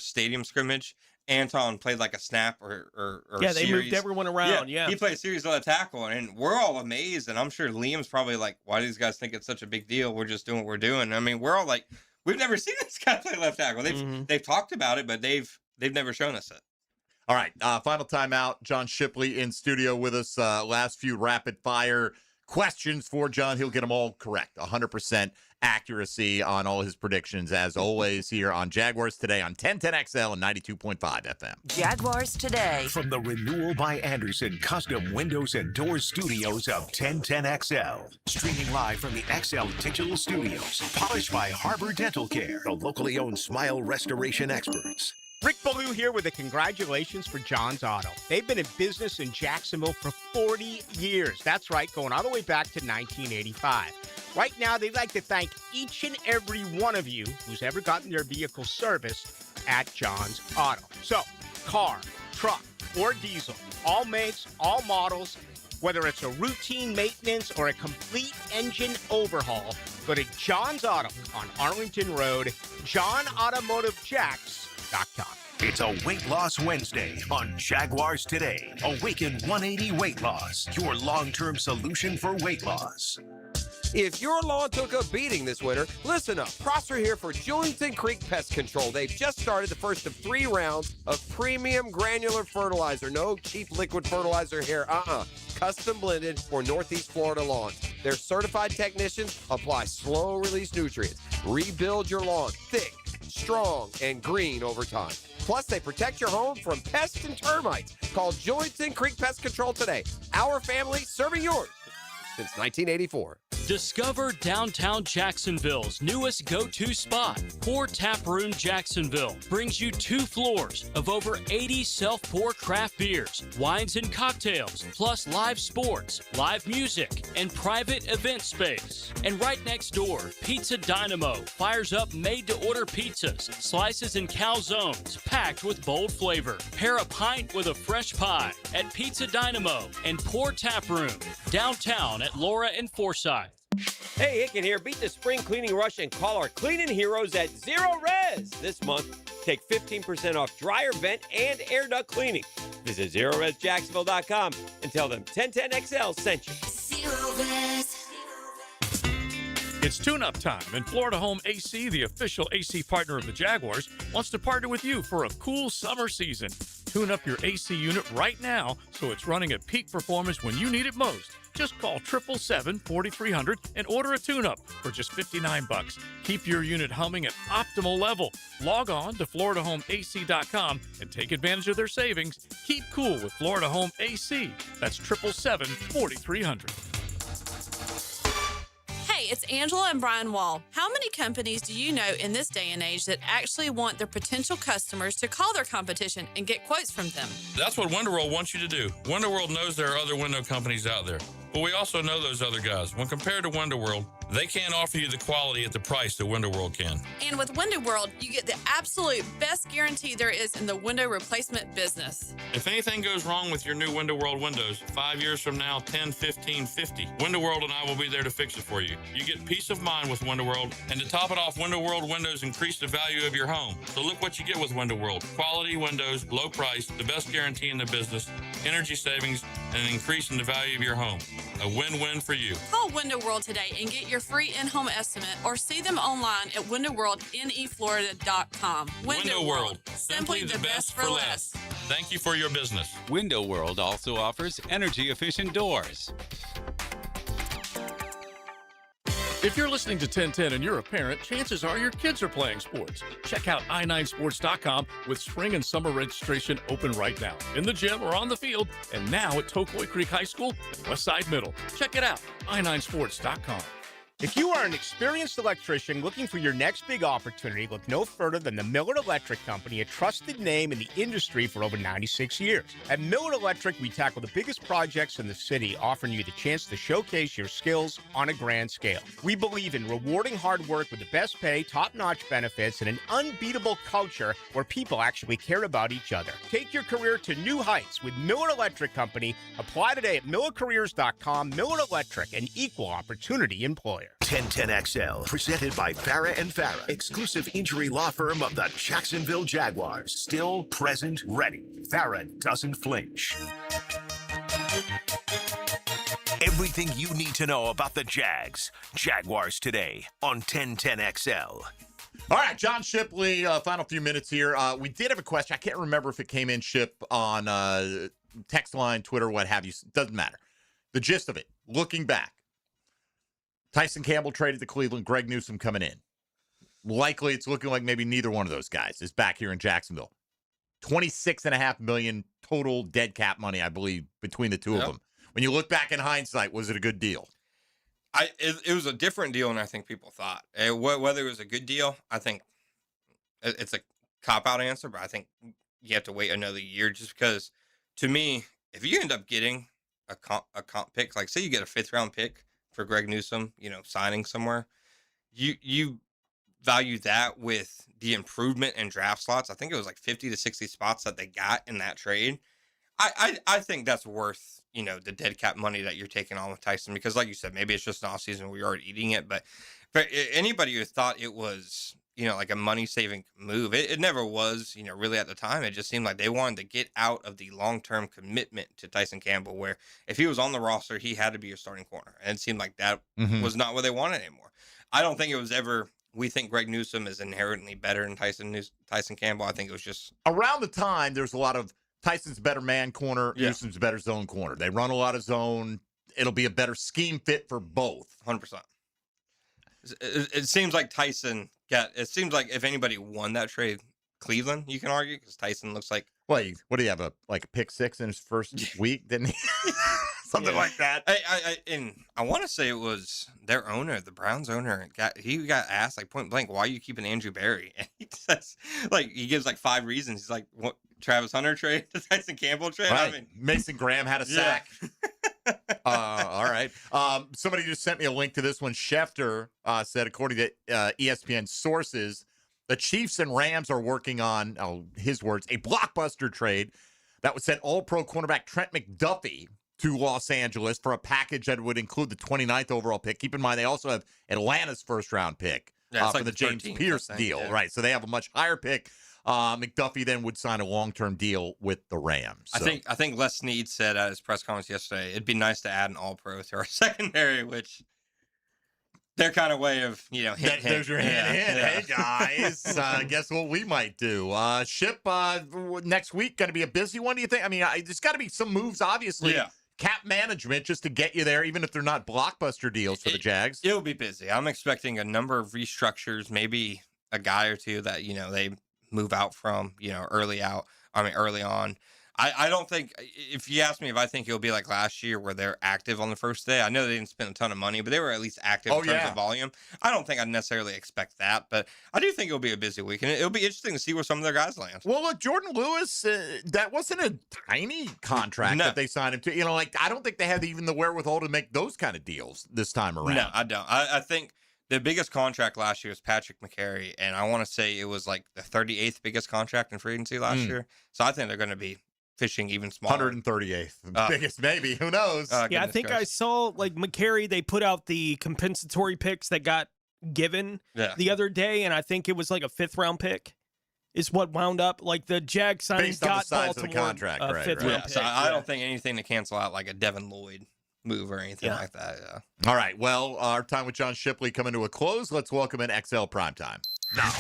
stadium scrimmage Anton played like a snap or
yeah, they
series.
moved everyone around. Yeah.
He played a series left tackle, and we're all amazed. And I'm sure Liam's probably like, why do these guys think it's such a big deal? We're just doing what we're doing. I mean, we're all like, we've never seen this guy play left tackle. They've talked about it, but they've never shown us it.
All right, final timeout. John Shipley in studio with us. Last few rapid fire questions for John. He'll get them all correct. 100% accuracy on all his predictions, as always, here on Jaguars Today on 1010XL and 92.5 FM.
Jaguars Today.
From the Renewal by Anderson Custom Windows and Doors Studios of 1010XL. Streaming live from the XL Digital Studios. Polished by Harbor Dental Care, the locally owned smile restoration experts.
Rick Ballou here with a congratulations for John's Auto. They've been in business in Jacksonville for 40 years. That's right, going all the way back to 1985. Right now, they'd like to thank each and every one of you who's ever gotten their vehicle serviced at John's Auto. So, car, truck, or diesel, all makes, all models, whether it's a routine maintenance or a complete engine overhaul, go to John's Auto on Arlington Road, JohnAutomotiveJacks.com.
It's a Weight Loss Wednesday on Jaguars Today. Awaken 180 Weight Loss, your long-term solution for weight loss.
If your lawn took a beating this winter, listen up. Prosser here for Julington Creek Pest Control. They've just started the first of 3 rounds of premium granular fertilizer. No cheap liquid fertilizer here. Custom blended for Northeast Florida lawns. Their certified technicians apply slow-release nutrients. Rebuild your lawn thick, strong, and green over time. Plus, they protect your home from pests and termites. Call Julington Creek Pest Control today. Our family serving yours since 1984.
Discover downtown Jacksonville's newest go-to spot. Pour Tap Room Jacksonville brings you 2 floors of over 80 self-pour craft beers, wines and cocktails, plus live sports, live music, and private event space. And right next door, Pizza Dynamo fires up made-to-order pizzas, slices and calzones, packed with bold flavor. Pair a pint with a fresh pie at Pizza Dynamo and Pour Tap Room, downtown at Laura and Forsyth.
Hey, Hicken here. Beat the spring cleaning rush and call our cleaning heroes at Zero Res. This month, take 15% off dryer, vent, and air duct cleaning. Visit ZeroResJacksonville.com and tell them 1010XL sent you.
Zero Res.
It's tune-up time, and Florida Home AC, the official AC partner of the Jaguars, wants to partner with you for a cool summer season. Tune up your AC unit right now so it's running at peak performance when you need it most. Just call 777-4300 and order a tune-up for just $59. Keep your unit humming at optimal level. Log on to FloridaHomeAC.com and take advantage of their savings. Keep cool with Florida Home AC. That's 777-4300.
Hey, it's Angela and Brian Wall. How many companies do you know in this day and age that actually want their potential customers to call their competition and get quotes from them?
That's what WonderWorld wants you to do. WonderWorld knows there are other window companies out there, but we also know those other guys. When compared to WonderWorld, they can't offer you the quality at the price that WonderWorld can.
And with WonderWorld, you get the absolute best guarantee there is in the window replacement business.
If anything goes wrong with your new WonderWorld windows, 5 years from now, 10, 15, 50, WonderWorld and I will be there to fix it for you. You get peace of mind with WonderWorld, and to top it off, WonderWorld windows increase the value of your home. So look what you get with WonderWorld. Quality windows, low price, the best guarantee in the business, energy savings, and an increase in the value of your home. A win-win for you.
Call WonderWorld today and get your free in-home estimate, or see them online at WonderWorldNEFlorida.com.
WonderWorld, simply the best for less. Thank you for your business.
Window World also offers energy-efficient doors.
If you're listening to 1010 and you're a parent, chances are your kids are playing sports. Check out i9sports.com with spring and summer registration open right now, in the gym or on the field, and now at Tocoi Creek High School and Westside Middle. Check it out, i9sports.com.
If you are an experienced electrician looking for your next big opportunity, look no further than the Miller Electric Company, a trusted name in the industry for over 96 years. At Miller Electric, we tackle the biggest projects in the city, offering you the chance to showcase your skills on a grand scale. We believe in rewarding hard work with the best pay, top-notch benefits, and an unbeatable culture where people actually care about each other. Take your career to new heights with Miller Electric Company. Apply today at millercareers.com. Miller Electric, an equal opportunity employer.
there.
1010XL, presented by Farah and Farah, exclusive injury law firm of the Jacksonville Jaguars. Still present, ready. Farah doesn't flinch. Everything you need to know about the Jags. Jaguars today on 1010XL.
All right, John Shipley, final few minutes here. We did have a question. I can't remember if it came in, Ship, on text line, Twitter, what have you. Doesn't matter. The gist of it, looking back, Tyson Campbell traded to Cleveland, Greg Newsome coming in. Likely it's looking like maybe neither one of those guys is back here in Jacksonville. $26.5 million total dead cap money, I believe, between the two of them. When you look back in hindsight, was it a good deal?
It was a different deal than I think people thought. Whether it was a good deal, I think it's a cop-out answer, but I think you have to wait another year just because, to me, if you end up getting a comp pick, like say you get a 5th-round pick for Greg Newsome, signing somewhere, you value that with the improvement in draft slots. I think it was like 50 to 60 spots that they got in that trade. I think that's worth, the dead cap money that you're taking on with Tyson, because like you said, maybe it's just an off season where you're already eating it. But for anybody who thought it was, like a money saving move, it never was, really at the time. It just seemed like they wanted to get out of the long-term commitment to Tyson Campbell, where if he was on the roster, he had to be your starting corner. And it seemed like that was not what they wanted anymore. I don't think it was ever, we think Greg Newsome is inherently better than Tyson Campbell. I think it was just
around the time there's a lot of Tyson's better man corner, Newsome's better zone corner. They run a lot of zone. It'll be a better scheme fit for both.
100%. It seems like Tyson it seems like if anybody won that trade, Cleveland, you can argue, because Tyson looks like.
Well, what do you have, a pick 6 in his first week, didn't he? Something like that.
I want to say it was their owner, the Browns owner, he got asked like point blank, why are you keeping Andrew Berry? And he says, he gives like 5 reasons. He's like, what, Travis Hunter trade, the Tyson Campbell trade?
Right.
I mean,
Mason Graham had a sack. All right. Somebody just sent me a link to this one. Schefter said, according to ESPN sources, the Chiefs and Rams are working on, his words, a blockbuster trade that would send all-pro cornerback Trent McDuffie to Los Angeles for a package that would include the 29th overall pick. Keep in mind, they also have Atlanta's first-round pick for the James Pierce deal. Yeah. Right, so they have a much higher pick. McDuffie then would sign a long-term deal with the Rams. So.
I think Les Snead said at his press conference yesterday, it'd be nice to add an all-pro to our secondary, which their kind of way of, hint.
There's your hint. Hey, guys, guess what we might do? Ship next week, going to be a busy one, do you think? I mean, there's got to be some moves, obviously. Yeah. Cap management just to get you there, even if they're not blockbuster deals for the Jags.
It'll be busy. I'm expecting a number of restructures, maybe a guy or two that, they move out from, early on. I don't think, if you ask me if I think it'll be like last year where they're active on the first day, I know they didn't spend a ton of money, but they were at least active in terms of volume. I don't think I'd necessarily expect that, but I do think it'll be a busy week, and it'll be interesting to see where some of their guys land.
Well, look, Jordan Lewis, that wasn't a tiny contract that they signed him to. I don't think they had even the wherewithal to make those kind of deals this time around.
No, I don't. I think the biggest contract last year was Patrick McCary, and I want to say it was like the 38th biggest contract in free agency last year. So I think they're going to be fishing even smaller.
138th. Biggest maybe. Who knows?
Yeah, I think I saw, McCary, they put out the compensatory picks that got given the other day, and I think it was like a 5th-round pick is what wound up. Like, the Jags signing
based on
got
the size
Baltimore
of the contract, right?
5th-round pick.
So I don't think anything to cancel out like a Devin Lloyd move or anything like that.
All right. Well, our time with John Shipley coming to a close. Let's welcome in XL Primetime.
Now,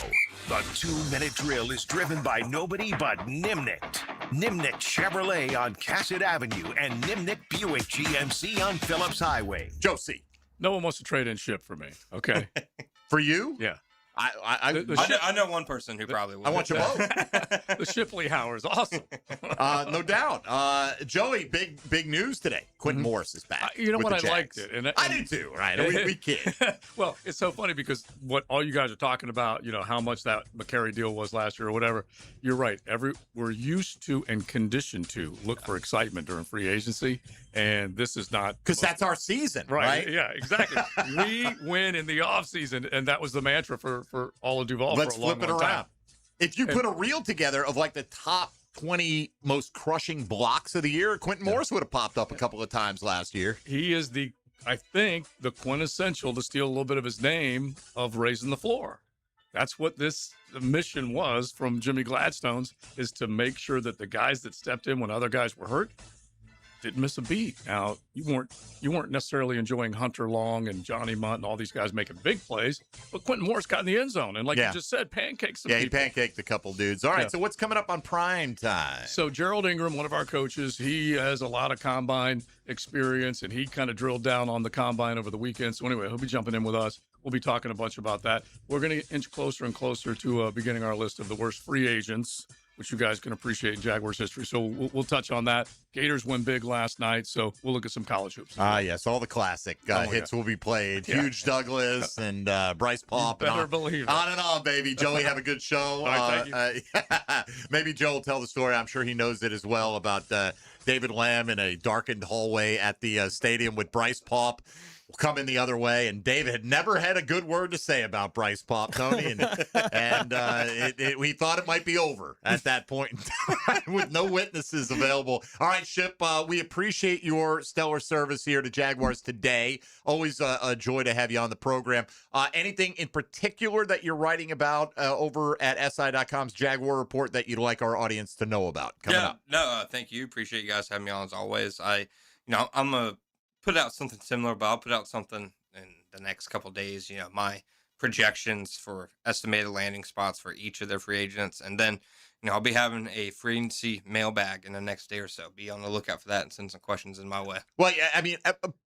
the 2-minute drill is driven by nobody but Nimnicht. Nimnicht Chevrolet on Cassett Avenue and Nimnicht Buick GMC on Phillips Highway.
Josie.
No one wants to trade in Ship for me, okay?
For you?
Yeah.
I know one person who probably would.
I want you both.
The Shipley hour is awesome.
No doubt. Joey, big news today. Quentin Morris is back.
You know what? I
Jags.
liked it. And
I do too, right? We kid.
Well, it's so funny because what all you guys are talking about, how much that McCary deal was last year or whatever. You're right. We're used to and conditioned to look for excitement during free agency. And this is not.
Because that's our season, right?
Yeah, exactly. We win in the offseason, and that was the mantra for all of Duval
Let's
for a long,
flip it
long
around.
time.
If you put a reel together of like the top 20 most crushing blocks of the year, Quentin Morris would have popped up a couple of times last year.
He is the
I think, the quintessential, to steal a little bit of his name, of raising the floor. That's what this mission was from Jimmy Gladstone's, is to make sure that the guys that stepped in when other guys were hurt didn't miss a beat. Now, you weren't necessarily enjoying Hunter Long and Johnny Munt and all these guys making big plays, but Quentin Morris got in the end zone. And like you just said, pancakes some people.
He pancaked a couple dudes. All right, so what's coming up on prime time?
So Gerald Ingram, one of our coaches, he has a lot of combine experience, and he kind of drilled down on the combine over the weekend. So anyway, he'll be jumping in with us. We'll be talking a bunch about that. We're going to inch closer and closer to beginning our list of the worst free agents, which you guys can appreciate in Jaguars history. So we'll touch on that. Gators win big last night, so we'll look at some college hoops.
Yes, all the classic hits will be played. Huge Douglas and Bryce Pop.
You better believe it.
On and on, baby. Joey, have a good show.
All right, thank
you. Maybe Joe will tell the story. I'm sure he knows it as well, about David Lamb in a darkened hallway at the stadium with Bryce Pop coming the other way, and David had never had a good word to say about Bryce Pop, Tony, and we thought it might be over at that point in time with no witnesses available. All right, Ship, we appreciate your stellar service here to Jaguars today. Always a joy to have you on the program. Anything in particular that you're writing about over at SI.com's Jaguar Report that you'd like our audience to know about coming up?
No, thank you. Appreciate you guys having me on as always. I'm a put out something similar, but I'll put out something in the next couple of days. My projections for estimated landing spots for each of their free agents, and then I'll be having a free agency mailbag in the next day or so. Be on the lookout for that and send some questions in my way.
Well, yeah, I mean,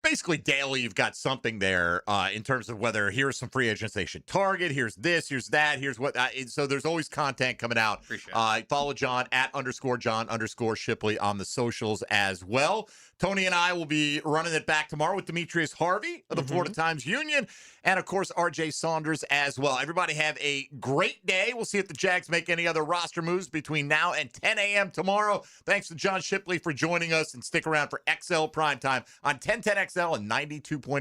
basically daily you've got something there in terms of whether here's some free agents they should target, here's this, here's that, here's what. So there's always content coming out.
Appreciate it.
Follow John at _John_ Shipley on the socials as well. Tony and I will be running it back tomorrow with Demetrius Harvey of the Florida Times Union, and of course RJ Saunders as well. Everybody have a great day. We'll see if the Jags make any other roster moves between now and 10 a.m. tomorrow. Thanks to John Shipley for joining us, and stick around for XL Primetime on 1010 XL and 92.5